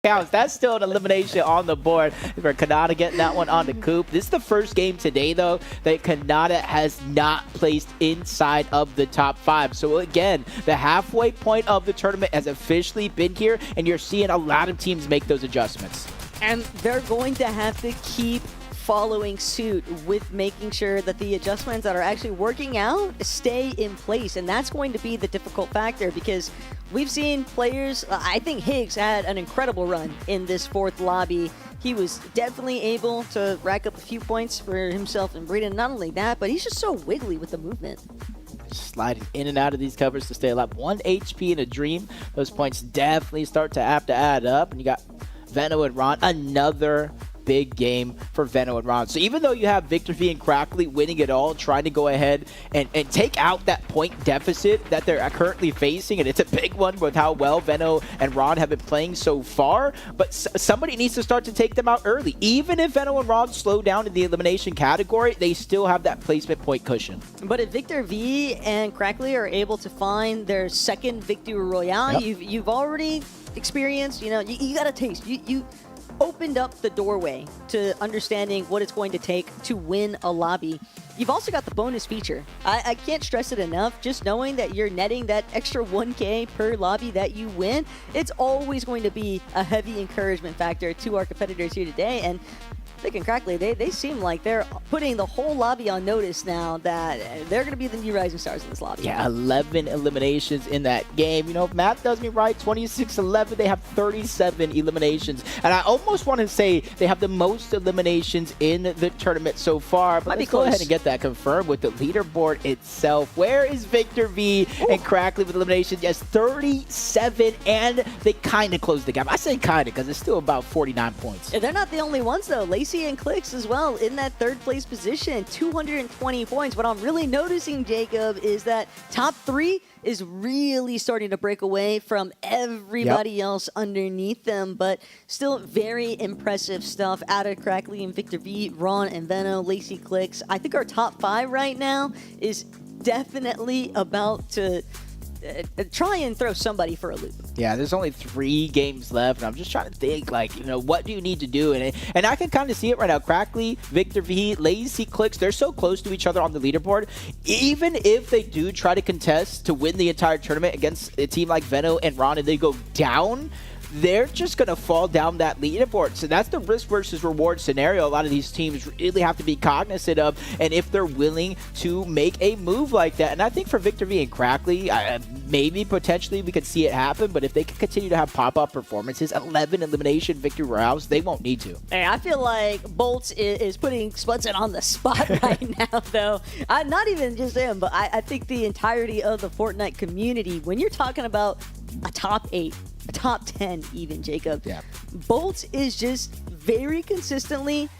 Speaker 1: counts. That's still an elimination on the board for Kanata getting that one on the coop. This is the first game today, though, that Kanata has not placed inside of the top 5. So again, the halfway point of the tournament has officially been here, and you're seeing a lot of teams make those adjustments.
Speaker 2: And they're going to have to keep following suit with making sure that the adjustments that are actually working out stay in place. And that's going to be the difficult factor, because we've seen players, I think Higgs had an incredible run in this 4th lobby. He was definitely able to rack up a few points for himself and Breeden. Not only that, but he's just so wiggly with the movement.
Speaker 1: Sliding in and out of these covers to stay alive. 1 HP in a dream. Those points definitely start to have to add up. And you got Veno and Ron, another big game for Veno and Ron. So even though you have Victor V and Crackley winning it all, trying to go ahead and take out that point deficit that they're currently facing, and it's a big one with how well Veno and Ron have been playing so far, but somebody needs to start to take them out early. Even if Veno and Ron slow down in the elimination category, they still have that placement point cushion.
Speaker 2: But if Victor V and Crackley are able to find their second victory royale, you've already experienced, you got a taste. You opened up the doorway to understanding what it's going to take to win a lobby. You've also got the bonus feature. I can't stress it enough. Just knowing that you're netting that extra 1K per lobby that you win, it's always going to be a heavy encouragement factor to our competitors here today. And Vic and Crackley, they seem like they're putting the whole lobby on notice now that they're going to be the new rising stars in this lobby.
Speaker 1: Yeah, 11 eliminations in that game. If math does me right, 26-11, they have 37 eliminations. And I almost want to say they have the most eliminations in the tournament so far. But let's go ahead and get that confirmed with the leaderboard itself. Where is Victor V and Crackley with eliminations? Yes, 37, and they kind of closed the gap. I say kind of because it's still about 49 points.
Speaker 2: And they're not the only ones, though. Lacy and Clix as well in that 3rd place position, 220 points. What I'm really noticing, Jacob, is that top 3 is really starting to break away from everybody else underneath them, but still very impressive stuff out of Crackley and Victor V, Ron and Veno, Lacy, Clix. I think our top 5 right now is definitely about to try and throw somebody for a loop.
Speaker 1: Yeah, there's only 3 games left, and I'm just trying to think, what do you need to do? And I can kind of see it right now. Crackley, Victor V, Lacy, Clix, they're so close to each other on the leaderboard. Even if they do try to contest to win the entire tournament against a team like Veno and Ron, and they go down, they're just going to fall down that leaderboard. So that's the risk versus reward scenario a lot of these teams really have to be cognizant of, and if they're willing to make a move like that. And I think for Victor V and Crackley, maybe potentially we could see it happen, but if they can continue to have pop-up performances, 11 elimination victory rounds, they won't need to.
Speaker 2: Hey, I feel like Bolts is putting Spudson on the spot right now, though. Not even just him, but I think the entirety of the Fortnite community, when you're talking about a top 8, a top 10 even, Jacob.
Speaker 1: Yeah.
Speaker 2: Bolts is just very consistently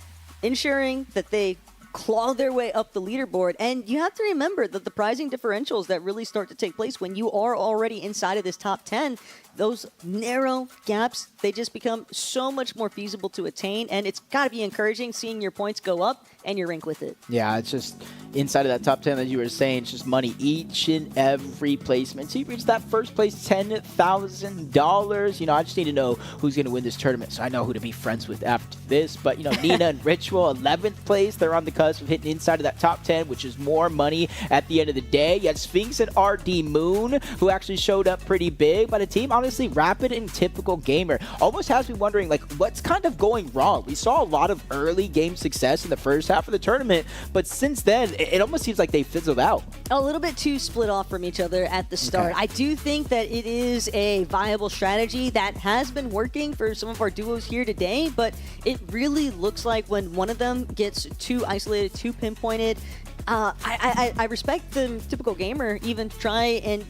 Speaker 2: ensuring that they claw their way up the leaderboard. And you have to remember that the pricing differentials that really start to take place when you are already inside of this top 10, those narrow gaps, they just become so much more feasible to attain. And it's got to be encouraging seeing your points go up and your rank with it.
Speaker 1: Yeah, it's just inside of that top 10, as you were saying, it's just money each and every placement. So you reach that first place, $10,000. I just need to know who's going to win this tournament so I know who to be friends with after this. But, Nina and Ritual, 11th place. They're on the cusp of hitting inside of that top 10, which is more money at the end of the day. You had Sphinx and RD Moon, who actually showed up pretty big, but a team, honestly, Rapid and Typical Gamer. Almost has me wondering, what's kind of going wrong? We saw a lot of early game success in the first half of the tournament, but since then, it almost seems like they fizzled out.
Speaker 2: A little bit too split off from each other at the start. Okay. I do think that it is a viable strategy that has been working for some of our duos here today, but it really looks like when one of them gets too isolated, too pinpointed, I respect the Typical Gamer even try and,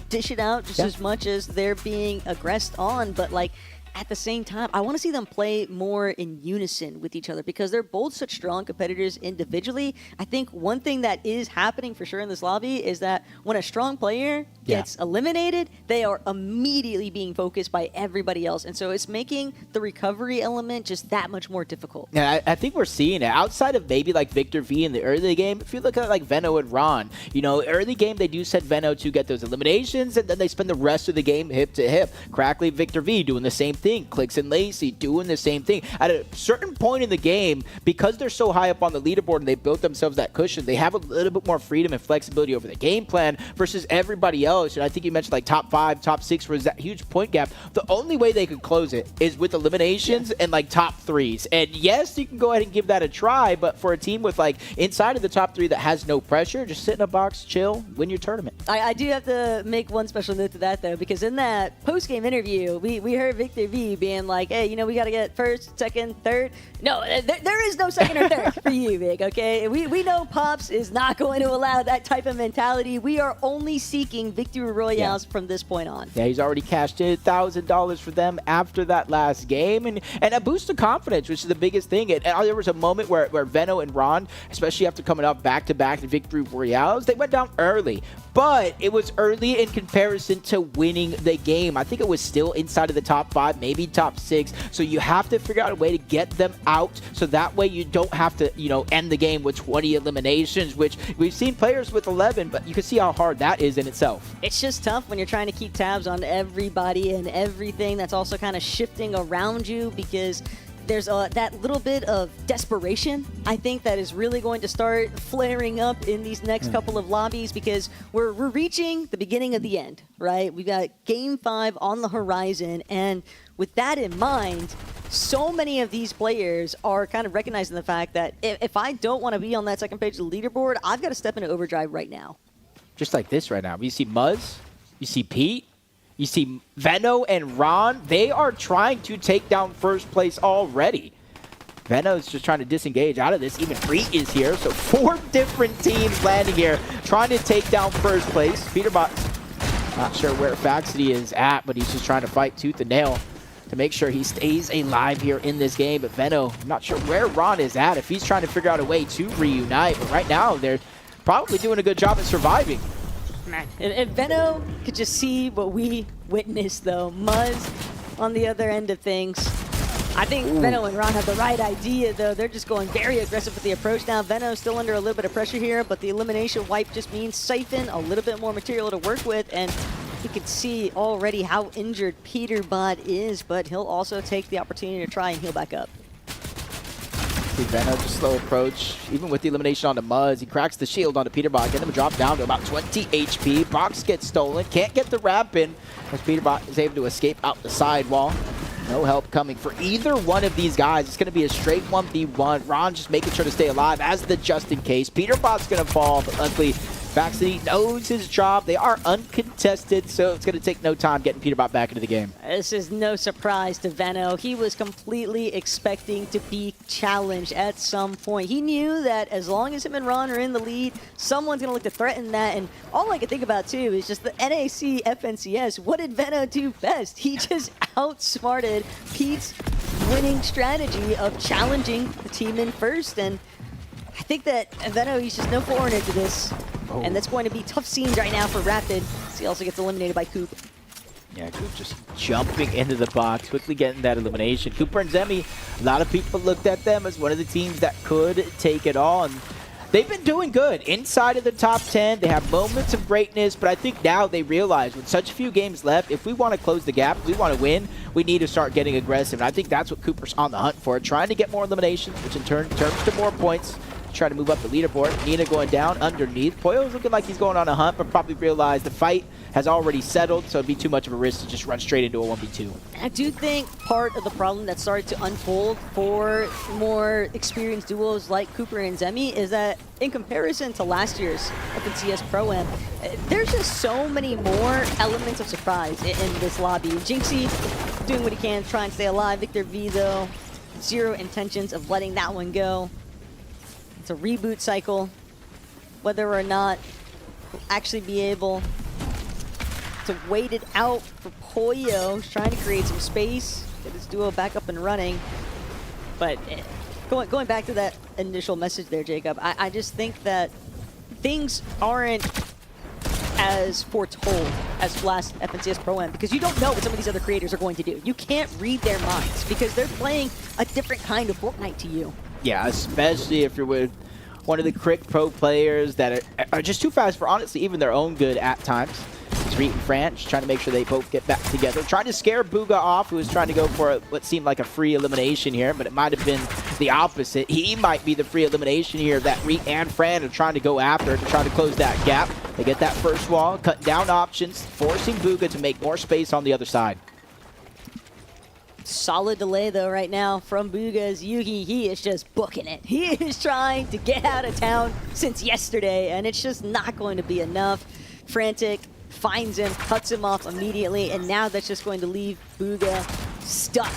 Speaker 2: dish it out just as much as they're being aggressed on, but at the same time, I want to see them play more in unison with each other because they're both such strong competitors individually. I think one thing that is happening for sure in this lobby is that when a strong player gets eliminated, they are immediately being focused by everybody else. And so it's making the recovery element just that much more difficult.
Speaker 1: Yeah, I think we're seeing it. Outside of maybe Victor V in the early game, if you look at Veno and Ron, early game they do set Veno to get those eliminations, and then they spend the rest of the game hip to hip. Crackley, Victor V doing the same thing thing. Clix and Lacy doing the same thing. At a certain point in the game, because they're so high up on the leaderboard and they built themselves that cushion, they have a little bit more freedom and flexibility over the game plan versus everybody else. And I think you mentioned like top 5, top 6 was that huge point gap. The only way they could close it is with eliminations and like top 3s. And yes, you can go ahead and give that a try, but for a team with like inside of the top 3 that has no pressure, just sit in a box, chill, win your tournament.
Speaker 2: I do have to make one special note to that, though, because in that post-game interview, we heard Victor V being like, hey, you know, we got to get first, second, third. No, there is no second or third for you, Vic, okay? We know Pops is not going to allow that type of mentality. We are only seeking victory royales from this point on.
Speaker 1: Yeah, he's already cashed in $1,000 for them after that last game, and a boost of confidence, which is the biggest thing. And there was a moment where Veno and Ron, especially after coming up back-to-back in victory royales, they went down early. But it was early in comparison to winning the game. I think it was still inside of the top 5, maybe top 6. So you have to figure out a way to get them out so that way you don't have to, you know, end the game with 20 eliminations, which we've seen players with 11, but you can see how hard that is in itself.
Speaker 2: It's just tough when you're trying to keep tabs on everybody and everything that's also kind of shifting around you, because there's that little bit of desperation, I think, that is really going to start flaring up in these next couple of lobbies, because we're reaching the beginning of the end, right? We've got Game 5 on the horizon, and with that in mind, so many of these players are kind of recognizing the fact that if I don't want to be on that second page of the leaderboard, I've got to step into overdrive right now.
Speaker 1: Just like this right now. You see Muzz, you see Pete, you see Veno and Ron. They are trying to take down first place already. Veno's just trying to disengage out of this. Even Reet is here. So 4 different teams landing here, trying to take down first place. Peterbot's not sure where Faxity is at, but he's just trying to fight tooth and nail to make sure he stays alive here in this game. But Veno, I'm not sure where Ron is at, if he's trying to figure out a way to reunite. But right now, they're probably doing a good job at surviving.
Speaker 2: Man, and Veno could just see what we witnessed, though. Muzz on the other end of things. I think Veno and Ron have the right idea, though. They're just going very aggressive with the approach now. Veno's still under a little bit of pressure here, but the elimination wipe just means siphon a little bit more material to work with, and you can see already how injured Peterbot is, but he'll also take the opportunity to try and heal back up.
Speaker 1: See Veno, just slow approach. Even with the elimination onto Muzz, he cracks the shield onto Peterbot, getting him drop down to about 20 HP. Box gets stolen, can't get the wrap in, as Peterbot is able to escape out the sidewall. No help coming for either one of these guys. It's going to be a straight 1v1. Ron just making sure to stay alive as the just in case. Peterbot's going to fall, but luckily Faxity knows his job. They are uncontested, so it's going to take no time getting Peterbot back into the game.
Speaker 2: This is no surprise to Veno. He was completely expecting to be challenged at some point. He knew that as long as him and Ron are in the lead, someone's going to look to threaten that. And all I can think about, too, is just the NAC FNCS. What did Veno do best? He just outsmarted Pete's winning strategy of challenging the team in first. And I think that Veno, he's just no foreigner to this. And that's going to be tough scenes right now for Rapid. He also gets eliminated by Coop.
Speaker 1: Yeah, Coop just jumping into the box, quickly getting that elimination. Cooper and Zemi, a lot of people looked at them as one of the teams that could take it on. They've been doing good inside of the top 10. They have moments of greatness, but I think now they realize with such few games left, if we want to close the gap, if we want to win, we need to start getting aggressive. And I think that's what Cooper's on the hunt for, trying to get more eliminations, which in turn turns to more points. Try to move up the leaderboard. Nina going down underneath. Poyo's looking like he's going on a hunt, but probably realized the fight has already settled, so it'd be too much of a risk to just run straight into a 1v2.
Speaker 2: I do think part of the problem that started to unfold for more experienced duos like Cooper and Zemi is that in comparison to last year's FNCS Pro-Am, there's just so many more elements of surprise in this lobby. Jynxzi doing what he can, trying to stay alive. Victor V, though, zero intentions of letting that one go. It's a reboot cycle. Whether or not we'll actually be able to wait it out for Poyo. He's trying to create some space, get his duo back up and running. But going back to that initial message there, Jacob, I just think that things aren't as foretold as last FNCS Pro-Am, because you don't know what some of these other creators are going to do. You can't read their minds because they're playing a different kind of Fortnite to you.
Speaker 1: Yeah, especially if you're with one of the Clix Pro players that are just too fast for, honestly, even their own good at times. as Reet and Fran just trying to make sure they both get back together. Trying to scare Bugha off, who was trying to go for what seemed like a free elimination here, but it might have been the opposite. He might be the free elimination here that Reet and Fran are trying to go after to try to close that gap. They get that first wall, cut down options, forcing Bugha to make more space on the other side.
Speaker 2: Solid delay, though, right now from Bugha's Yugi. He is just booking it. He is trying to get out of town since yesterday, and it's just not going to be enough. Frantic finds him, cuts him off immediately, and now that's just going to leave Bugha stuck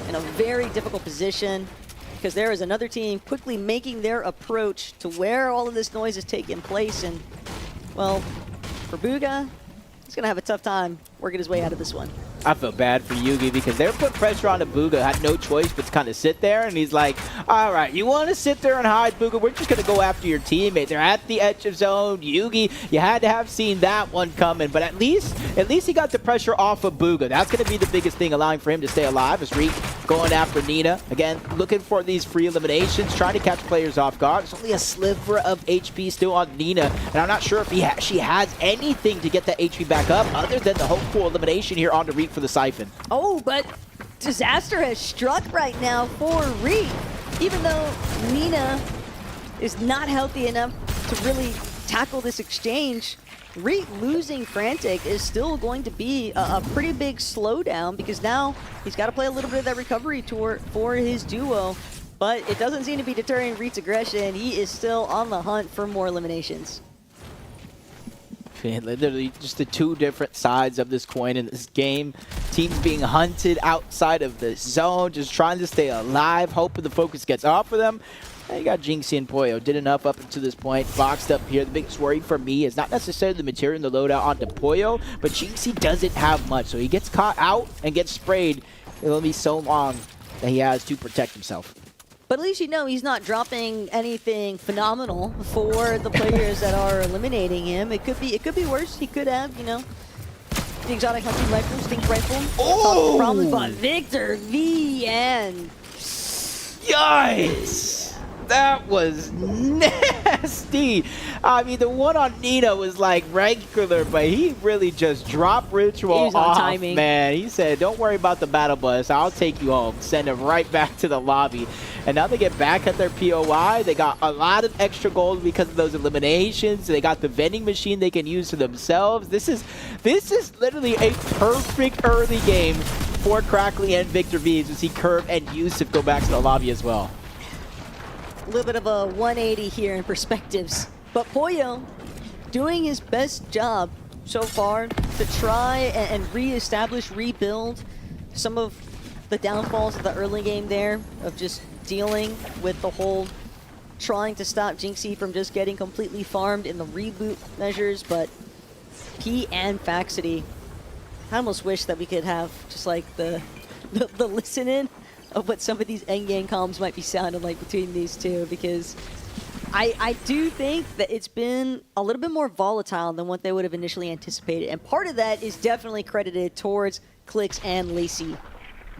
Speaker 2: in a very difficult position because there is another team quickly making their approach to where all of this noise is taking place. And, well, for Bugha, he's going to have a tough time working his way out of this one.
Speaker 1: I feel bad for Yugi because they were putting pressure on Bugha, had no choice but to kind of sit there, and he's like, all right, you want to sit there and hide, Bugha? We're just going to go after your teammate. They're at the edge of zone. Yugi, you had to have seen that one coming, but at least he got the pressure off of Bugha. That's going to be the biggest thing, allowing for him to stay alive as Reet going after Nina. Again, looking for these free eliminations, trying to catch players off guard. There's only a sliver of HP still on Nina, and I'm not sure if she has anything to get that HP back up other than the hopeful elimination here onto Reet for the Siphon.
Speaker 2: Oh, but disaster has struck right now for Reet. Even though Nina is not healthy enough to really tackle this exchange, Reet losing Frantic is still going to be a pretty big slowdown because now he's got to play a little bit of that recovery tour for his duo. But it doesn't seem to be deterring Reet's aggression. He is still on the hunt for more eliminations.
Speaker 1: Literally just the two different sides of this coin in this game. Teams being hunted outside of the zone, just trying to stay alive, hoping the focus gets off of them. And you got Jynxzi and Pollo. Did enough up until this point. Boxed up here. The biggest worry for me is not necessarily the material and the loadout onto Pollo, but Jynxzi doesn't have much. So he gets caught out and gets sprayed. It'll be so long that he has to protect himself.
Speaker 2: But at least you know he's not dropping anything phenomenal for the players that are eliminating him. It could be worse. He could have, you know, the exotic hunting rifle, stink rifle.
Speaker 1: Oh!
Speaker 2: Problems, but Victor V and
Speaker 1: Yikes! That was nasty. I mean, the one on Nina was like regular, but he really just dropped Ritual
Speaker 2: He was on
Speaker 1: off,
Speaker 2: timing.
Speaker 1: man. He said, don't worry about the battle bus. I'll take you home. Send him right back to the lobby. And now they get back at their POI. They got a lot of extra gold because of those eliminations. They got the vending machine they can use for themselves. This is literally a perfect early game for Crackly and Victor V as we see Curve and Yusuf go back to the lobby as well.
Speaker 2: a little bit of a 180 here in perspectives. But Pollo doing his best job so far to try and reestablish, rebuild some of the downfalls of the early game there, of just dealing with the whole trying to stop Jynxzi from just getting completely farmed in the reboot measures. But P and Faxity, I almost wish that we could have just like the listen-in of what some of these endgame comms might be sounding like between these two, because I do think that it's been a little bit more volatile than what they would have initially anticipated. And part of that is definitely credited towards Clix and Lacy.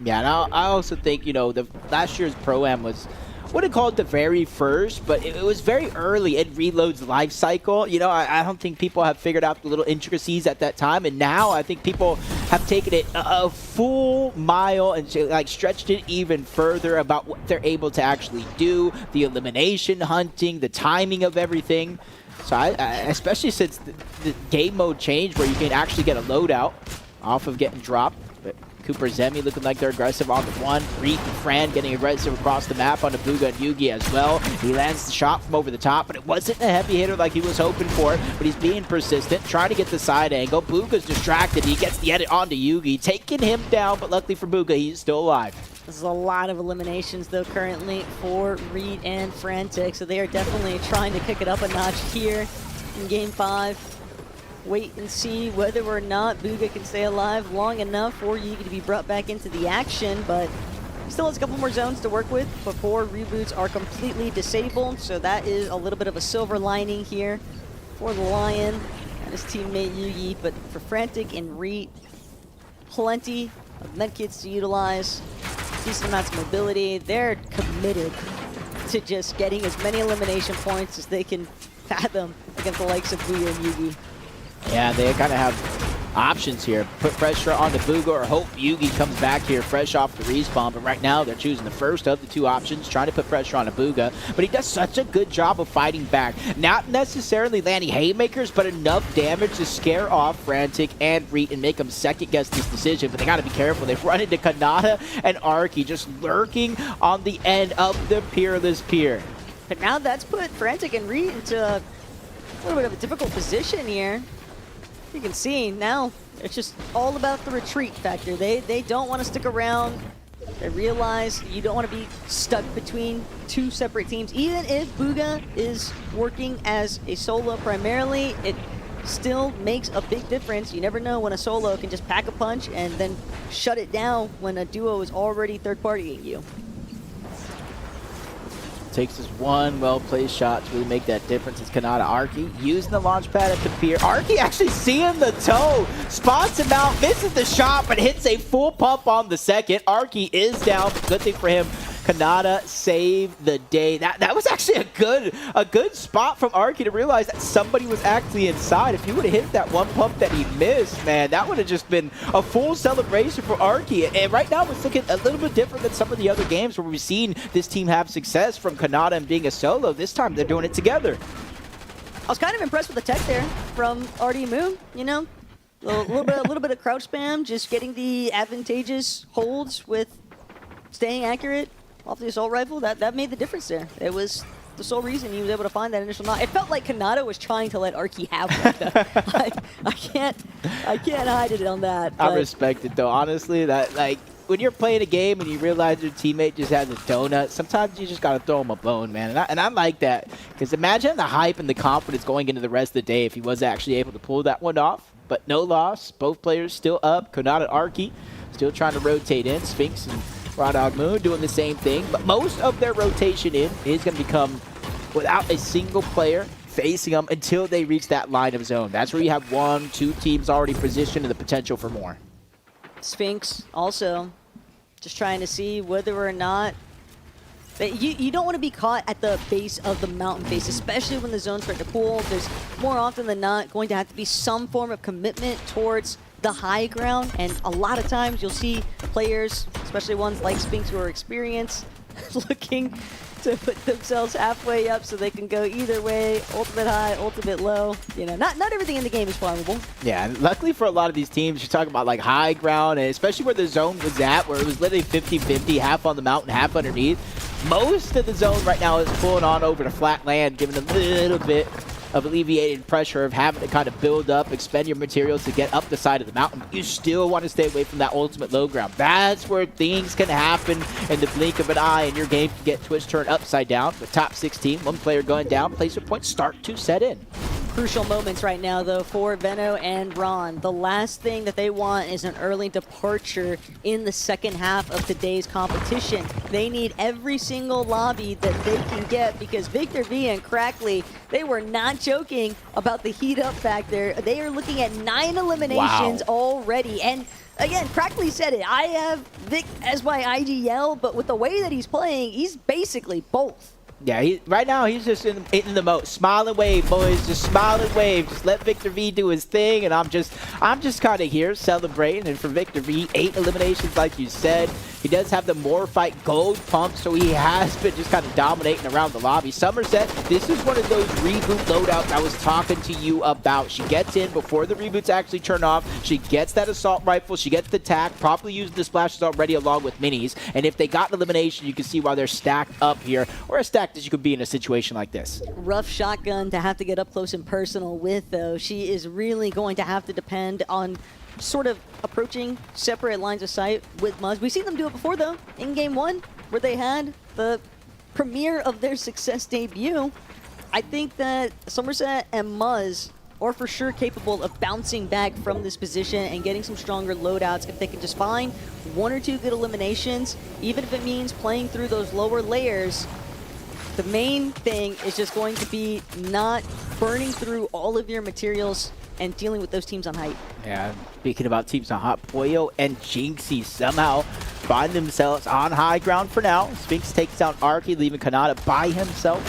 Speaker 1: Yeah, and I also think, you know, the last year's Pro-Am was, I wouldn't call it the very first, but it was very early in Reload's life cycle. You know, I don't think people have figured out the little intricacies at that time, and now I think people have taken it a full mile and like stretched it even further about what they're able to actually do, the elimination hunting, the timing of everything. So I especially since the game mode changed where you can actually get a loadout off of getting dropped. But Cooper Zemi looking like they're aggressive on the one. Reet and Fran getting aggressive across the map onto Bugha and Yugi as well. He lands the shot from over the top, but it wasn't a heavy hitter like he was hoping for. But he's being persistent, trying to get the side angle. Bugha's distracted. He gets the edit onto Yugi, taking him down, but luckily for Bugha, he's still alive.
Speaker 2: This is a lot of eliminations, though, currently for Reet and Frantic. So they are definitely trying to kick it up a notch here in Game 5. Wait and see whether or not Bugha can stay alive long enough for Yugi to be brought back into the action, but still has a couple more zones to work with before reboots are completely disabled, so that is a little bit of a silver lining here for the Lion and his teammate Yugi. But for Frantic and Reet, plenty of medkits to utilize, decent amounts of mobility. They're committed to just getting as many elimination points as they can fathom against the likes of Bugha and Yugi.
Speaker 1: Yeah, they kind of have options here. Put pressure on the Booga or hope Yugi comes back here fresh off the respawn. But right now, they're choosing the first of the two options, trying to put pressure on a Booga. But he does such a good job of fighting back. Not necessarily landing haymakers, but enough damage to scare off Frantic and Reet and make them second-guess this decision. But they got to be careful. They've run into Kanata and Arky just lurking on the end of the Peerless Pier.
Speaker 2: But now that's put Frantic and Reet into a little bit of a difficult position here. You can see now it's just all about the retreat factor. They don't want to stick around. They realize you don't want to be stuck between two separate teams. Even if Booga is working as a solo primarily, it still makes a big difference. You never know when a solo can just pack a punch and then shut it down when a duo is already third-partying you.
Speaker 1: Takes this one well-placed shot to really make that difference. It's Kanata. Arky using the launch pad at the pier. Arky actually seeing the toe. Spots him out, misses the shot, but hits a full pump on the second. Arky is down. Good thing for him. Kanata saved the day. That was actually a good spot from Arky to realize that somebody was actually inside. If he would have hit that one pump that he missed, man, that would have just been a full celebration for Arky. And right now it's looking a little bit different than some of the other games where we've seen this team have success from Kanata and being a solo. This time they're doing it together.
Speaker 2: I was kind of impressed with the tech there from RD Moon, you know? A little bit of crouch spam, just getting the advantageous holds with staying accurate off the assault rifle. That made the difference there. It was the sole reason he was able to find that initial knock. It felt like Kanata was trying to let Arky have one. I can't hide it on that.
Speaker 1: I respect it though, honestly. That like when you're playing a game and you realize your teammate just has a donut, sometimes you just gotta throw him a bone, man. And I like that, because imagine the hype and the confidence going into the rest of the day if he was actually able to pull that one off. But no loss. Both players still up. Kanata and Arky still trying to rotate in. Sphinx and Raw Dog Moon doing the same thing, but most of their rotation in is going to become without a single player facing them until they reach that line of zone. That's where you have 1-2 teams already positioned and the potential for more.
Speaker 2: Sphinx also just trying to see whether or not you don't want to be caught at the base of the mountain face, especially when the zones start to pool. There's more often than not going to have to be some form of commitment towards the high ground, and a lot of times you'll see players, especially ones like Sphinx who are experienced, looking to put themselves halfway up so they can go either way, ultimate high, ultimate low. You know, not everything in the game is farmable.
Speaker 1: Yeah, and luckily for a lot of these teams, you're talking about like high ground, and especially where the zone was at, where it was literally 50-50, half on the mountain, half underneath. Most of the zone right now is pulling on over to flat land, giving a little bit of alleviated pressure of having to kind of build up, expend your materials to get up the side of the mountain. You still want to stay away from that ultimate low ground. That's where things can happen in the blink of an eye, and your game can get twist turned upside down. With top 16, one player going down, placement points start to set in.
Speaker 2: Crucial moments right now, though, for Veno and Ron. The last thing that they want is an early departure in the second half of today's competition. They need every single lobby that they can get, because Victor V and Crackley, they were not joking about the heat up factor. They are looking at 9 eliminations already. And again, Crackley said it. I have Vic as my IGL, but with the way that he's playing, he's basically both.
Speaker 1: Yeah, right now he's just in the mode. Smile and wave, boys. Just smile and wave. Just let Victor V do his thing, and I'm just kind of here celebrating. And for Victor V, 8 eliminations, like you said. He does have the Morphite gold pump, so he has been just kind of dominating around the lobby. Somerset, this is one of those reboot loadouts I was talking to you about. She gets in before the reboots actually turn off. She gets that assault rifle. She gets the tack, properly using the splashes already along with minis. And if they got an elimination, you can see why they're stacked up here, or as stacked as you could be in a situation like this.
Speaker 2: Rough shotgun to have to get up close and personal with, though. She is really going to have to depend on sort of approaching separate lines of sight with Muzz. We've seen them do it before, though, in Game 1, where they had the premiere of their success debut. I think that Somerset and Muzz are for sure capable of bouncing back from this position and getting some stronger loadouts if they can just find 1 or 2 good eliminations, even if it means playing through those lower layers. The main thing is just going to be not burning through all of your materials and dealing with those teams on height.
Speaker 1: Yeah, speaking about teams on hot, Pollo and Jynxzi somehow find themselves on high ground for now. Sphinx takes down Arky, leaving Kanata by himself.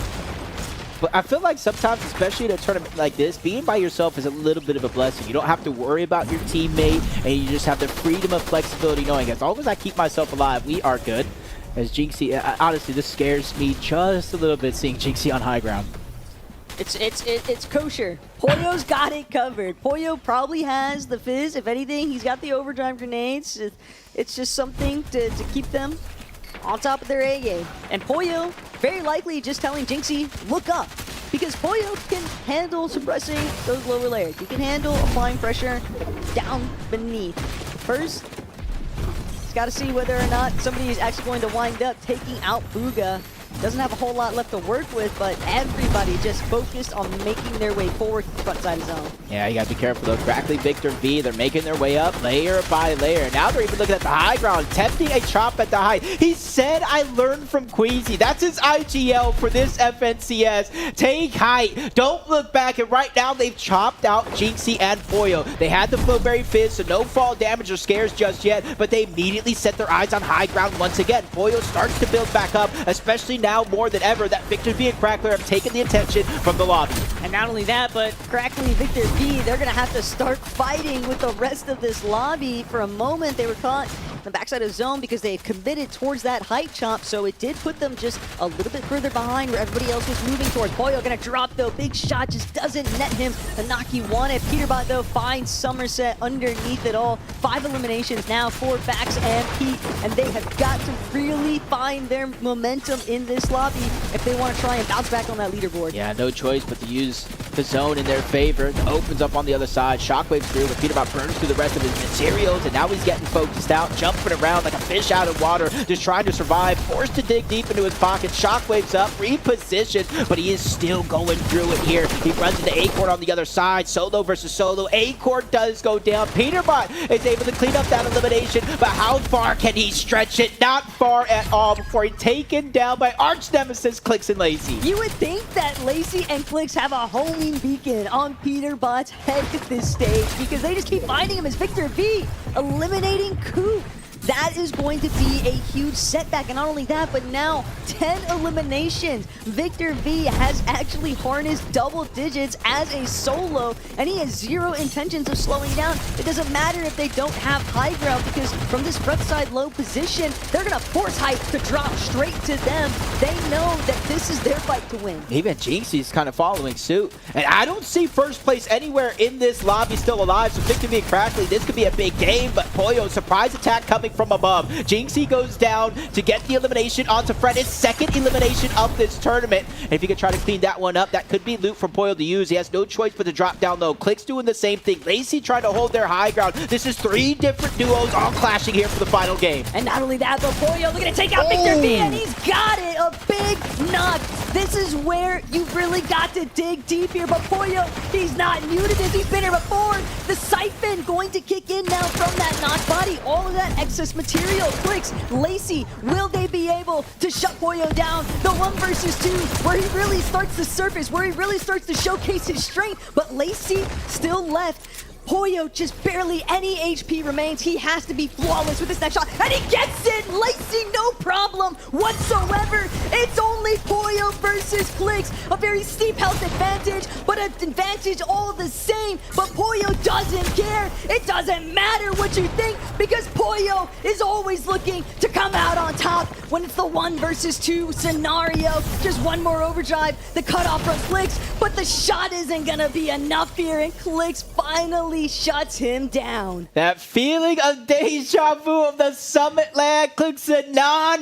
Speaker 1: But I feel like sometimes, especially in a tournament like this, being by yourself is a little bit of a blessing. You don't have to worry about your teammate, and you just have the freedom of flexibility knowing as long as I keep myself alive, we are good. As Jynxzi, honestly, this scares me just a little bit seeing Jynxzi on high ground.
Speaker 2: It's kosher. Pollo's got it covered. Pollo probably has the fizz. If anything, he's got the overdrive grenades. It's just something to keep them on top of their A game. And Pollo, very likely just telling Jynxzi, look up. Because Pollo can handle suppressing those lower layers. He can handle applying pressure down beneath. First, he's got to see whether or not somebody is actually going to wind up taking out Bugha. Doesn't have a whole lot left to work with, but everybody just focused on making their way forward to the front side of the zone.
Speaker 1: Yeah, you gotta be careful though. Crackly, Victor V, they're making their way up layer by layer. Now they're even looking at the high ground, tempting a chop at the height. He said, I learned from Queasy. That's his IGL for this FNCS. Take height, don't look back, and right now they've chopped out Jynxzi and Pollo. They had the Flowberry Fizz, so no fall damage or scares just yet, but they immediately set their eyes on high ground once again. Pollo starts to build back up, especially now more than ever that Victor V and Crackler have taken the attention from the lobby.
Speaker 2: And not only that, but Crackly, Victor V, they're going to have to start fighting with the rest of this lobby. For a moment, they were caught in the backside of the zone because they committed towards that height chop, so it did put them just a little bit further behind where everybody else was moving towards. Pollo going to drop, though. Big shot just doesn't net him the knock he wanted. Peterbot, though, finds Somerset underneath it all. 5 eliminations now for Vax and Pete, and they have got to really find their momentum in this lobby if they want to try and bounce back on that leaderboard.
Speaker 1: Yeah, no choice but to use the zone in their favor. It opens up on the other side. Shockwaves through, but Peterbot burns through the rest of his materials, and now he's getting focused out, jumping around like a fish out of water, just trying to survive, forced to dig deep into his pocket. Shockwaves up, repositioned, but he is still going through it here. He runs into Acorn on the other side. Solo versus solo. Acorn does go down. Peterbot is able to clean up that elimination, but how far can he stretch it? Not far at all before he's taken down by arch nemesis Clix and Lacy.
Speaker 2: You would think that Lacy and Clix have a homing beacon on Peterbot's head at this stage because they just keep finding him as Victor V eliminating Coop. That is going to be a huge setback, and not only that, but now 10 eliminations. Victor V has actually harnessed double digits as a solo, and he has zero intentions of slowing down. It doesn't matter if they don't have high ground, because from this front side low position, they're gonna force height to drop straight to them. They know that this is their fight to win.
Speaker 1: Even Jynxzi's kind of following suit, and I don't see first place anywhere in this lobby still alive, so Victor V and Crackly, this could be a big game, but Pollo, surprise attack coming from above. Jynxzi goes down to get the elimination onto Fred, his second elimination of this tournament. And if he could try to clean that one up, that could be loot for Pollo to use. He has no choice but to drop down low. Clix doing the same thing. Lacy trying to hold their high ground. This is 3 different duos all clashing here for the final game.
Speaker 2: And not only that, but Pollo looking to take out Victor V, and he's got it! A big knock! This is where you really got to dig deep here, but Pollo, he's not new to this. He's been here before. The siphon going to kick in now from that knock body. All of that excess material. Clix, Lacy, will they be able to shut Pollo down? The 1 versus 2, where he really starts to surface, where he really starts to showcase his strength, but Lacy still left. Pollo just barely any HP remains. He has to be flawless with this next shot, and he gets it! Lacy, no problem whatsoever. It's only Pollo versus Clix. A very steep health advantage, but an advantage all the same. But Pollo doesn't care. It doesn't matter what you think, because Pollo is always looking to come out on top when it's the 1 versus 2 scenario. Just one more overdrive, the cutoff from Clix, but the shot isn't gonna be enough here, and Clix finally shuts him down.
Speaker 1: That feeling of deja vu of the summit land. Clix said, nah,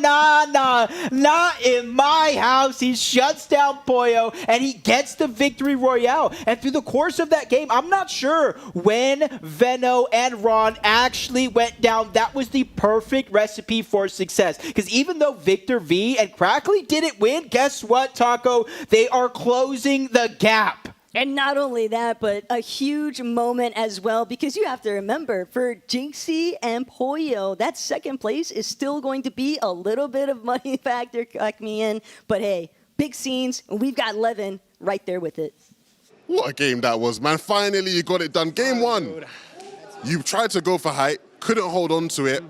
Speaker 1: not in my house. He shuts down Pollo, and he gets the victory royale. And through the course of that game, I'm not sure when Venno and Ron actually went down. That was the perfect recipe for success. Because even though Victor V and Crackly didn't win, guess what, Taco? They are closing the gap.
Speaker 2: And not only that, but a huge moment as well, because you have to remember, for Jynxzi and Pollo, that second place is still going to be a little bit of money factor, correct me in, but hey, big scenes, and we've got Levin right there with it.
Speaker 3: What a game that was, man. Finally, you got it done. Game 1, you tried to go for height, couldn't hold on to it.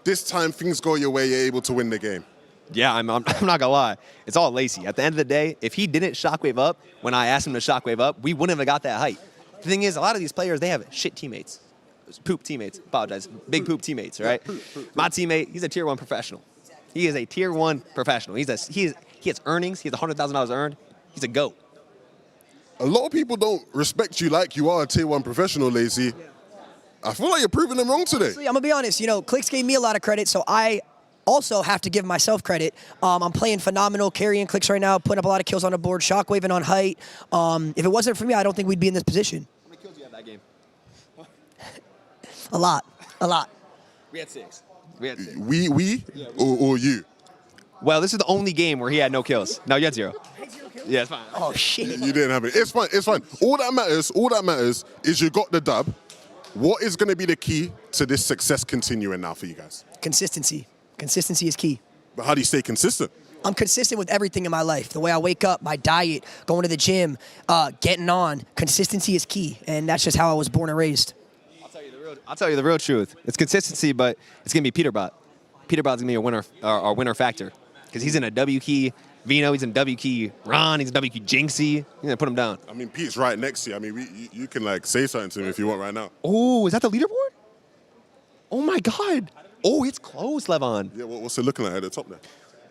Speaker 3: This time, things go your way, you're able to win the game.
Speaker 16: Yeah, I'm not gonna lie. It's all Lacy. At the end of the day, if he didn't shockwave up when I asked him to shockwave up, we wouldn't have got that height. The thing is, a lot of these players, they have shit teammates. Poop teammates. Apologize. Big poop teammates, right? My teammate, he's a tier 1 professional. He is a tier 1 professional. He has earnings. He has $100,000 earned. He's a GOAT.
Speaker 3: A lot of people don't respect you like you are a tier 1 professional, Lacy. I feel like you're proving them wrong today.
Speaker 17: Honestly, I'm gonna be honest. You know, Clix gave me a lot of credit, so I also have to give myself credit. I'm playing phenomenal, carrying Clix right now, putting up a lot of kills on the board, shockwaving on height. If it wasn't for me, I don't think we'd be in this position.
Speaker 16: How many kills do you have that game?
Speaker 17: A lot.
Speaker 16: We had 6. We had 6.
Speaker 3: We? Or you?
Speaker 16: Well, this is the only game where he had no kills. No, you had 0. Yeah, it's fine.
Speaker 17: Oh, shit.
Speaker 3: You didn't have it. It's fine. All that matters is you got the dub. What is going to be the key to this success continuing now for you guys?
Speaker 17: Consistency. Consistency is key.
Speaker 3: But how do you stay consistent?
Speaker 17: I'm consistent with everything in my life. The way I wake up, my diet, going to the gym, getting on. Consistency is key, and that's just how I was born and raised.
Speaker 16: I'll tell you the real truth. It's consistency, but it's going to be Peterbot. Peterbot's going to be our winner factor because he's in a W key. Vino, he's in W key. Ron, he's in W key. Jynxzi, you're going to put him down.
Speaker 3: I mean, Pete's right next to you. I mean, you can, like, say something to him if you want right now.
Speaker 16: Oh, is that the leaderboard? Oh, my God. Oh, it's close, Levon.
Speaker 3: Yeah, what's it looking like at the top there?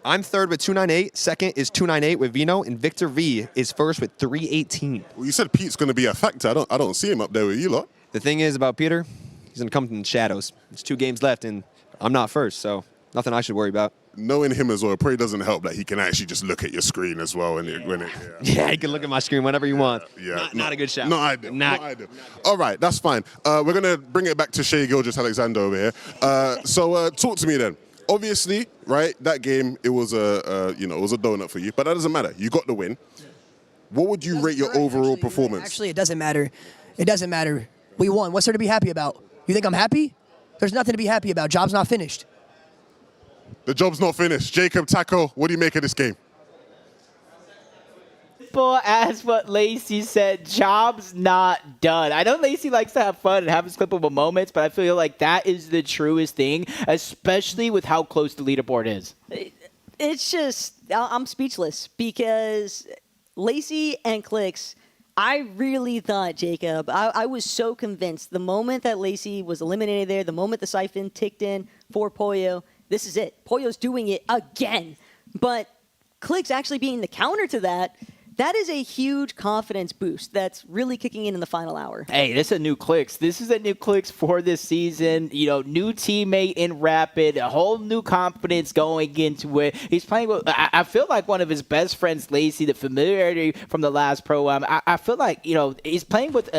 Speaker 16: I'm third with 298. Second is 298 with Vino, and Victor V is first with 318.
Speaker 3: Well, you said Pete's going to be a factor. I don't see him up there with you lot.
Speaker 16: The thing is about Peter, he's going to come in the shadows. There's 2 games left, and I'm not first, so nothing I should worry about.
Speaker 3: Knowing him as well, it probably doesn't help that he can actually just look at your screen as well.
Speaker 16: Yeah, he can look at my screen whenever you want.
Speaker 3: Yeah,
Speaker 16: Not a good shot.
Speaker 3: Not ideal. All right, that's fine. We're going to bring it back to Shea Gilgeous-Alexander over here. So talk to me then. Obviously, right, that game, it was a donut for you, but that doesn't matter. You got the win. What would you rate your overall performance?
Speaker 17: Actually, it doesn't matter. It doesn't matter. We won. What's there to be happy about? You think I'm happy? There's nothing to be happy about. Job's not finished.
Speaker 3: The job's not finished. Jacob, Taco, what do you make of this game?
Speaker 1: As what Lacy said, job's not done. I know Lacy likes to have fun and have his clippable moments, but I feel like that is the truest thing, especially with how close the leaderboard is.
Speaker 2: It's just, I'm speechless because Lacy and Clix, I really thought, Jacob, I was so convinced the moment that Lacy was eliminated there, the moment the siphon ticked in for Pollo, this is it. Pollo's doing it again. But Clix actually being the counter to that, that is a huge confidence boost that's really kicking in the final hour.
Speaker 1: Hey, this is a new Clix. This is a new Clix for this season. You know, new teammate in Rapid, a whole new confidence going into it. He's playing with, I feel like one of his best friends, Lacy, the familiarity from the last Pro-Am. I feel like, you know, he's playing with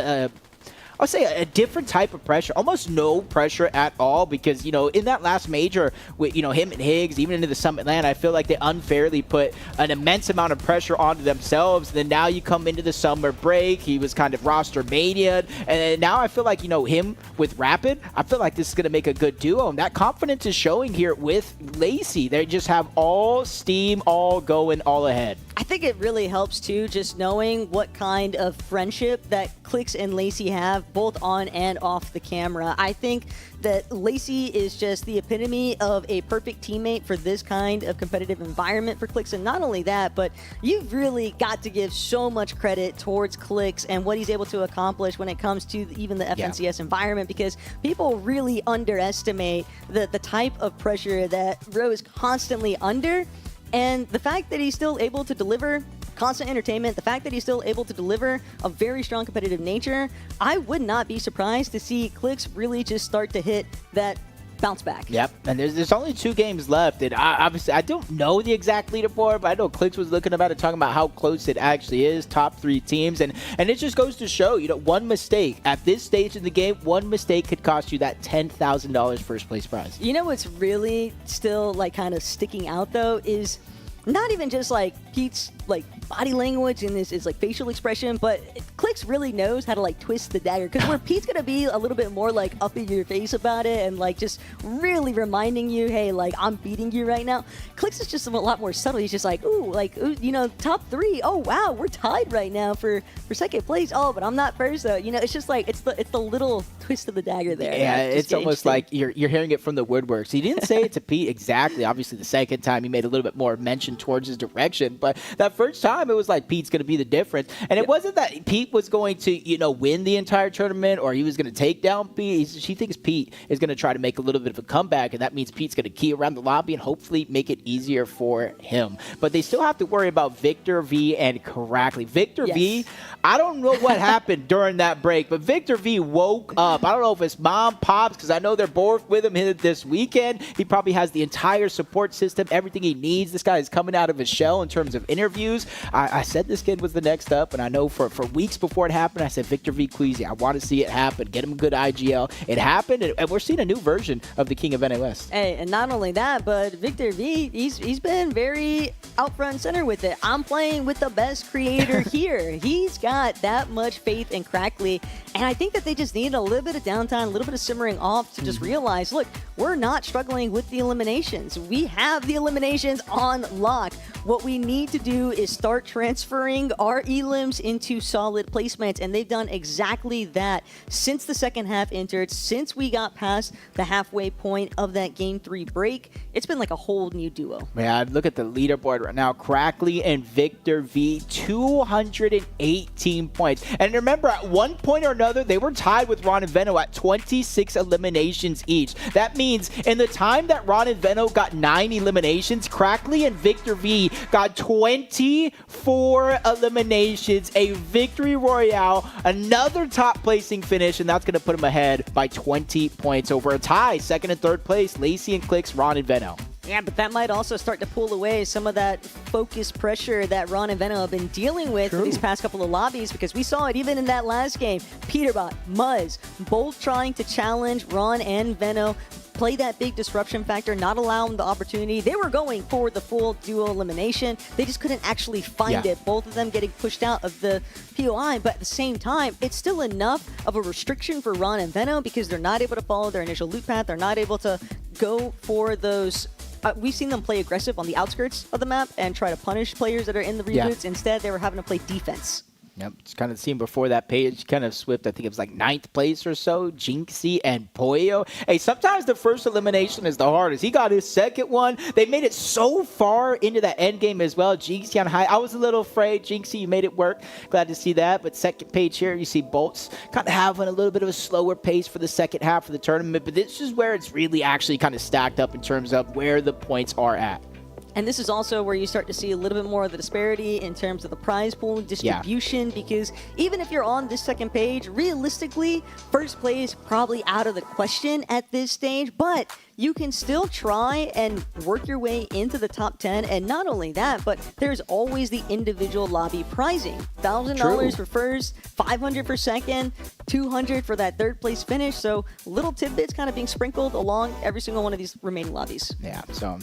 Speaker 1: I'll say a different type of pressure, almost no pressure at all, because, you know, in that last major with, you know, him and Higgs, even into the Summit Land, I feel like they unfairly put an immense amount of pressure onto themselves. And then now you come into the summer break, he was kind of roster mania'd, and now I feel like, you know, him with Rapid, I feel like this is going to make a good duo, and that confidence is showing here with Lacy. They just have all steam, all going, all ahead.
Speaker 2: I think it really helps, too, just knowing what kind of friendship that Clix and Lacy have, both on and off the camera. I think that Lacy is just the epitome of a perfect teammate for this kind of competitive environment for Clix. And not only that, but you've really got to give so much credit towards Clix and what he's able to accomplish when it comes to even the FNCS environment, because people really underestimate the type of pressure that Ro is constantly under. And the fact that he's still able to deliver constant entertainment, the fact that he's still able to deliver a very strong competitive nature, I would not be surprised to see Clix really just start to hit that bounce back.
Speaker 1: Yep, and there's only 2 games left, and obviously I don't know the exact leaderboard, but I know Clix was looking about it, talking about how close it actually is, top 3 teams, and it just goes to show, you know, one mistake at this stage in the game, one mistake could cost you that $10,000 first place prize.
Speaker 2: You know what's really still like kind of sticking out though is not even just like Pete's like body language and his like facial expression, but Clix really knows how to like twist the dagger, because where Pete's gonna be a little bit more like up in your face about it and like just really reminding you, hey, like I'm beating you right now. Clix is just a lot more subtle. He's just like, ooh, you know, top 3. Oh wow, we're tied right now for second place. Oh, but I'm not first though. You know, it's just like it's the little twist of the dagger there.
Speaker 1: Yeah, it's almost like you're hearing it from the woodworks. He didn't say it to Pete exactly. Obviously, the second time he made a little bit more mention towards his direction, but that first time it was like Pete's going to be the difference. And it wasn't that Pete was going to, you know, win the entire tournament or he was going to take down Pete. She thinks Pete is going to try to make a little bit of a comeback, and that means Pete's going to key around the lobby and hopefully make it easier for him. But they still have to worry about Victor V and Crackly. Victor V, I don't know what happened during that break, but Victor V woke up. I don't know if it's mom, pops, because I know they're both with him here this weekend. He probably has the entire support system, everything he needs. This guy is coming out of his shell in terms of interviews. I said this kid was the next up, and I know for weeks before it happened, I said Victor V Queasy, I want to see it happen. Get him a good IGL. It happened, and we're seeing a new version of the King of NA West.
Speaker 2: Hey, and not only that, but Victor V, he's been very out front and center with it. I'm playing with the best creator here. He's got that much faith in Crackly, and I think that they just need a little bit of downtime, a little bit of simmering off to just realize, look, we're not struggling with the eliminations. We have the eliminations on lock. What we need to do is start transferring our elims into solid placements, and they've done exactly that since the second half entered, since we got past the halfway point of that Game 3 break. It's been like a whole new duo.
Speaker 1: Yeah, look at the leaderboard right now. Crackly and Victor V, 218 points. And remember, at one point or another, they were tied with Ron and Veno at 26 eliminations each. That means in the time that Ron and Veno got 9 eliminations, Crackly and Victor V got 24 eliminations, a victory royale, another top placing finish, and that's going to put them ahead by 20 points over a tie. Second and third place, Lacy and Clix, Ron and Veno.
Speaker 2: Yeah, but that might also start to pull away some of that focus pressure that Ron and Veno have been dealing with these past couple of lobbies, because we saw it even in that last game. Peterbot, Muzz, both trying to challenge Ron and Veno, play that big disruption factor, not allow them the opportunity. They were going for the full duo elimination. They just couldn't actually find it. Both of them getting pushed out of the POI, but at the same time, it's still enough of a restriction for Ron and Veno because they're not able to follow their initial loot path. They're not able to go for those. We've seen them play aggressive on the outskirts of the map and try to punish players that are in the reboots. Instead, they were having to play defense.
Speaker 1: Yep, it's kind of seen before that page, kind of swept, I think it was like 9th place or so, Jynxzi and Pollo. Hey, sometimes the first elimination is the hardest. He got his second one. They made it so far into that end game as well. Jynxzi on high. I was a little afraid. Jynxzi, you made it work. Glad to see that. But second page here, you see Bolts kind of having a little bit of a slower pace for the second half of the tournament. But this is where it's really actually kind of stacked up in terms of where the points are at.
Speaker 2: And this is also where you start to see a little bit more of the disparity in terms of the prize pool distribution, because even if you're on this second page, realistically, first place probably out of the question at this stage, but you can still try and work your way into the top 10. And not only that, but there's always the individual lobby prizing. $1,000 for first, $500 for second, $200 for that third place finish. So little tidbits kind of being sprinkled along every single one of these remaining lobbies.
Speaker 1: Yeah, so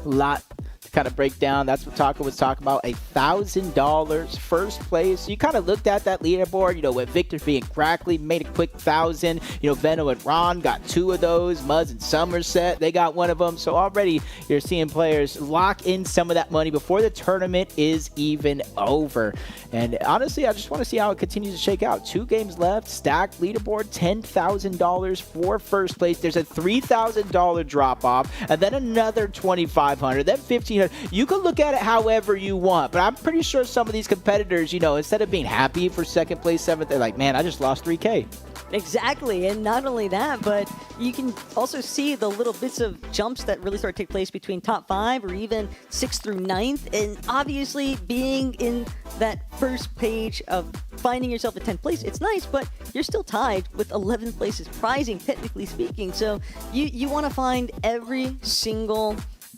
Speaker 1: a lot to kind of break down. That's what Taka was talking about. $1,000 first place. So you kind of looked at that leaderboard, you know, with Victor V and Crackly made a quick 1,000. You know, Veno and Ron got 2 of those. Muzz and Somerset, they got 1 of them. So already you're seeing players lock in some of that money before the tournament is even over. And honestly, I just want to see how it continues to shake out. 2 games left, stacked leaderboard, $10,000 for first place. There's a $3,000 drop off, and then another $2,500, then $1,500. You can look at it however you want, but I'm pretty sure some of these competitors, you know, instead of being happy for second place, 7th, they're like, man, I just lost $3K.
Speaker 2: Exactly, and not only that, but you can also see the little bits of jumps that really start to take place between top 5 or even 6th through 9th, and obviously being in that first page of finding yourself at 10th place, it's nice, but you're still tied with 11th places prizing, technically speaking, so you want to find every single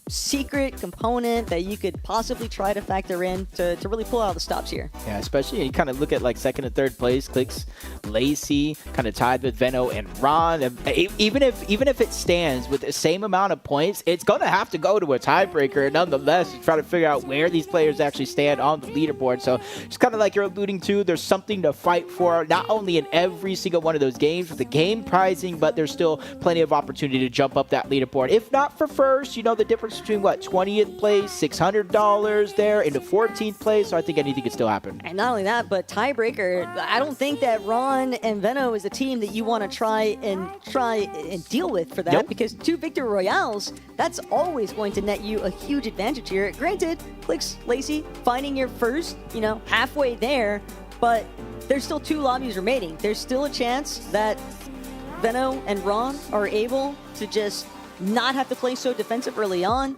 Speaker 2: secret component that you could possibly try to factor in to really pull out the stops here.
Speaker 1: Yeah, especially you kind of look at like second and third place, Clix Lacy kind of tied with Veno and Ron. Even if it stands with the same amount of points, it's going to have to go to a tiebreaker nonetheless to try to figure out where these players actually stand on the leaderboard. So it's kind of like you're alluding to, there's something to fight for, not only in every single one of those games with the game pricing, but there's still plenty of opportunity to jump up that leaderboard. If not for first, you know the difference between what, 20th place, $600 there into 14th place. So I think anything could still happen.
Speaker 2: And not only that, but tiebreaker, I don't think that Ron and Veno is a team that you want to try and deal with for that, because 2 Victory Royales, that's always going to net you a huge advantage here. Granted, Clix, Lacy, finding your first, you know, halfway there, but there's still 2 lobbies remaining. There's still a chance that Veno and Ron are able to just not have to play so defensive early on.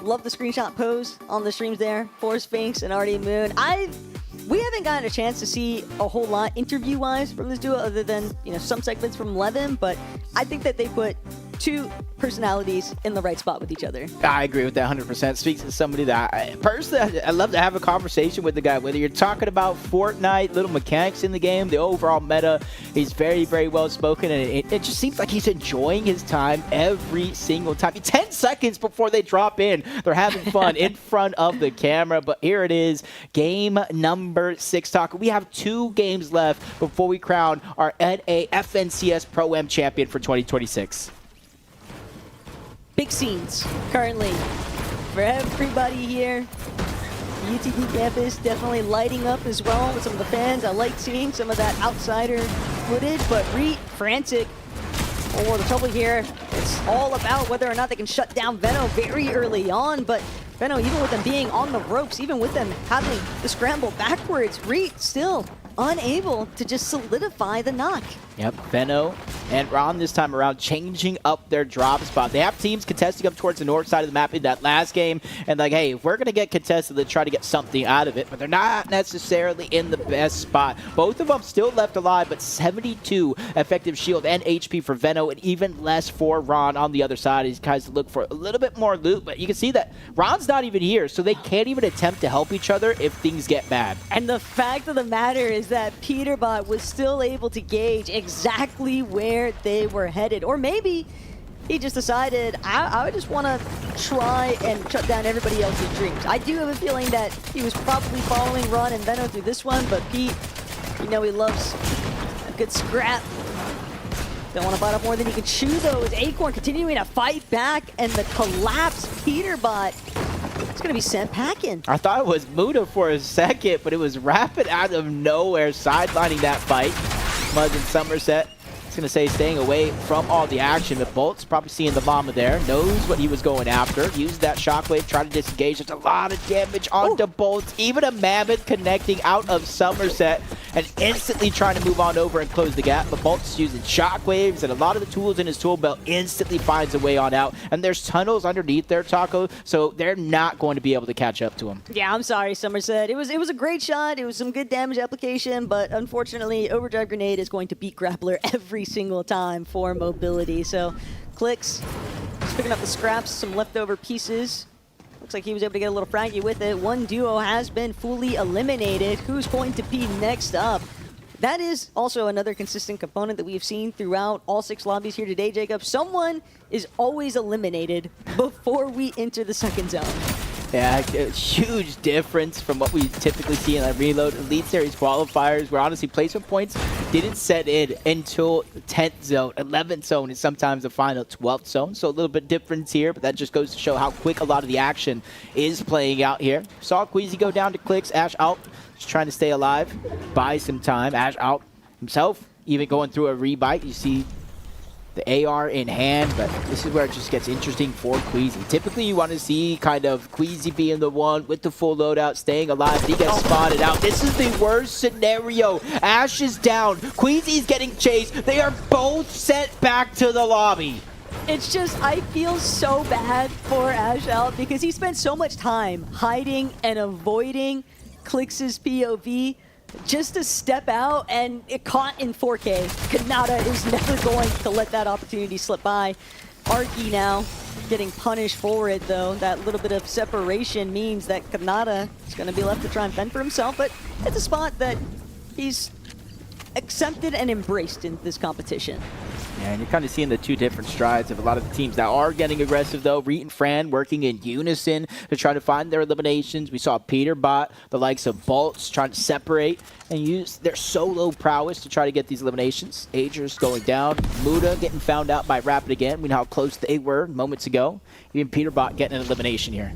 Speaker 2: Love the screenshot pose on the streams there for Sphinx and Artie Moon. We haven't gotten a chance to see a whole lot interview-wise from this duo other than, you know, some segments from Levin, but I think that they put 2 personalities in the right spot with each other.
Speaker 1: I agree with that 100%. Speaks to somebody that personally, I love to have a conversation with the guy, whether you're talking about Fortnite, little mechanics in the game, the overall meta. He's very, very well spoken, and it just seems like he's enjoying his time every single time. 10 seconds before they drop in, they're having fun in front of the camera. But here it is, game number 6, Taco. We have 2 games left before we crown our NA FNCS Pro-Am champion for 2026.
Speaker 2: Big scenes currently for everybody here. UTD campus definitely lighting up as well with some of the fans. I like seeing some of that outsider footage, but Reet frantic. Oh, the trouble here, it's all about whether or not they can shut down Veno very early on, but Veno, even with them being on the ropes, even with them having the scramble backwards, Reet still unable to just solidify the knock.
Speaker 1: Yep, Veno and Ron this time around changing up their drop spot. They have teams contesting up towards the north side of the map in that last game, and like, hey, if we're going to get contested, let's try to get something out of it, but they're not necessarily in the best spot. Both of them still left alive, but 72 effective shield and HP for Veno, and even less for Ron on the other side. These guys look for a little bit more loot, but you can see that Ron's not even here, so they can't even attempt to help each other if things get bad.
Speaker 2: And the fact of the matter is that Peterbot was still able to gauge exactly where they were headed. Or maybe he just decided, I just want to try and shut down everybody else's dreams. I do have a feeling that he was probably following Ron and Veno through this one, but Pete, you know he loves a good scrap. Don't want to bite off more than he can chew, though, as Acorn continuing to fight back, and the collapsed Peterbot is going to be sent packing.
Speaker 1: I thought it was Muda for a second, but it was Rapid out of nowhere, sidelining that fight. Muzz and Somerset, it's going to say staying away from all the action, but Bolt's probably seeing the llama there, knows what he was going after, used that shockwave, tried to disengage. There's a lot of damage onto Bolt, even a Mammoth connecting out of Somerset and instantly trying to move on over and close the gap, but Bolt's using shockwaves and a lot of the tools in his tool belt, instantly finds a way on out, and there's tunnels underneath there, Taco, so they're not going to be able to catch up to him.
Speaker 2: Yeah, I'm sorry, Somerset. It was a great shot, it was some good damage application, but unfortunately, Overdrive Grenade is going to beat Grappler every single time for mobility. So Clix just picking up the scraps, some leftover pieces. Looks like he was able to get a little fraggy with it. One duo has been fully eliminated. Who's going to be next up? That is also another consistent component that we've seen throughout all 6 lobbies here today, Jacob. Someone is always eliminated before we enter the second zone.
Speaker 1: Yeah, a huge difference from what we typically see in that Reload Elite Series qualifiers, where honestly placement points didn't set in until 10th zone, 11th zone, and sometimes the final 12th zone. So a little bit difference here, but that just goes to show how quick a lot of the action is playing out here. Saw Queasy go down to Clix, Ash out, just trying to stay alive, buy some time. Ash out himself, even going through a rebite. You see the AR in hand, but this is where it just gets interesting for Queasy. Typically, you want to see kind of Queasy being the one with the full loadout, staying alive. He gets spotted out. This is the worst scenario. Ash is down. Queasy's getting chased. They are both sent back to the lobby.
Speaker 2: It's just, I feel so bad for Ash out because he spent so much time hiding and avoiding Clix's POV just to step out and it caught in 4K. CAMPANITA is never going to let that opportunity slip by. Arky now getting punished for it, though. That little bit of separation means that CAMPANITA is going to be left to try and fend for himself, but it's a spot that he's accepted and embraced in this competition.
Speaker 1: Yeah, and you're kind of seeing the two different strides of a lot of the teams that are getting aggressive, though. Reet and Fran working in unison to try to find their eliminations. We saw Peterbot, the likes of Bolts, trying to separate and use their solo prowess to try to get these eliminations. Agers going down. Muda getting found out by Rapid again. We know how close they were moments ago. Even Peterbot getting an elimination here.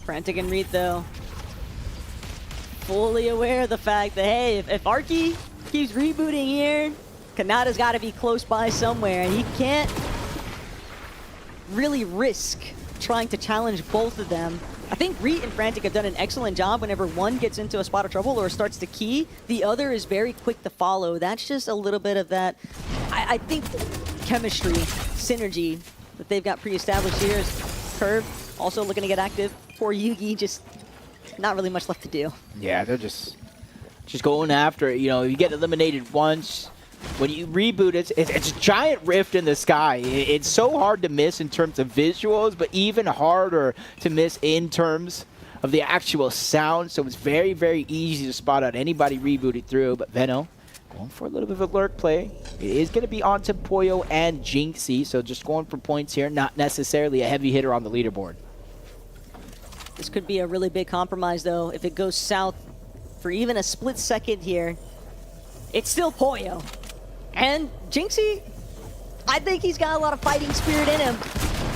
Speaker 2: Frantic and Reet, though, fully aware of the fact that, hey, if Arky keeps rebooting here, Kanata's got to be close by somewhere, and he can't really risk trying to challenge both of them. I think Reet and Frantic have done an excellent job whenever one gets into a spot of trouble or starts to key. The other is very quick to follow. That's just a little bit of that, I think, chemistry, synergy that they've got pre-established here. Curve also looking to get active. Poor Yugi, just not really much left to do.
Speaker 1: Yeah, they're just going after it. You know, you get eliminated once. When you reboot, it's a giant rift in the sky. It's so hard to miss in terms of visuals, but even harder to miss in terms of the actual sound. So it's very, very easy to spot out anybody rebooted through. But Veno going for a little bit of a lurk play. It is going to be onto Poyo and Jynxzi, so just going for points here, not necessarily a heavy hitter on the leaderboard.
Speaker 2: This could be a really big compromise, though, if it goes south for even a split second here. It's still Poyo. And Jynxzi, I think he's got a lot of fighting spirit in him.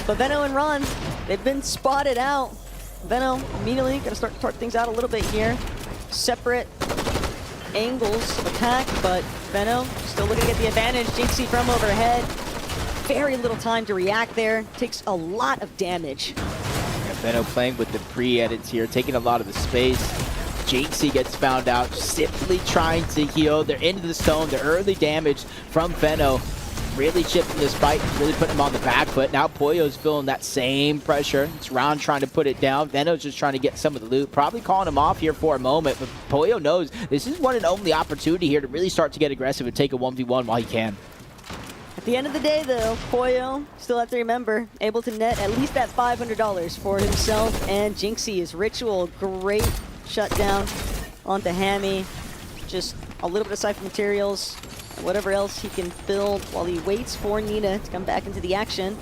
Speaker 2: But Veno and Ron, they've been spotted out. Veno immediately going to start things out a little bit here. Separate angles of attack, but Veno still looking to get the advantage. Jynxzi from overhead. Very little time to react there. Takes a lot of damage.
Speaker 1: Yeah, Veno playing with the pre-edits here, taking a lot of the space. Jynxzi gets found out, simply trying to heal. They're into the stone. The early damage from Veno really shifting this fight, really putting him on the back foot. Now Poyo's feeling that same pressure. It's Ron trying to put it down. Veno's just trying to get some of the loot. Probably calling him off here for a moment, but Poyo knows this is one and only opportunity here to really start to get aggressive and take a 1v1 while he can.
Speaker 2: At the end of the day, though, Poyo, still have to remember, able to net at least that $500 for himself and Jynxzi. His Ritual, great shutdown onto Hammy. Just a little bit of Cypher materials and whatever else he can build while he waits for Nina to come back into the action.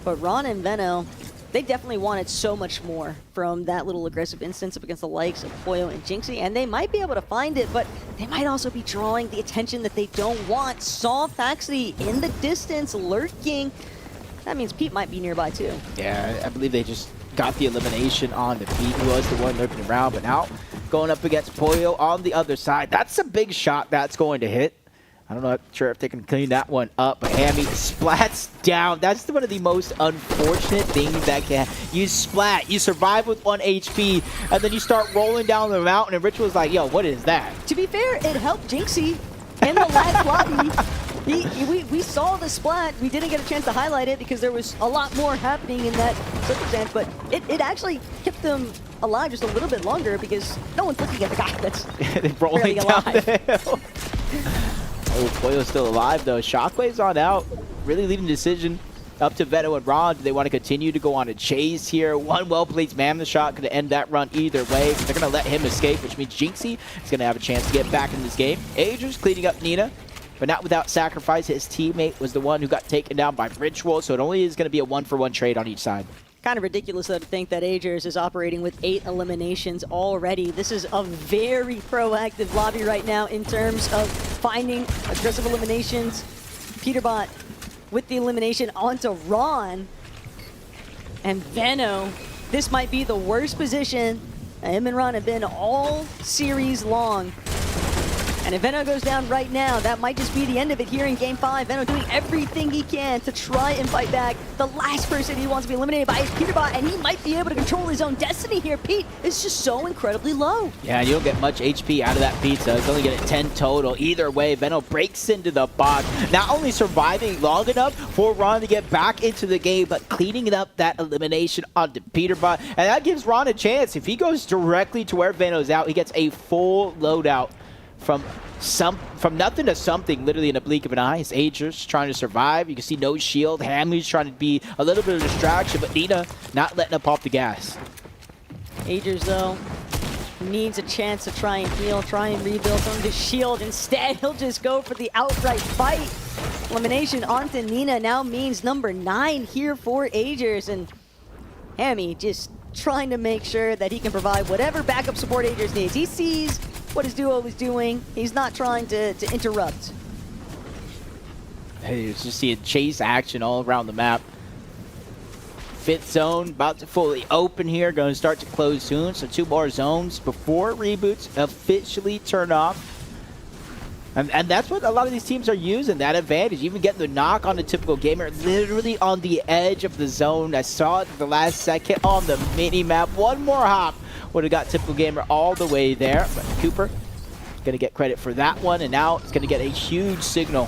Speaker 2: But Ron and Veno, they definitely wanted so much more from that little aggressive instance up against the likes of Poyo and Jynxzi, and they might be able to find it, but they might also be drawing the attention that they don't want. Saw Faxity in the distance, lurking. That means Pete might be nearby too.
Speaker 1: Yeah, I believe they just got the elimination on the Pete, who was the one lurking around, but now going up against Poyo on the other side. That's a big shot that's going to hit. I don't know, sure if they can clean that one up, but Hammy splats down. That's one of the most unfortunate things that can happen. You splat, you survive with 1 HP, and then you start rolling down the mountain, and Ritual's like, yo, what is that?
Speaker 2: To be fair, it helped Jynxzi in the last lobby. We saw the splat. We didn't get a chance to highlight it because there was a lot more happening in that circumstance, but it actually kept them alive just a little bit longer because no one's looking at the guy that's
Speaker 1: rolling down
Speaker 2: alive.
Speaker 1: the hill. Oh, Poyo's still alive, though. Shockwave's on out. Really leading decision up to Veno and Ron. Do they want to continue to go on a chase here? One well-placed mammoth shot could end that run either way. They're going to let him escape, which means Jynxzi is going to have a chance to get back in this game. Agers cleaning up Nina, but not without sacrifice. His teammate was the one who got taken down by Ritual, so it only is going to be a 1-for-1 trade on each side.
Speaker 2: Kind of ridiculous, though, to think that Agers is operating with 8 eliminations already. This is a very proactive lobby right now in terms of finding aggressive eliminations. Peterbot with the elimination onto Ron. And Veno, this might be the worst position him and Ron have been all series long. And if Veno goes down right now, that might just be the end of it here in Game 5. Veno doing everything he can to try and fight back. The last person he wants to be eliminated by is Peterbot, and he might be able to control his own destiny here. Pete is just so incredibly low.
Speaker 1: Yeah, you don't get much HP out of that pizza. It's only getting 10 total. Either way, Veno breaks into the box. Not only surviving long enough for Ron to get back into the game, but cleaning up that elimination onto Peterbot. And that gives Ron a chance. If he goes directly to where Veno's out, he gets a full loadout. From nothing to something, literally in a blink of an eye. It's Agers trying to survive. You can see no shield. Hammy's trying to be a little bit of a distraction, but Nina not letting up off the gas.
Speaker 2: Agers, though, needs a chance to try and heal, try and rebuild some of his shield. Instead, he'll just go for the outright fight. Elimination onto Nina now means number 9 here for Agers, and Hammy just trying to make sure that he can provide whatever backup support Agers needs. He sees what his duo is doing. He's not trying to interrupt.
Speaker 1: Hey, you just seeing chase action all around the map. Fifth zone about to fully open here, going to start to close soon. So 2 more zones before reboots officially turn off. And that's what a lot of these teams are using, that advantage. Even getting the knock on the typical gamer, literally on the edge of the zone. I saw it at the last second on the mini-map. One more hop would have got typical gamer all the way there. But Cooper going to get credit for that one, and now it's going to get a huge signal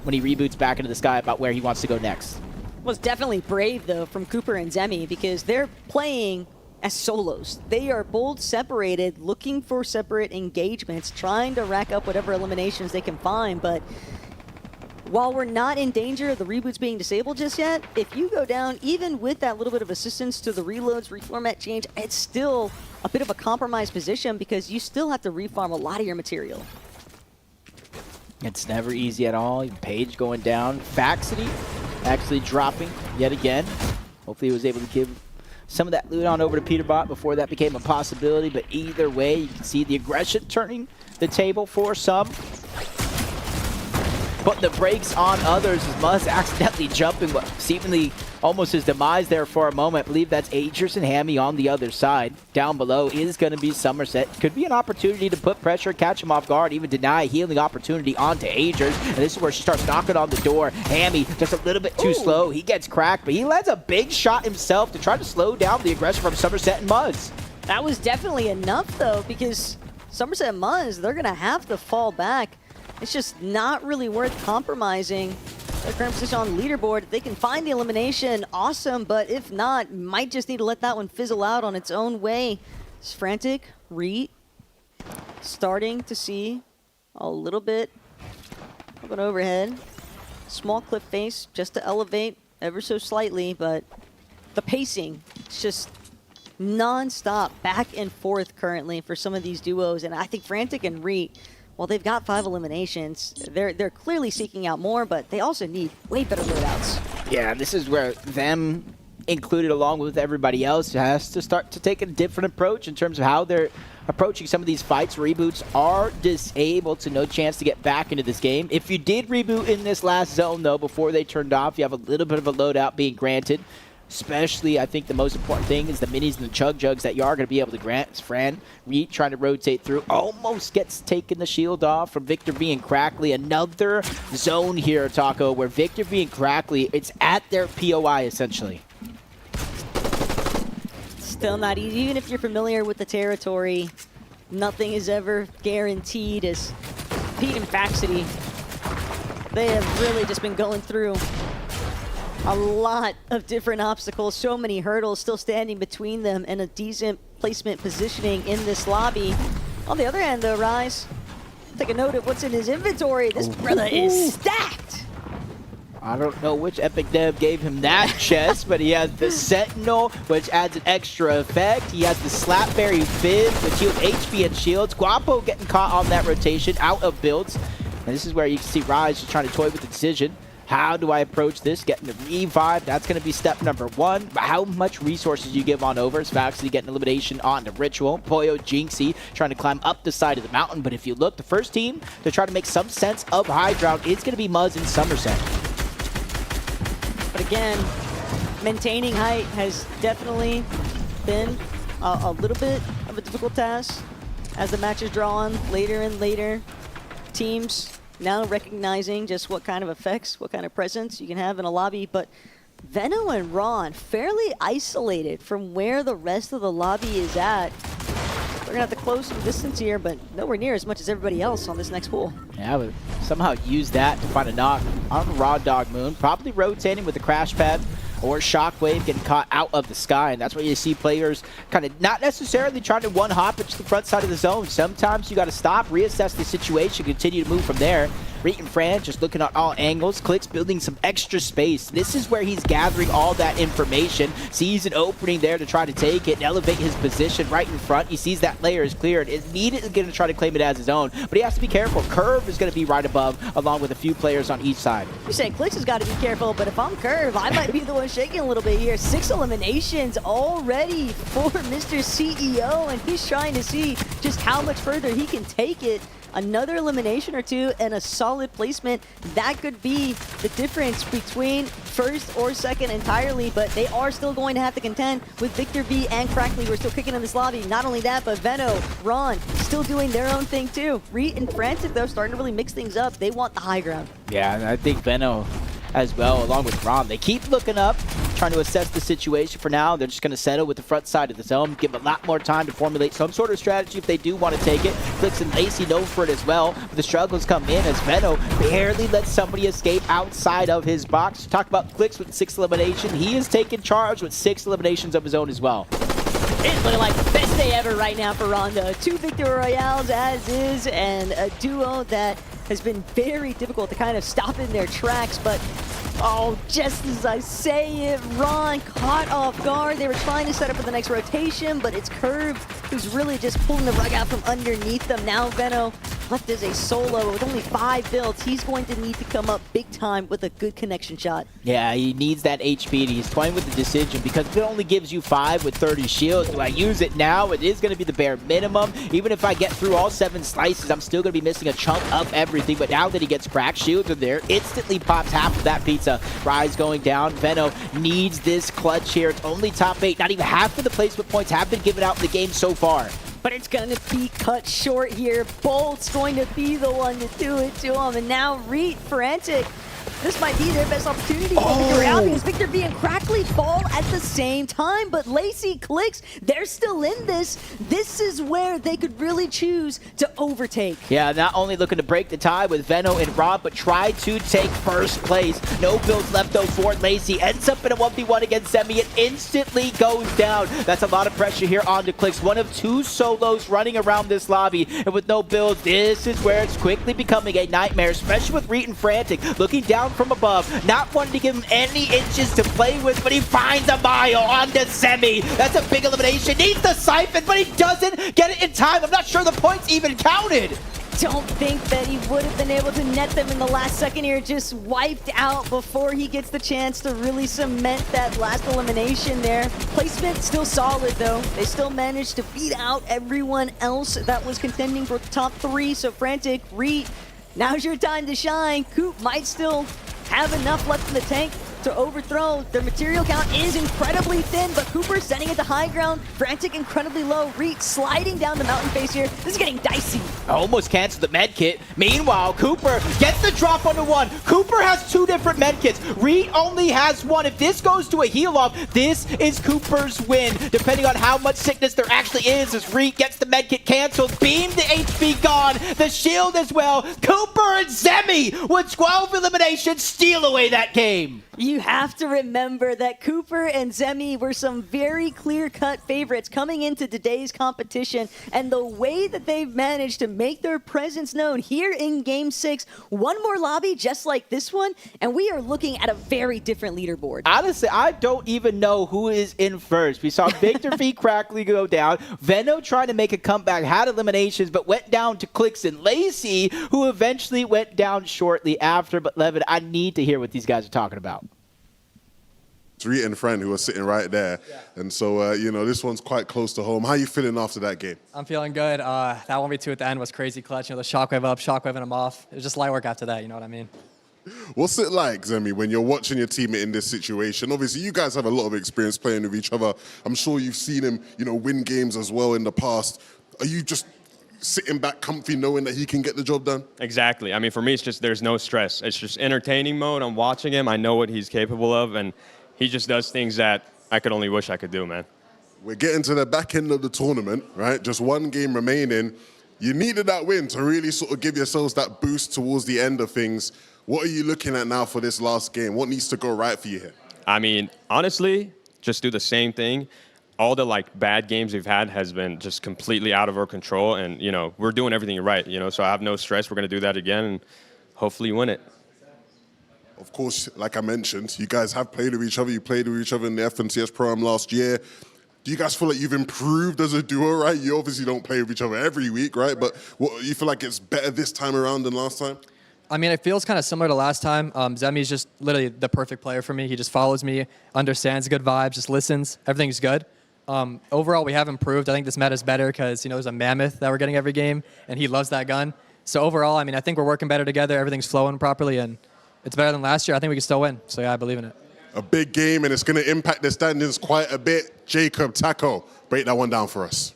Speaker 1: when he reboots back into the sky about where he wants to go next.
Speaker 2: Was definitely brave, though, from Cooper and Zemi, because they're playing as solos. They are both separated, looking for separate engagements, trying to rack up whatever eliminations they can find. But while we're not in danger of the reboots being disabled just yet, if you go down, even with that little bit of assistance to the reloads, reformat change, it's still a bit of a compromised position because you still have to refarm a lot of your material.
Speaker 1: It's never easy at all. Page going down. Faxity actually dropping yet again. Hopefully he was able to give some of that loot on over to Peterbot before that became a possibility. But either way, you can see the aggression turning the table for some. But the brakes on others as Muzz accidentally jumping, but seemingly almost his demise there for a moment. I believe that's Agers and Hammy on the other side. Down below is going to be Somerset. Could be an opportunity to put pressure, catch him off guard, even deny a healing opportunity onto Agers. And this is where she starts knocking on the door. Hammy just a little bit too slow. He gets cracked, but he lands a big shot himself to try to slow down the aggression from Somerset and Muzz.
Speaker 2: That was definitely enough, though, because Somerset and Muzz, they're going to have to fall back. It's just not really worth compromising their current position on the leaderboard. If they can find the elimination, awesome, but if not, might just need to let that one fizzle out on its own way. It's Frantic, Reet, starting to see a little bit of an overhead. Small cliff face just to elevate ever so slightly, but the pacing, it's just non-stop back and forth currently for some of these duos, and I think Frantic and Reet, well, they've got 5 eliminations. They're clearly seeking out more, but they also need way better loadouts.
Speaker 1: Yeah, this is where them included along with everybody else has to start to take a different approach in terms of how they're approaching some of these fights. Reboots are disabled, so no chance to get back into this game. If you did reboot in this last zone, though, before they turned off, you have a little bit of a loadout being granted. Especially, I think the most important thing is the minis and the chug jugs that you are going to be able to grant. It's Fran Reed trying to rotate through. Almost gets taken the shield off from Victor being Crackly. Another zone here, Taco, where Victor being Crackly, it's at their POI essentially.
Speaker 2: Still not easy. Even if you're familiar with the territory, nothing is ever guaranteed as Pete and Faxity, they have really just been going through a lot of different obstacles, so many hurdles still standing between them and a decent placement positioning in this lobby. On the other hand, though, Rise, take a note of what's in his inventory. This brother is stacked.
Speaker 1: I don't know which Epic Dev gave him that chest, but he has the Sentinel, which adds an extra effect. He has the Slapberry Fizz, which heals HP and shields. Guapo getting caught on that rotation, out of builds. And this is where you can see Rise just trying to toy with the decision. How do I approach this? Getting the revive, that's going to be step number 1. But how much resources you give on over? It's Faxity getting elimination on the Ritual. Poyo, Jynxzi trying to climb up the side of the mountain. But if you look, the first team to try to make some sense of high ground is going to be Muzz and Somerset.
Speaker 2: But again, maintaining height has definitely been a little bit of a difficult task as the matches draw on later and later. Teams now recognizing just what kind of effects, what kind of presence you can have in a lobby, but Veno and Ron fairly isolated from where the rest of the lobby is at. They're gonna have to close some distance here, but nowhere near as much as everybody else on this next pool.
Speaker 1: Yeah, but somehow use that to find a knock on Raw Dog Moon, probably rotating with the crash pad or Shockwave getting caught out of the sky, and that's where you see players kind of not necessarily trying to one-hop it to the front side of the zone. Sometimes you got to stop, reassess the situation, continue to move from there. Reet and Fran just looking at all angles. Clix building some extra space. This is where he's gathering all that information. Sees an opening there to try to take it and elevate his position right in front. He sees that layer is cleared. Immediately going to try to claim it as his own. But he has to be careful. Curve is going to be right above, along with a few players on each side.
Speaker 2: You're saying Clix has got to be careful, but if I'm Curve, I might be the one shaking a little bit here. 6 eliminations already for Mr. CEO, and he's trying to see just how much further he can take it. Another elimination or two and a solid placement. That could be the difference between first or second entirely, but they are still going to have to contend with Victor V and Crackley, who are still kicking in this lobby. Not only that, but Veno, Ron, still doing their own thing too. Reet and Frantic, though, starting to really mix things up. They want the high ground.
Speaker 1: Yeah, and I think Veno as well, along with Ron. They keep looking up, trying to assess the situation. For now, they're just going to settle with the front side of the zone, give a lot more time to formulate some sort of strategy if they do want to take it. Clix and Lacy know for it as well, but the struggles come in as Veno barely lets somebody escape outside of his box. Talk about Clix with 6 eliminations. He is taking charge with 6 eliminations of his own as well.
Speaker 2: It's looking like the best day ever right now for Ronda. 2 Victory Royales as is, and a duo that has been very difficult to kind of stop in their tracks, but oh, just as I say it, Ron caught off guard. They were trying to set up for the next rotation, but it's Curve who's really just pulling the rug out from underneath them. Now Veno left as a solo with only 5 builds. He's going to need to come up big time with a good connection shot.
Speaker 1: Yeah, he needs that HP. He's playing with the decision because it only gives you 5 with 30 shields. Do I use it now? It is going to be the bare minimum. Even if I get through all 7 slices, I'm still going to be missing a chunk of everything. But now that he gets cracked, shields are there. Instantly pops half of that pizza. Rise going down. Veno needs this clutch here. It's only top 8. Not even half of the placement points have been given out in the game so far.
Speaker 2: But it's going to be cut short here. Bolt's going to be the one to do it to him. And now Reet, Frantic. This might be their best opportunity to figure out because Victor V and Crackley fall at the same time. But Lacy, Clix, they're still in this. This is where they could really choose to overtake.
Speaker 1: Yeah, not only looking to break the tie with Veno and Rob, but try to take first place. No builds left though for Lacy. Ends up in a 1v1 against Semi. It instantly goes down. That's a lot of pressure here onto Clix. One of 2 solos running around this lobby. And with no builds, this is where it's quickly becoming a nightmare, especially with Reet and Frantic looking down from above, not wanting to give him any inches to play with, but he finds a mile onto Semi. That's a big elimination. Needs the siphon, but he doesn't get it in time. I'm not sure the points even counted.
Speaker 2: Don't think that he would have been able to net them in the last second here. Just wiped out before he gets the chance to really cement that last elimination there. Placement still solid though. They still managed to beat out everyone else that was contending for the top 3. So Frantic, Reet, now's your time to shine. Coop might still have enough left in the tank to overthrow. Their material count is incredibly thin, but Cooper sending it to high ground. Frantic incredibly low. Reet sliding down the mountain face here. This is getting dicey.
Speaker 1: Almost canceled the med kit. Meanwhile, Cooper gets the drop onto 1. Cooper has 2 different med kits. Reet only has 1. If this goes to a heal off, this is Cooper's win. Depending on how much sickness there actually is, as Reet gets the med kit canceled. Beam the HP gone. The shield as well. Cooper and Semi with 12 eliminations steal away that game.
Speaker 2: You have to remember that Cooper and Zemi were some very clear-cut favorites coming into today's competition, and the way that they've managed to make their presence known here in Game 6, one more lobby just like this one, and we are looking at a very different leaderboard.
Speaker 1: Honestly, I don't even know who is in first. We saw Victor V Crackley go down. Veno trying to make a comeback, had eliminations, but went down to Clix and Lacy, who eventually went down shortly after. But Levin, I need to hear what these guys are talking about.
Speaker 3: Reet and Fran who are sitting right there. And so, you know, this one's quite close to home. How are you feeling after that game?
Speaker 18: I'm feeling good. That 1v2 at the end was crazy clutch. You know, the shockwave up, shockwaving him off. It was just light work after that, you know what I mean?
Speaker 3: What's it like, Zemi, when you're watching your teammate in this situation? Obviously, you guys have a lot of experience playing with each other. I'm sure you've seen him, you know, win games as well in the past. Are you just sitting back comfy knowing that he can get the job done?
Speaker 19: Exactly. I mean, for me, it's just there's no stress. It's just entertaining mode. I'm watching him. I know what he's capable of, and he just does things that I could only wish I could do, man.
Speaker 3: We're getting to the back end of the tournament, right? Just one game remaining. You needed that win to really sort of give yourselves that boost towards the end of things. What are you looking at now for this last game? What needs to go right for you here?
Speaker 19: I mean, honestly, just do the same thing. All the bad games we've had has been just completely out of our control, and you know we're doing everything right. You know, so I have no stress. We're gonna do that again, and hopefully win it.
Speaker 3: Of course, like I mentioned, you guys have played with each other. You played with each other in the FNCS Pro-Am last year. Do you guys feel like you've improved as a duo, right? You obviously don't play with each other every week, right? But you feel like it's better this time around than last time?
Speaker 18: I mean, it feels kind of similar to last time. Zemi's just literally the perfect player for me. He just follows me, understands good vibes, just listens. Everything's good. Overall, we have improved. I think this meta is better because, there's a mammoth that we're getting every game, and he loves that gun. So overall, I mean, I think we're working better together. Everything's flowing properly, and it's better than last year. I think we can still win. So, yeah, I believe in it.
Speaker 3: A big game, and it's going to impact the standings quite a bit. Jacob, Taco, break that one down for us.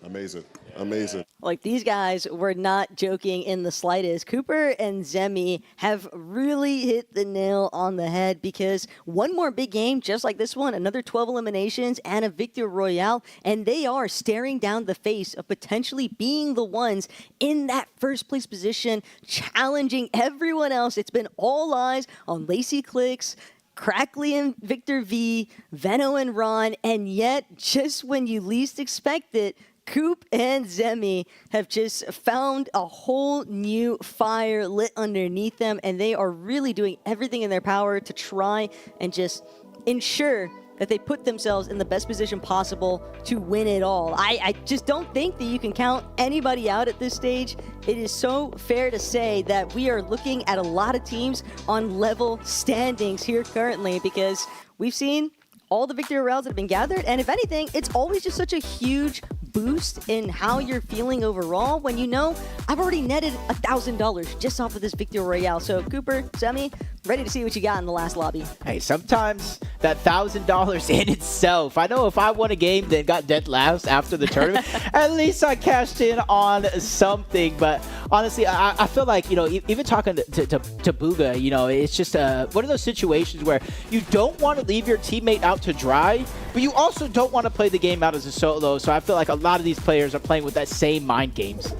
Speaker 3: Amazing. Amazing.
Speaker 2: Like, these guys were not joking in the slightest. Cooper and Zemi have really hit the nail on the head because one more big game, just like this one, another 12 eliminations and a Victor Royale, and they are staring down the face of potentially being the ones in that first place position, challenging everyone else. It's been all eyes on Lacy, Clix, Crackley and Victor V, Veno and Ron, and yet, just when you least expect it, Coop and Zemi have just found a whole new fire lit underneath them, and they are really doing everything in their power to try and just ensure that they put themselves in the best position possible to win it all. I just don't think that you can count anybody out at this stage. It is so fair to say that we are looking at a lot of teams on level standings here currently because we've seen all the victory royales that have been gathered, and if anything, it's always just such a huge boost in how you're feeling overall when you know I've already netted $1,000 just off of this victory royale. So Cooper, Zemi, ready to see what you got in the last lobby.
Speaker 1: Hey, sometimes that $1,000 in itself, I know if I won a game then got dead last after the tournament, at least I cashed in on something. But honestly, I feel like, even talking to Booga, it's just one of those situations where you don't want to leave your teammate out to dry, but you also don't want to play the game out as a solo. So I feel like a lot of these players are playing with that same mind games.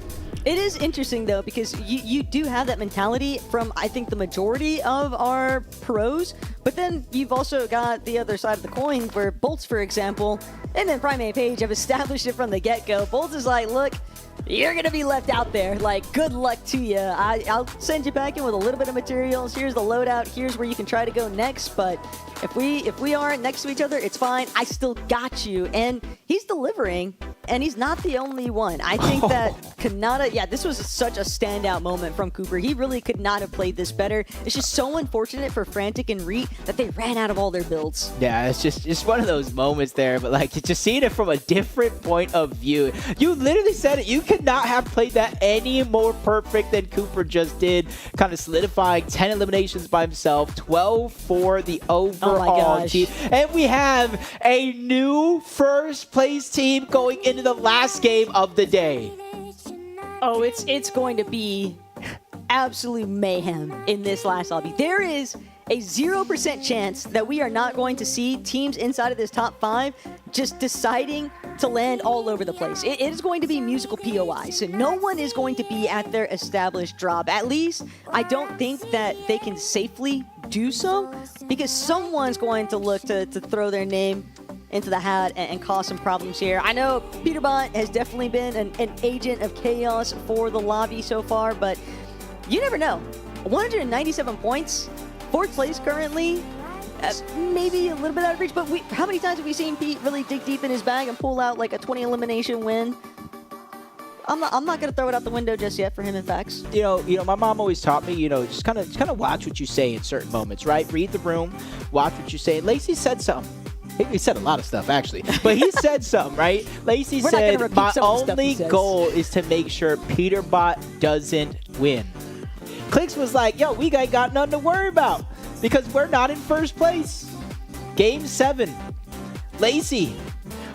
Speaker 2: It is interesting, though, because you do have that mentality from, I think, the majority of our pros, but then you've also got the other side of the coin where Bolts, for example, and then Primate Page have established it from the get-go. Bolts is like, look, you're going to be left out there. Like, good luck to you. I'll send you back in with a little bit of materials. Here's the loadout. Here's where you can try to go next. But if we aren't next to each other, it's fine. I still got you. And he's delivering, and he's not the only one. I think that Kanata, this was such a standout moment from Cooper. He really could not have played this better. It's just so unfortunate for Frantic and Reet that they ran out of all their builds.
Speaker 1: Yeah, it's just one of those moments there. But like, just seeing it from a different point of view. You literally said it. You could not have played that any more perfect than Cooper just did, kind of solidifying 10 eliminations by himself, 12 for the overall team. And we have a new first place team going into the last game of the day.
Speaker 2: Oh, it's going to be absolute mayhem in this last lobby. There is a 0% chance that we are not going to see teams inside of this top 5 just deciding to land all over the place. It is going to be musical POI, so no one is going to be at their established drop. At least, I don't think that they can safely do so, because someone's going to look to throw their name into the hat and cause some problems here. I know Peterbot has definitely been an agent of chaos for the lobby so far, but you never know. 197 points, 4th place currently, maybe a little bit out of reach, but how many times have we seen Pete really dig deep in his bag and pull out like a 20 elimination win? I'm not gonna throw it out the window just yet for him and Fax.
Speaker 1: My mom always taught me, just kind of watch what you say in certain moments, right? Read the room, watch what you say. And Lacy said something. He said a lot of stuff, actually. But he said something, right? Lacy said, my only goal is to make sure Peterbot doesn't win. Clix was like, yo, we ain't got nothing to worry about because we're not in first place. Game 7. Lacy,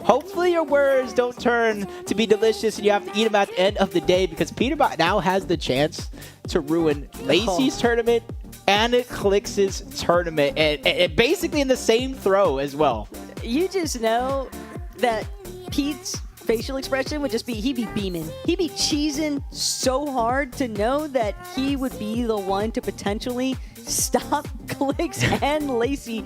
Speaker 1: hopefully your words don't turn to be delicious and you have to eat them at the end of the day, because Peterbot now has the chance to ruin Lacy's tournament and Clix's tournament, and basically in the same throw as well.
Speaker 2: You just know that Pete's facial expression would just be, he'd be beaming. He'd be cheesing so hard to know that he would be the one to potentially stop Clix and Lacy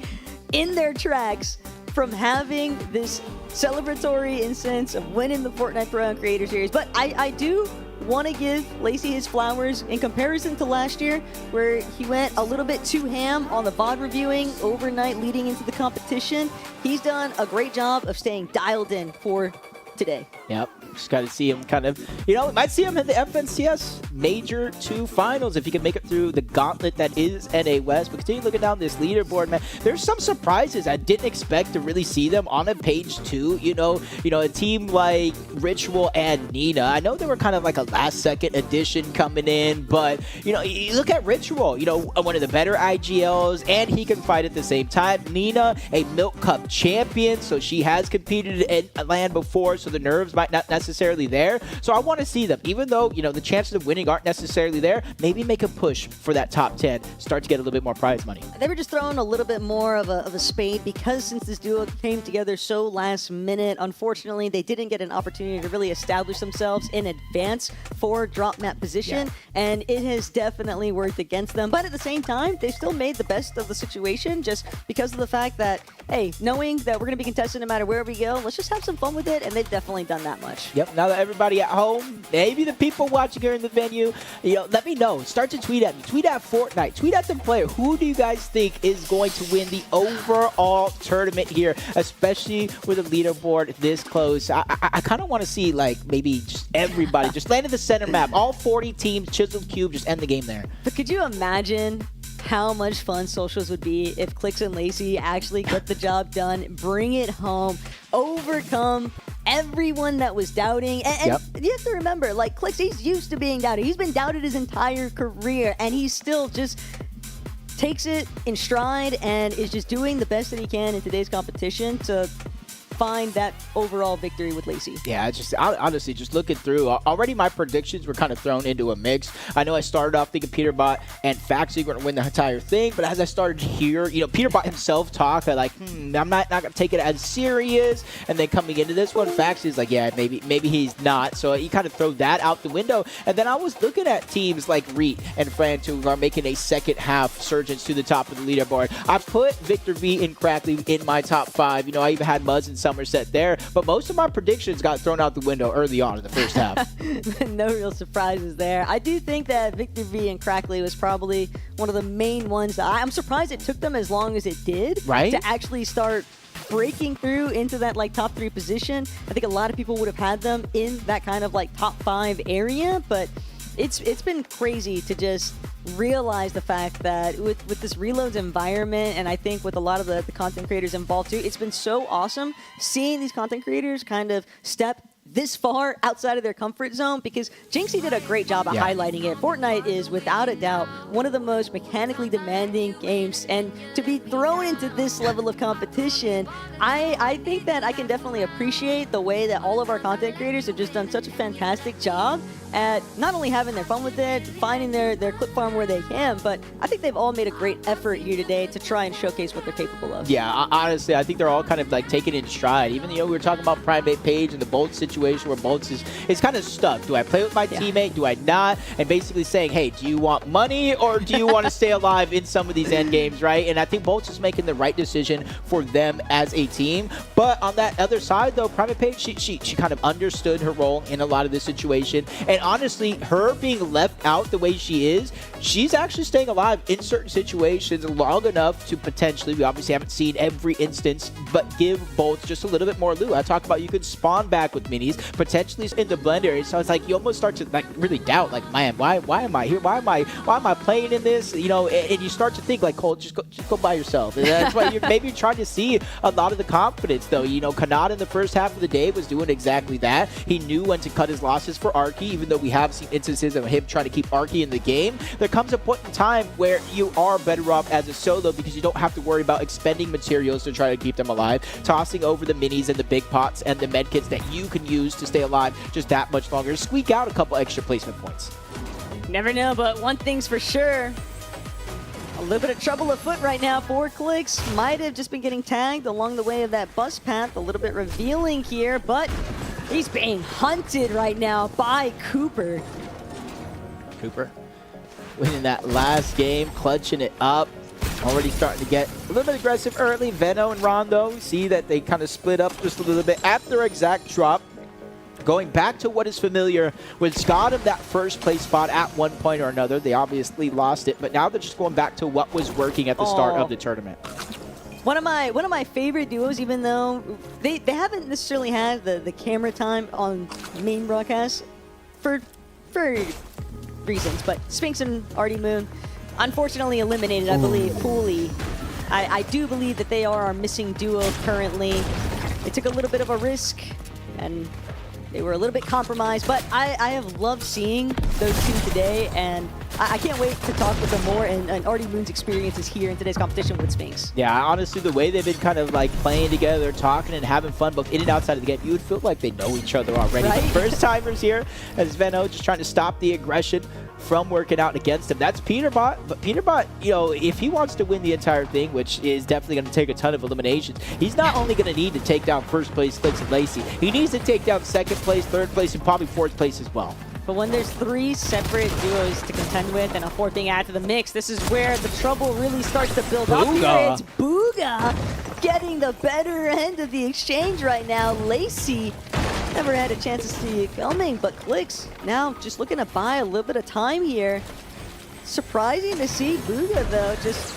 Speaker 2: in their tracks from having this celebratory instance of winning the Fortnite Pro and Creator Series. But I do want to give Lacy his flowers in comparison to last year, where he went a little bit too ham on the VOD reviewing overnight leading into the competition. He's done a great job of staying dialed in for today.
Speaker 1: Yep. Just got to see him kind of, you know, might see him in the FNCS Major 2 finals if he can make it through the gauntlet that is NA West. But continue looking down this leaderboard, man. There's some surprises. I didn't expect to really see them on a page 2. You know, a team like Ritual and Nina. I know they were kind of like a last-second addition coming in, but, you know, you look at Ritual, you know, one of the better IGLs, and he can fight at the same time. Nina, a Milk Cup champion, so she has competed in LAN before, so the nerves might not necessarily there. So I want to see them, even though, you know, the chances of winning aren't necessarily there, maybe make a push for that top 10, start to get a little bit more prize money.
Speaker 2: They were just throwing a little bit more of a spade because since this duo came together so last minute, unfortunately, they didn't get an opportunity to really establish themselves in advance for drop map position, and it has definitely worked against them. But at the same time, they still made the best of the situation just because of the fact that, hey, knowing that we're going to be contested no matter where we go, let's just have some fun with it, and they've definitely done that much.
Speaker 1: Yep, now that everybody at home, maybe the people watching here in the venue, you know, let me know. Start to tweet at me. Tweet at Fortnite. Tweet at the player. Who do you guys think is going to win the overall tournament here, especially with the leaderboard this close? I kind of want to see, like, maybe just everybody just land in the center map. All 40 teams, chiseled cube, just end the game there.
Speaker 2: But could you imagine how much fun socials would be if Clix and Lacy actually get the job done, bring it home, overcome everyone that was doubting? And you have to remember, like, Clix, he's used to being doubted. He's been doubted his entire career, and he still just takes it in stride and is just doing the best that he can in today's competition to find that overall victory with Lacy.
Speaker 1: Yeah, honestly, just looking through, already my predictions were kind of thrown into a mix. I know I started off thinking Peterbot and Faxi were going to win the entire thing, but as I started to hear, you know, Peterbot himself talk, I'm like, I'm not going to take it as serious. And then coming into this one, Faxi's like, yeah, maybe he's not. So he kind of threw that out the window. And then I was looking at teams like Reet and Fran who are making a second half surgence to the top of the leaderboard. I put Victor V and Crackley in my top 5. You know, I even had Muzz and Somerset there, but most of my predictions got thrown out the window early on in the first half.
Speaker 2: No real surprises there. I do think that Victor V and Crackley was probably one of the main ones that I'm surprised it took them as long as it did to actually start breaking through into that like top 3 position. I think a lot of people would have had them in that kind of like top 5 area, but it's been crazy to just realize the fact that with this Reloads environment, and I think with a lot of the content creators involved too, it's been so awesome seeing these content creators kind of step this far outside of their comfort zone, because Jynxzi did a great job of highlighting it. Fortnite is without a doubt one of the most mechanically demanding games, and to be thrown into this level of competition, I think that I can definitely appreciate the way that all of our content creators have just done such a fantastic job at not only having their fun with it, finding their clip farm where they can, but I think they've all made a great effort here today to try and showcase what they're capable of.
Speaker 1: Yeah, honestly, I think they're all kind of like taking it in stride. Even, you know, we were talking about Primate Page and the Bolt situation where Bolts is kind of stuck. Do I play with my teammate? Do I not? And basically saying, hey, do you want money or do you want to stay alive in some of these end games, right? And I think Bolts is making the right decision for them as a team. But on that other side, though, Primate Page, she kind of understood her role in a lot of this situation. And honestly, her being left out the way she is, she's actually staying alive in certain situations long enough to potentially, we obviously haven't seen every instance, but give Bolts just a little bit more loot. I talked about you could spawn back with minis, potentially in the blend area. So it's like you almost start to like really doubt, like, man, why am I here? Why am I playing in this? You know, and you start to think like, Cole, just go by yourself. And that's why maybe you're trying to see a lot of the confidence, though. You know, Kanata in the first half of the day was doing exactly that. He knew when to cut his losses for Arky, even though we have seen instances of him trying to keep Arky in the game. There comes a point in time where you are better off as a solo because you don't have to worry about expending materials to try to keep them alive, tossing over the minis and the big pots and the med kits that you can use to stay alive just that much longer, squeak out a couple extra placement points.
Speaker 2: Never know, but one thing's for sure, a little bit of trouble afoot right now for Clix. Might have just been getting tagged along the way of that bus path, a little bit revealing here, but he's being hunted right now by Cooper.
Speaker 1: Cooper winning that last game, clutching it up. Already starting to get a little bit aggressive early. Veno and Rondo, we see that they kind of split up just a little bit at their exact drop. going back to what is familiar, which got them that first place spot at one point or another. They obviously lost it, but now they're just going back to what was working at the start of the tournament.
Speaker 2: One of my favorite duos, even though they haven't necessarily had the camera time on main broadcast for reasons, but Spinx and Artie Moon, unfortunately eliminated, I believe, Pooley. I do believe that they are our missing duo currently. They took a little bit of a risk, and they were a little bit compromised, but I have loved seeing those two today, and I can't wait to talk with them more and Artie Moon's experiences here in today's competition with Spinx.
Speaker 1: Yeah, honestly, the way they've been kind of like playing together, talking and having fun both in and outside of the game, you would feel like they know each other already.
Speaker 2: Right?
Speaker 1: The first timers here, as Venno just trying to stop the aggression from working out against him. That's Peterbot, but Peterbot, you know, if he wants to win the entire thing, which is definitely going to take a ton of eliminations, he's not only going to need to take down first place Clix and Lacy, he needs to take down second place, third place, and probably fourth place as well.
Speaker 2: But when there's 3 separate duos to contend with and a fourth thing add to the mix, this is where the trouble really starts to build up here. It's Booga getting the better end of the exchange right now. Lacy never had a chance to see it coming, but Clix now just looking to buy a little bit of time here. Surprising to see Booga, though, just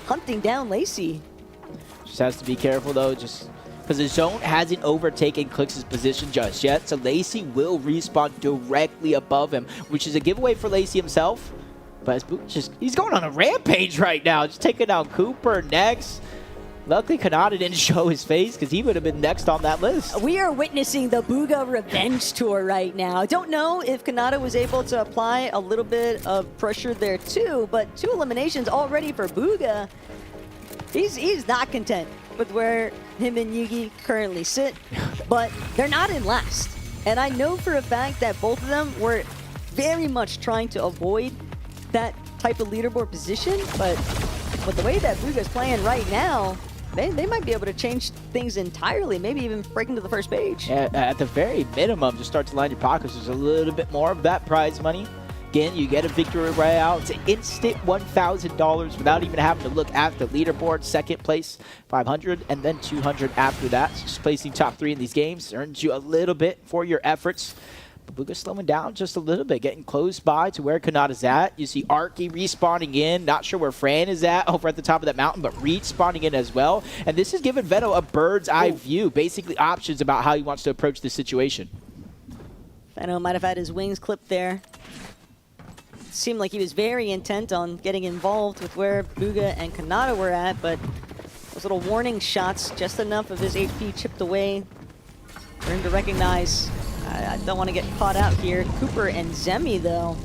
Speaker 2: hunting down Lacy.
Speaker 1: Just has to be careful, though, just because the zone hasn't overtaken Clix's position just yet, so Lacy will respawn directly above him, which is a giveaway for Lacy himself. But he's going on a rampage right now, just taking down Cooper next. Luckily, Kanata didn't show his face because he would have been next on that list.
Speaker 2: We are witnessing the Booga Revenge Tour right now. I don't know if Kanata was able to apply a little bit of pressure there too, but 2 eliminations already for Booga. He's not content with where him and Yugi currently sit, but they're not in last. And I know for a fact that both of them were very much trying to avoid that type of leaderboard position, but with the way that Booga's playing right now, they might be able to change things entirely, maybe even break into the first page.
Speaker 1: Yeah, at the very minimum, just start to line your pockets. There's a little bit more of that prize money. Again, you get a victory royale. It's an instant $1,000 without even having to look at the leaderboard. Second place, 500, and then 200 after that. So just placing top 3 in these games earns you a little bit for your efforts. But Booga's slowing down just a little bit, getting close by to where Kanata's at. You see Arky respawning in. Not sure where Fran is at over at the top of that mountain, but Reed spawning in as well. And this has given Venno a bird's eye view, basically options about how he wants to approach this situation.
Speaker 2: Venno might have had his wings clipped there. Seemed like he was very intent on getting involved with where Booga and Kanata were at, but those little warning shots, just enough of his HP chipped away for him to recognize, I don't want to get caught out here. Cooper and Zemi, though,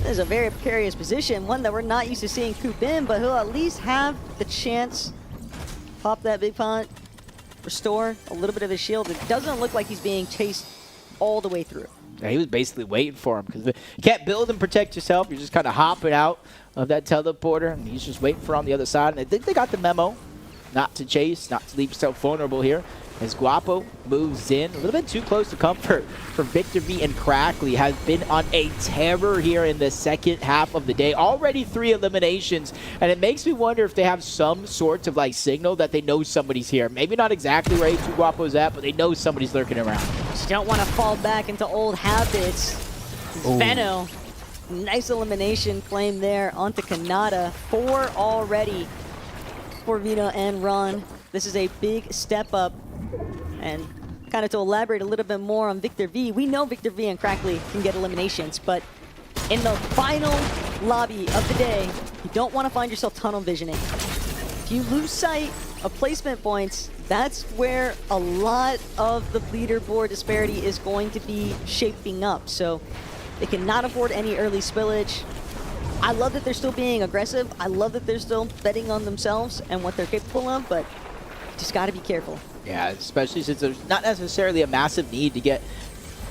Speaker 2: this is a very precarious position, one that we're not used to seeing Coop in, but he'll at least have the chance pop that big pot, restore a little bit of his shield. It doesn't look like he's being chased all the way through.
Speaker 1: Yeah, he was basically waiting for him because you can't build and protect yourself. You're just kind of hopping out of that teleporter, and he's just waiting for on the other side. And I think they got the memo not to chase, not to leave yourself vulnerable here. As Guapo moves in, a little bit too close to comfort for Victor V, and Crackley has been on a terror here in the second half of the day. Already 3 eliminations, and it makes me wonder if they have some sort of like signal that they know somebody's here. Maybe not exactly where A2 Guapo's at, but they know somebody's lurking around.
Speaker 2: Just don't want to fall back into old habits. Venno, nice elimination claim there onto Kanata. 4 already for Vino and Ron. This is a big step up. And kind of to elaborate a little bit more on Victor V, we know Victor V and Crackley can get eliminations, but in the final lobby of the day, you don't want to find yourself tunnel visioning. If you lose sight of placement points, that's where a lot of the leaderboard disparity is going to be shaping up. So they cannot afford any early spillage. I love that they're still being aggressive. I love that they're still betting on themselves and what they're capable of, but just got to be careful.
Speaker 1: Yeah, especially since there's not necessarily a massive need to get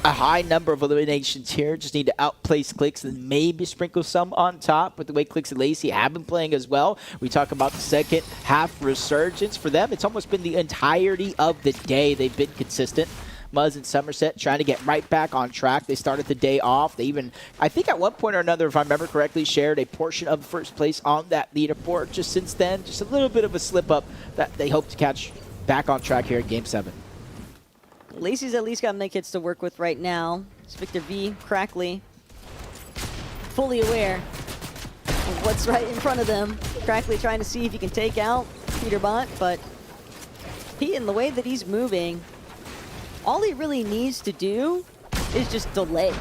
Speaker 1: a high number of eliminations here. Just need to outplace Clix and maybe sprinkle some on top. But the way Clix and Lacy have been playing as well, we talk about the second half resurgence. For them, it's almost been the entirety of the day they've been consistent. Muzz and Somerset trying to get right back on track. They started the day off. They even, I think at one point or another, if I remember correctly, shared a portion of first place on that leaderboard. Just since then, just a little bit of a slip up that they hope to catch back on track here in Game 7.
Speaker 2: Lacy's at least got mech hits to work with right now. It's Victor V, Crackly, fully aware of what's right in front of them. Crackly trying to see if he can take out Peterbot, but Pete, in the way that he's moving, all he really needs to do is just delay.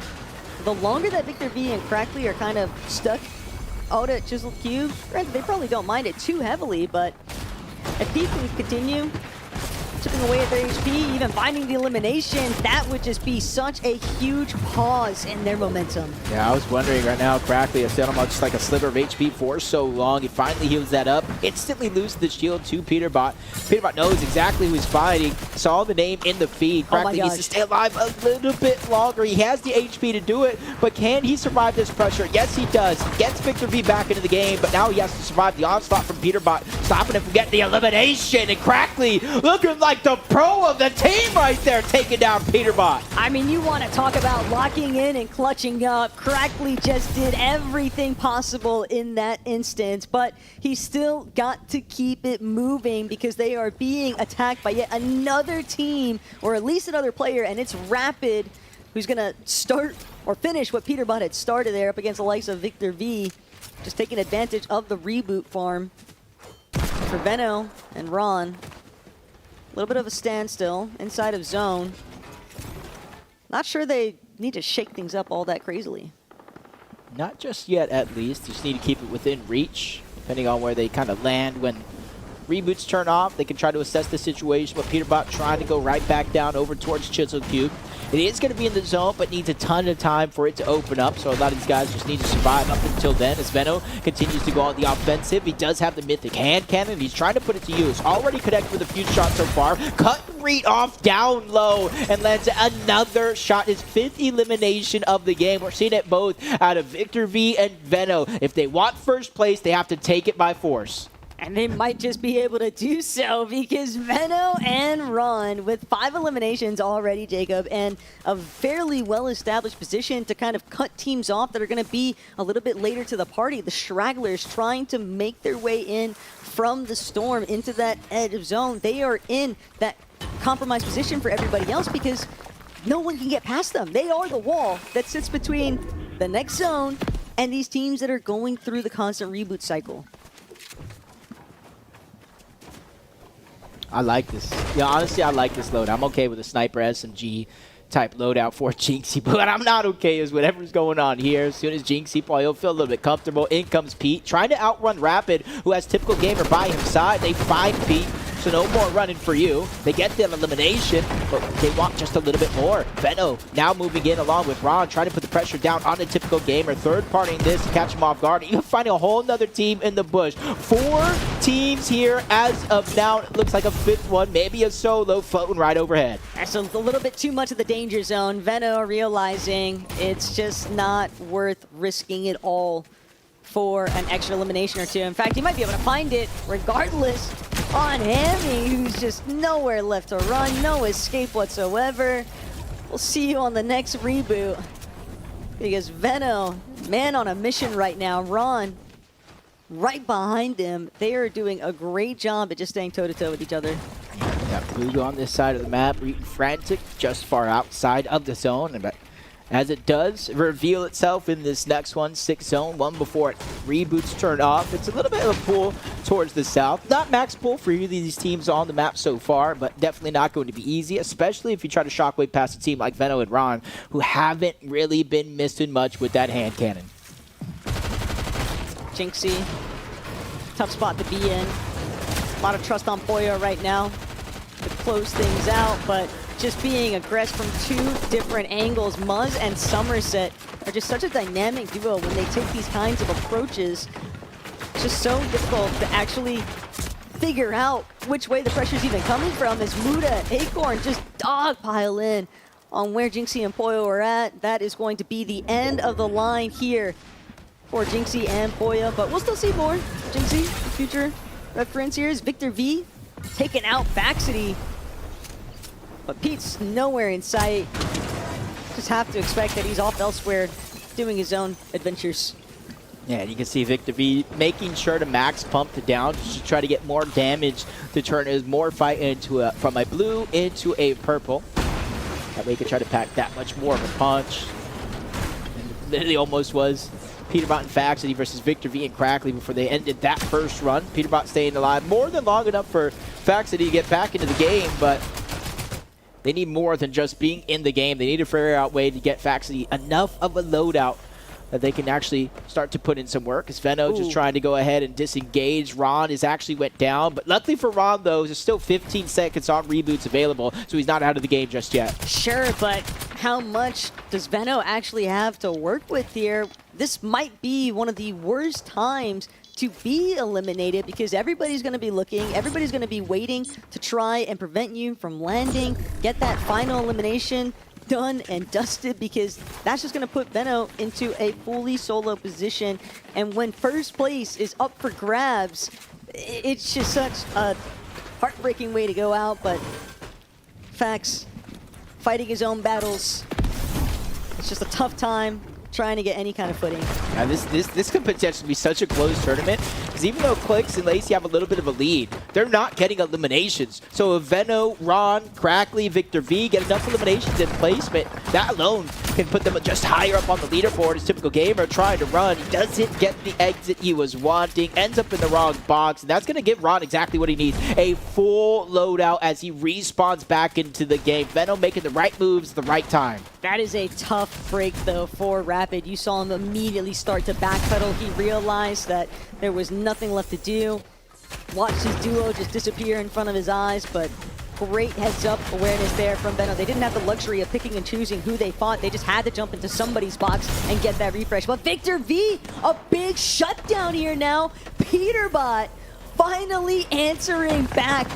Speaker 2: The longer that Victor V and Crackly are kind of stuck out at Chiseled Cube, granted, they probably don't mind it too heavily, but if Pete can continue chipping away at their HP, even finding the elimination, that would just be such a huge pause in their momentum.
Speaker 1: Yeah, I was wondering right now, Crackly has stayed on just like a sliver of HP for so long. He finally heals that up, instantly loses the shield to Peterbot. Peterbot knows exactly who he's fighting, saw the name in the feed. Crackly needs to stay alive a little bit longer. He has the HP to do it, but can he survive this pressure? Yes, he does. Gets Victor V back into the game, but now he has to survive the onslaught from Peterbot, stopping him from getting the elimination. And Crackly looking like the pro of the team right there, taking down Peterbot.
Speaker 2: I mean, you want to talk about locking in and clutching up. Crackly just did everything possible in that instance, but he still got to keep it moving because they are being attacked by yet another team, or at least another player, and it's Rapid, who's going to start or finish what Peterbot had started there up against the likes of Victor V, just taking advantage of the reboot farm. For Venno and Ron, a little bit of a standstill inside of zone. Not sure they need to shake things up all that crazily.
Speaker 1: Not just yet, at least. Just need to keep it within reach, depending on where they kind of land. When reboots turn off, they can try to assess the situation, but Peterbot trying to go right back down over towards Chiseled Cube. It is going to be in the zone, but needs a ton of time for it to open up, so a lot of these guys just need to survive up until then. As Venno continues to go on the offensive, he does have the mythic hand cannon. He's trying to put it to use. Already connected with a few shots so far. Cut and read off down low and lands another shot. His 5th elimination of the game. We're seeing it both out of Victor V and Venno. If they want first place, they have to take it by force.
Speaker 2: And they might just be able to do so because Venno and Ron, with 5 eliminations already, Jacob, and a fairly well-established position to kind of cut teams off that are going to be a little bit later to the party. The Stragglers trying to make their way in from the storm into that edge of zone. They are in that compromised position for everybody else because no one can get past them. They are the wall that sits between the next zone and these teams that are going through the constant reboot cycle.
Speaker 1: I like this. Yeah, honestly, I like this load. I'm okay with a sniper SMG type loadout for Jynxzi, but I'm not okay with whatever's going on here. As soon as Jynxzi probably will feel a little bit comfortable, in comes Pete, trying to outrun Rapid, who has typical gamer by his side. They find Pete, so no more running for you. They get the elimination, but they want just a little bit more. Venno now moving in along with Ron, trying to put the pressure down on the typical gamer. Third partying this to catch him off guard. Even finding a whole nother team in the bush. 4 teams here as of now. It looks like a 5th one, maybe a solo floating right overhead.
Speaker 2: That's a little bit too much of the danger zone. Venno realizing it's just not worth risking it all for an extra elimination or 2. In fact, he might be able to find it regardless on Hammy, who's just nowhere left to run, no escape whatsoever. We'll see you on the next reboot because Venno, man on a mission right now. Ron right behind him. They are doing a great job at just staying toe-to-toe with each other.
Speaker 1: Got Blue on this side of the map, frantic, just far outside of the zone. But as it does reveal itself in this next one, 6th zone, one before it reboots turn off. It's a little bit of a pull towards the south. Not max pull for either of these teams on the map so far, but definitely not going to be easy, especially if you try to shockwave past a team like Venno and Ron, who haven't really been missing much with that hand cannon.
Speaker 2: Jynxzi, tough spot to be in. A lot of trust on Poyo right now to close things out, but just being aggressed from 2 different angles. Muzz and Somerset are just such a dynamic duo when they take these kinds of approaches. It's just so difficult to actually figure out which way the pressure's even coming from as Muda and Acorn just dogpile in on where Jynxzi and Poyo are at. That is going to be the end of the line here for Jynxzi and Poyo, but we'll still see more. Jynxzi, the future reference here is Victor V taking out Baxity. But Pete's nowhere in sight. Just have to expect that he's off elsewhere doing his own adventures.
Speaker 1: Yeah, and you can see Victor V making sure to max pump the down to try to get more damage to turn his more fight into from a blue into a purple. That way he could try to pack that much more of a punch. And literally almost was Peterbot and Faxity versus Victor V and Crackley before they ended that first run. Peterbot staying alive more than long enough for Faxity to get back into the game, but they need more than just being in the game. They need to figure out a way to get Faxity enough of a loadout that they can actually start to put in some work. As Veno just trying to go ahead and disengage. Ron is actually went down, but luckily for Ron though, there's still 15 seconds on reboots available, so he's not out of the game just yet.
Speaker 2: Sure, but how much does Veno actually have to work with here? This might be one of the worst times to be eliminated because everybody's going to be looking, everybody's going to be waiting to try and prevent you from landing, get that final elimination done and dusted, because that's just going to put Veno into a fully solo position. And when first place is up for grabs, it's just such a heartbreaking way to go out. But Fax fighting his own battles, it's just a tough time trying to get any kind of footing.
Speaker 1: Yeah, this could potentially be such a close tournament, because even though Clix and Lacy have a little bit of a lead, they're not getting eliminations. So if Veno, Ron, Crackley, Victor V get enough eliminations in placement, that alone can put them just higher up on the leaderboard as typical gamer trying to run. He doesn't get the exit he was wanting, ends up in the wrong box, and that's going to give Ron exactly what he needs, a full loadout as he respawns back into the game. Veno making the right moves at the right time.
Speaker 2: That is a tough break, though, for Rapid. You saw him immediately start to backpedal. He realized that there was nothing left to do. Watched his duo just disappear in front of his eyes, but great heads-up awareness there from Veno. They didn't have the luxury of picking and choosing who they fought. They just had to jump into somebody's box and get that refresh. But Victor V, a big shutdown here now. Peterbot finally answering back.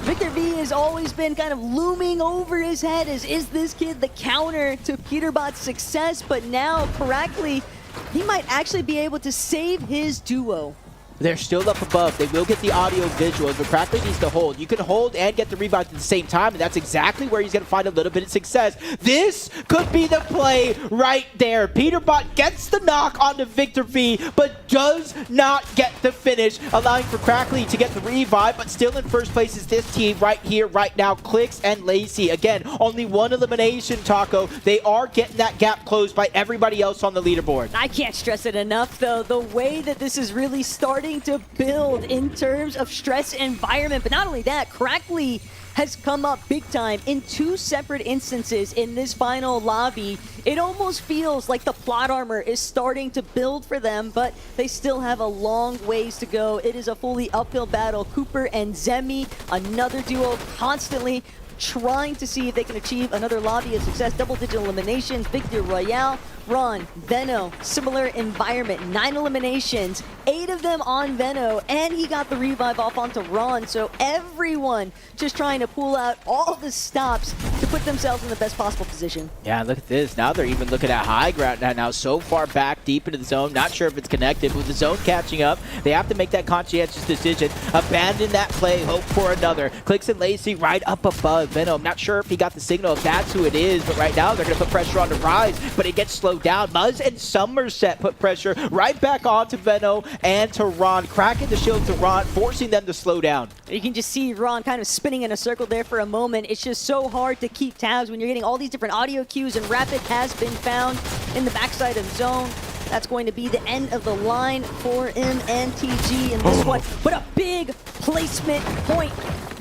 Speaker 2: Victor V has always been kind of looming over his head as, is this kid the counter to Peterbot's success? But now, correctly, he might actually be able to save his duo.
Speaker 1: They're still up above. They will get the audio visuals, but Crackley needs to hold. You can hold and get the revive at the same time, and that's exactly where he's going to find a little bit of success. This could be the play right there. Peterbot gets the knock onto Victor V, but does not get the finish, allowing for Crackley to get the revive, but still in first place is this team right here, right now, Clix and Lacy. Again, only one elimination, Taco. They are getting that gap closed by everybody else on the leaderboard.
Speaker 2: I can't stress it enough, though, the way that this is really starting to build in terms of stress environment. But not only that, Crackley has come up big time in 2 separate instances in this final lobby. It almost feels like the plot armor is starting to build for them, but they still have a long ways to go. It is a fully uphill battle. Cooper and Zemi, another duo constantly trying to see if they can achieve another lobby of success. Double-digit eliminations, Victor Royale, Ron, Veno, similar environment, 9 eliminations, 8 of them on Veno, and he got the revive off onto Ron. So everyone just trying to pull out all the stops to put themselves in the best possible position.
Speaker 1: Yeah, look at this. Now they're even looking at high ground now so far back deep into the zone. Not sure if it's connected, but with the zone catching up, they have to make that conscientious decision. Abandon that play, hope for another. Clix and Lacy right up above Veno. I'm not sure if he got the signal, if that's who it is, but right now they're going to put pressure on the Rise, but it gets slowed down. Muzz and Somerset put pressure right back onto Veno and to Ron, cracking the shield to Ron, forcing them to slow down.
Speaker 2: You can just see Ron kind of spinning in a circle there for a moment. It's just so hard to keep tabs when you're getting all these different audio cues, and Rapid has been found in the backside of zone. That's going to be the end of the line for MNTG in this one. But a big placement point.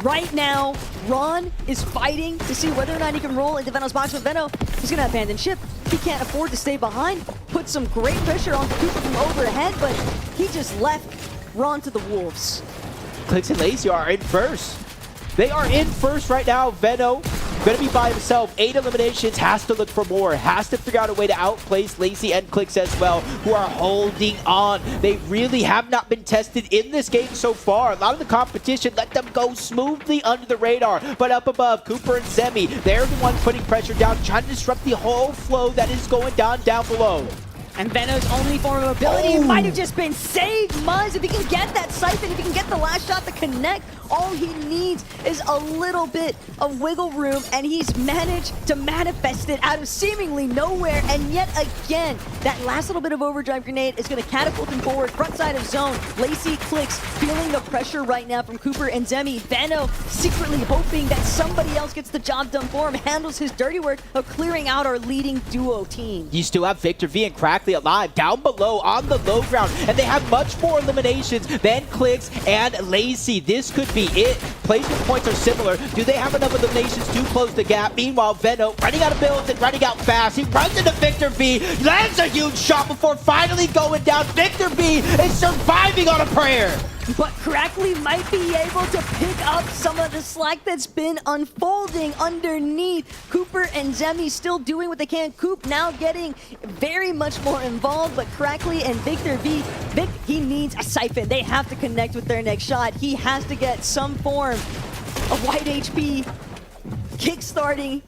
Speaker 2: Right now, Ron is fighting to see whether or not he can roll into Veno's box, but Veno, he's going to abandon ship. He can't afford to stay behind. Put some great pressure on Cooper from overhead, but he just left Ron to the wolves.
Speaker 1: Clix and Lacy are in first. They are in first right now. Veno going to be by himself. 8 eliminations, has to look for more, has to figure out a way to outplace Lacy and Clix as well, who are holding on. They really have not been tested in this game so far. A lot of the competition let them go smoothly under the radar, but up above, Cooper and Zemi, they're the ones putting pressure down, trying to disrupt the whole flow that is going down below.
Speaker 2: And Veno's only form of ability might have just been saved. Muzz, if he can get that siphon, if he can get the last shot to connect All he needs is a little bit of wiggle room, and he's managed to manifest it out of seemingly nowhere. And yet again, that last little bit of overdrive grenade is going to catapult him forward, front side of zone. Lacy, Clix feeling the pressure right now from Cooper and Zemi. Veno secretly hoping that somebody else gets the job done for him, handles his dirty work of clearing out our leading duo team.
Speaker 1: You still have Victor V and Crackly alive down below on the low ground, and they have much more eliminations than Clix and Lacy. This could be it. Placement points are similar. Do they have enough eliminations to close the gap? Meanwhile, Veno running out of builds and running out fast. He runs into Victor V, lands a huge shot before finally going down. Victor V is surviving on a prayer.
Speaker 2: But Crackly might be able to pick up some of the slack that's been unfolding underneath. Cooper and Zemi still doing what they can. Coop now getting very much more involved, but Crackly and Victor V, Vic, he needs a siphon. They have to connect with their next shot. He has to get some form of white HP kickstarting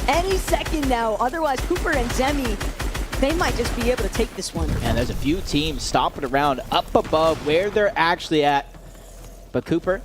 Speaker 2: any second now. Otherwise, Cooper and Zemi, they might just be able to take this one.
Speaker 1: And there's a few teams stomping around up above where they're actually at. But Cooper,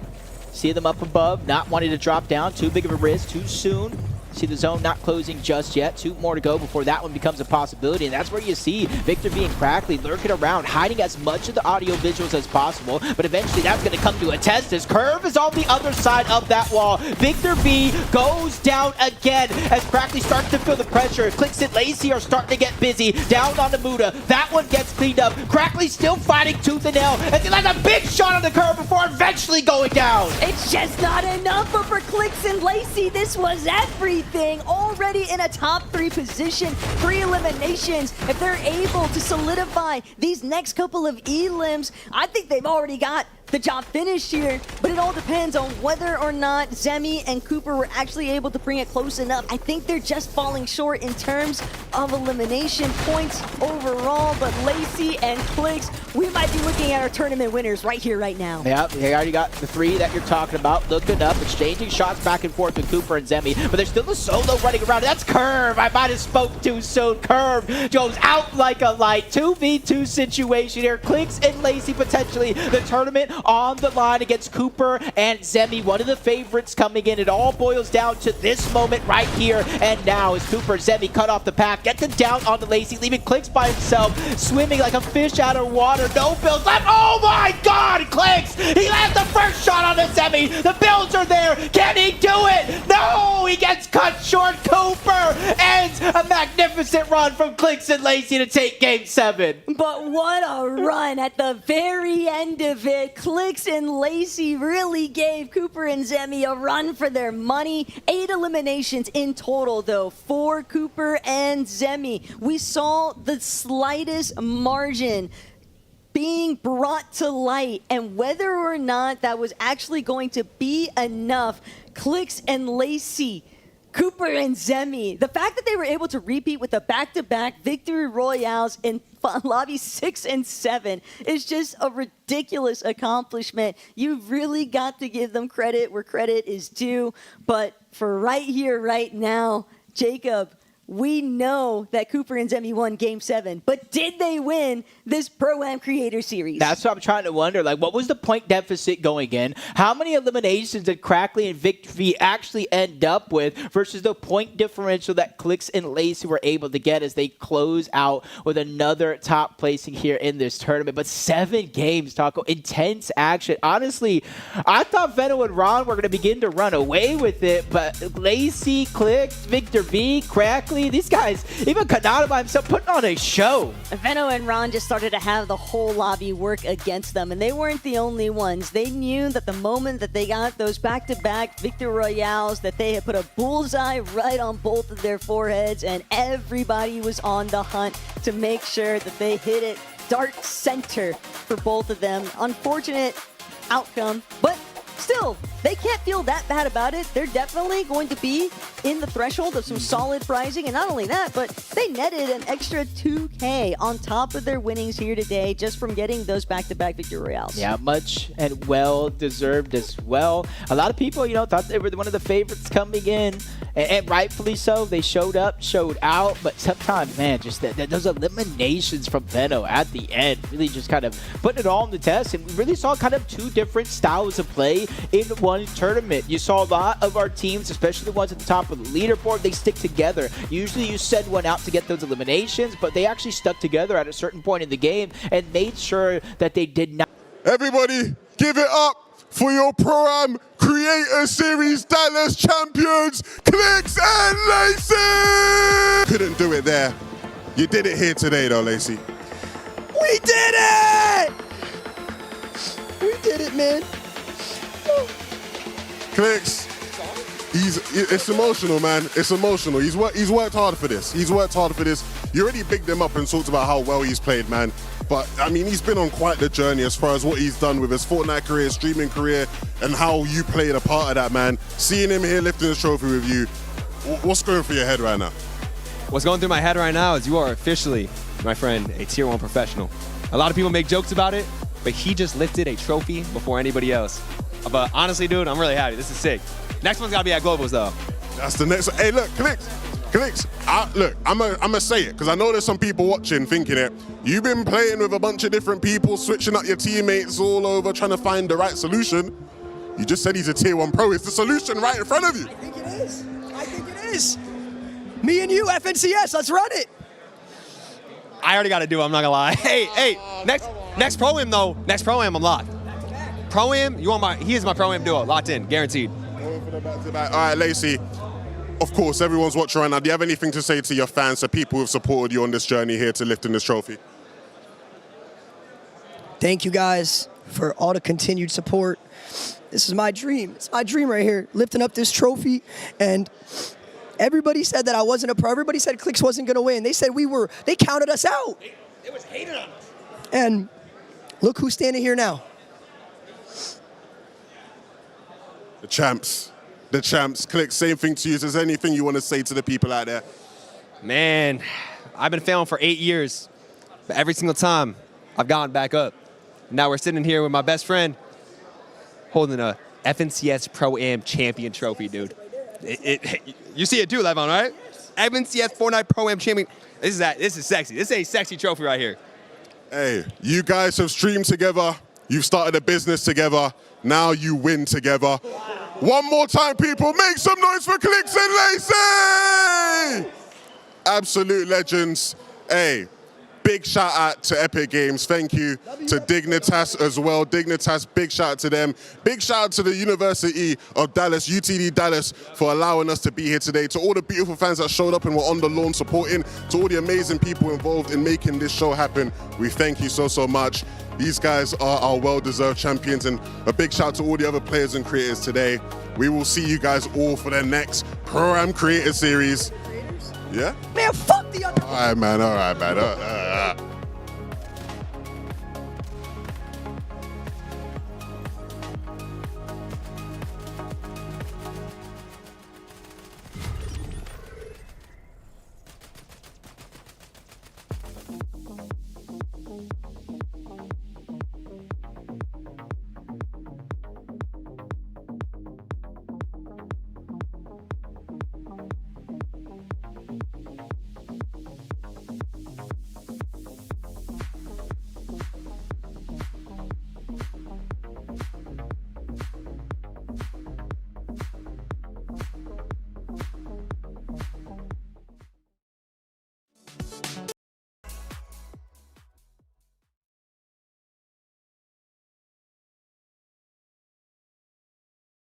Speaker 1: see them up above, not wanting to drop down. Too big of a risk, too soon. See the zone not closing just yet. 2 more to go before that one becomes a possibility. And that's where you see Victor V and Crackly lurking around, hiding as much of the audio visuals as possible. But eventually that's going to come to a test as Curve is on the other side of that wall. Victor V goes down again as Crackly starts to feel the pressure. Clix and Lacy are starting to get busy. Down on the Muda. That one gets cleaned up. Crackly still fighting tooth and nail. And he lands a big shot on the Curve before eventually going down.
Speaker 2: It's just not enough, but for Clix and Lacy, this was everything. Already in a top 3 position, 3 eliminations. If they're able to solidify these next couple of elims, I think they've already got the job finished here, but it all depends on whether or not Zemi and Cooper were actually able to bring it close enough. I think they're just falling short in terms of elimination points overall, but Lacy and Clix, we might be looking at our tournament winners right here, right now.
Speaker 1: Yeah, they already got the 3 that you're talking about, looking up, exchanging shots back and forth with Cooper and Zemi, but there's still a solo running around. That's Curve. I might have spoke too soon. Curve goes out like a light. 2v2 situation here. Clix and Lacy potentially the tournament on the line against Cooper and Zemi. One of the favorites coming in. It all boils down to this moment right here and now as Cooper and Zemi cut off the path, get them down onto Lacy, leaving Clix by himself, swimming like a fish out of water. No builds left. Oh my God, Clix! He lands the first shot on the Zemi. The builds are there. Can he do it? No! He gets cut short. Cooper ends a magnificent run from Clix and Lacy to take Game 7.
Speaker 2: But what a run at the very end of it. Clix and Lacy really gave Cooper and Zemi a run for their money. 8 eliminations in total, though, for Cooper and Zemi. We saw the slightest margin being brought to light, and whether or not that was actually going to be enough, Clix and Lacy, Cooper and Zemi, the fact that they were able to repeat with the back-to-back victory royales in lobby 6 and 7 is just a ridiculous accomplishment. You've really got to give them credit where credit is due. But for right here, right now, Jacob, we know that Cooper and Zemi won Game 7, but did they win this Pro-Am Creator Series?
Speaker 1: That's what I'm trying to wonder. Like, what was the point deficit going in? How many eliminations did Crackly and Victor V actually end up with versus the point differential that Clix and Lacy were able to get as they close out with another top placing here in this tournament? But 7 games, Taco, intense action. Honestly, I thought Veno and Ron were going to begin to run away with it, but Lacy, Clix, Victor V, Crackly, these guys, even Kanata by himself, putting on a show.
Speaker 2: Veno and Ron just started to have the whole lobby work against them, and they weren't the only ones. They knew that the moment that they got those back-to-back Victor Royales, that they had put a bullseye right on both of their foreheads, and everybody was on the hunt to make sure that they hit it dart center for both of them. Unfortunate outcome, but still, they can't feel that bad about it. They're definitely going to be in the threshold of some solid prizing. And not only that, but they netted an extra 2K on top of their winnings here today just from getting those back-to-back Victory Royales.
Speaker 1: Yeah, much and well deserved as well. A lot of people, you know, thought they were one of the favorites coming in. And rightfully so. They showed up, showed out, but sometimes, man, just those eliminations from Venno at the end really just kind of putting it all on the test. And we really saw kind of two different styles of play in one tournament. You saw a lot of our teams, especially the ones at the top of the leaderboard, they stick together. Usually you send one out to get those eliminations, but they actually stuck together at a certain point in the game and made sure that they did not.
Speaker 3: Everybody, give it up for your Pro-Am Creator Series Dallas champions, Clix and Lacy! Couldn't do it there. You did it here today though, Lacy.
Speaker 17: We did it! We did it, man.
Speaker 3: Clix, it's emotional, man. It's emotional. He's worked hard for this. He's worked hard for this. You already bigged him up and talked about how well he's played, man. But, I mean, he's been on quite the journey as far as what he's done with his Fortnite career, streaming career, and how you played a part of that, man. Seeing him here lifting the trophy with you, what's going through your head right now?
Speaker 16: What's going through my head right now is you are officially, my friend, a Tier 1 professional. A lot of people make jokes about it, but he just lifted a trophy before anybody else. But honestly, dude, I'm really happy. This is sick. Next one's gotta be at Globals, though.
Speaker 3: That's the next one. Hey, look, Clix, look, I'm gonna say it, because I know there's some people watching thinking it. You've been playing with a bunch of different people, switching up your teammates all over, trying to find the right solution. You just said he's a Tier 1 pro. Is the solution right in front of you?
Speaker 17: I think it is. I think it is. Me and you, FNCS, let's run it.
Speaker 16: I already got to do it, I'm not gonna lie. Hey, next Pro-Am though, next Pro-Am I'm locked. Pro-Am, he is my Pro-Am duo, locked in, guaranteed.
Speaker 3: Going for the back-to-back. All right, Lacy. Of course, everyone's watching right now. Do you have anything to say to your fans, to people who have supported you on this journey here to lifting this trophy?
Speaker 17: Thank you guys for all the continued support. This is my dream. It's my dream right here, lifting up this trophy. And everybody said that I wasn't a pro. Everybody said Clix wasn't going to win. They said they counted us out.
Speaker 7: It was hated on us.
Speaker 17: And look who's standing here now.
Speaker 3: The champs. The champs. Clix, same thing to you. Is there anything you want to say to the people out there?
Speaker 16: Man, I've been failing for 8 years, but every single time I've gotten back up. Now we're sitting here with my best friend holding a FNCS Pro-Am champion trophy, dude. You see it too, Levon, right? FNCS Fortnite Pro-Am champion. This is sexy. This is a sexy trophy right here.
Speaker 3: Hey, you guys have streamed together. You've started a business together. Now you win together. One more time, people, make some noise for Clix and Lacy! Absolute legends. Hey, big shout out to Epic Games. Thank you to Dignitas as well. Dignitas, big shout out to them. Big shout out to the University of Dallas, UTD Dallas, for allowing us to be here today. To all the beautiful fans that showed up and were on the lawn supporting, to all the amazing people involved in making this show happen, we thank you so, so much. These guys are our well-deserved champions, and a big shout out to all the other players and creators today. We will see you guys all for the next Pro-Am Creator Series. Yeah?
Speaker 17: Man, fuck the other.
Speaker 3: All right, man.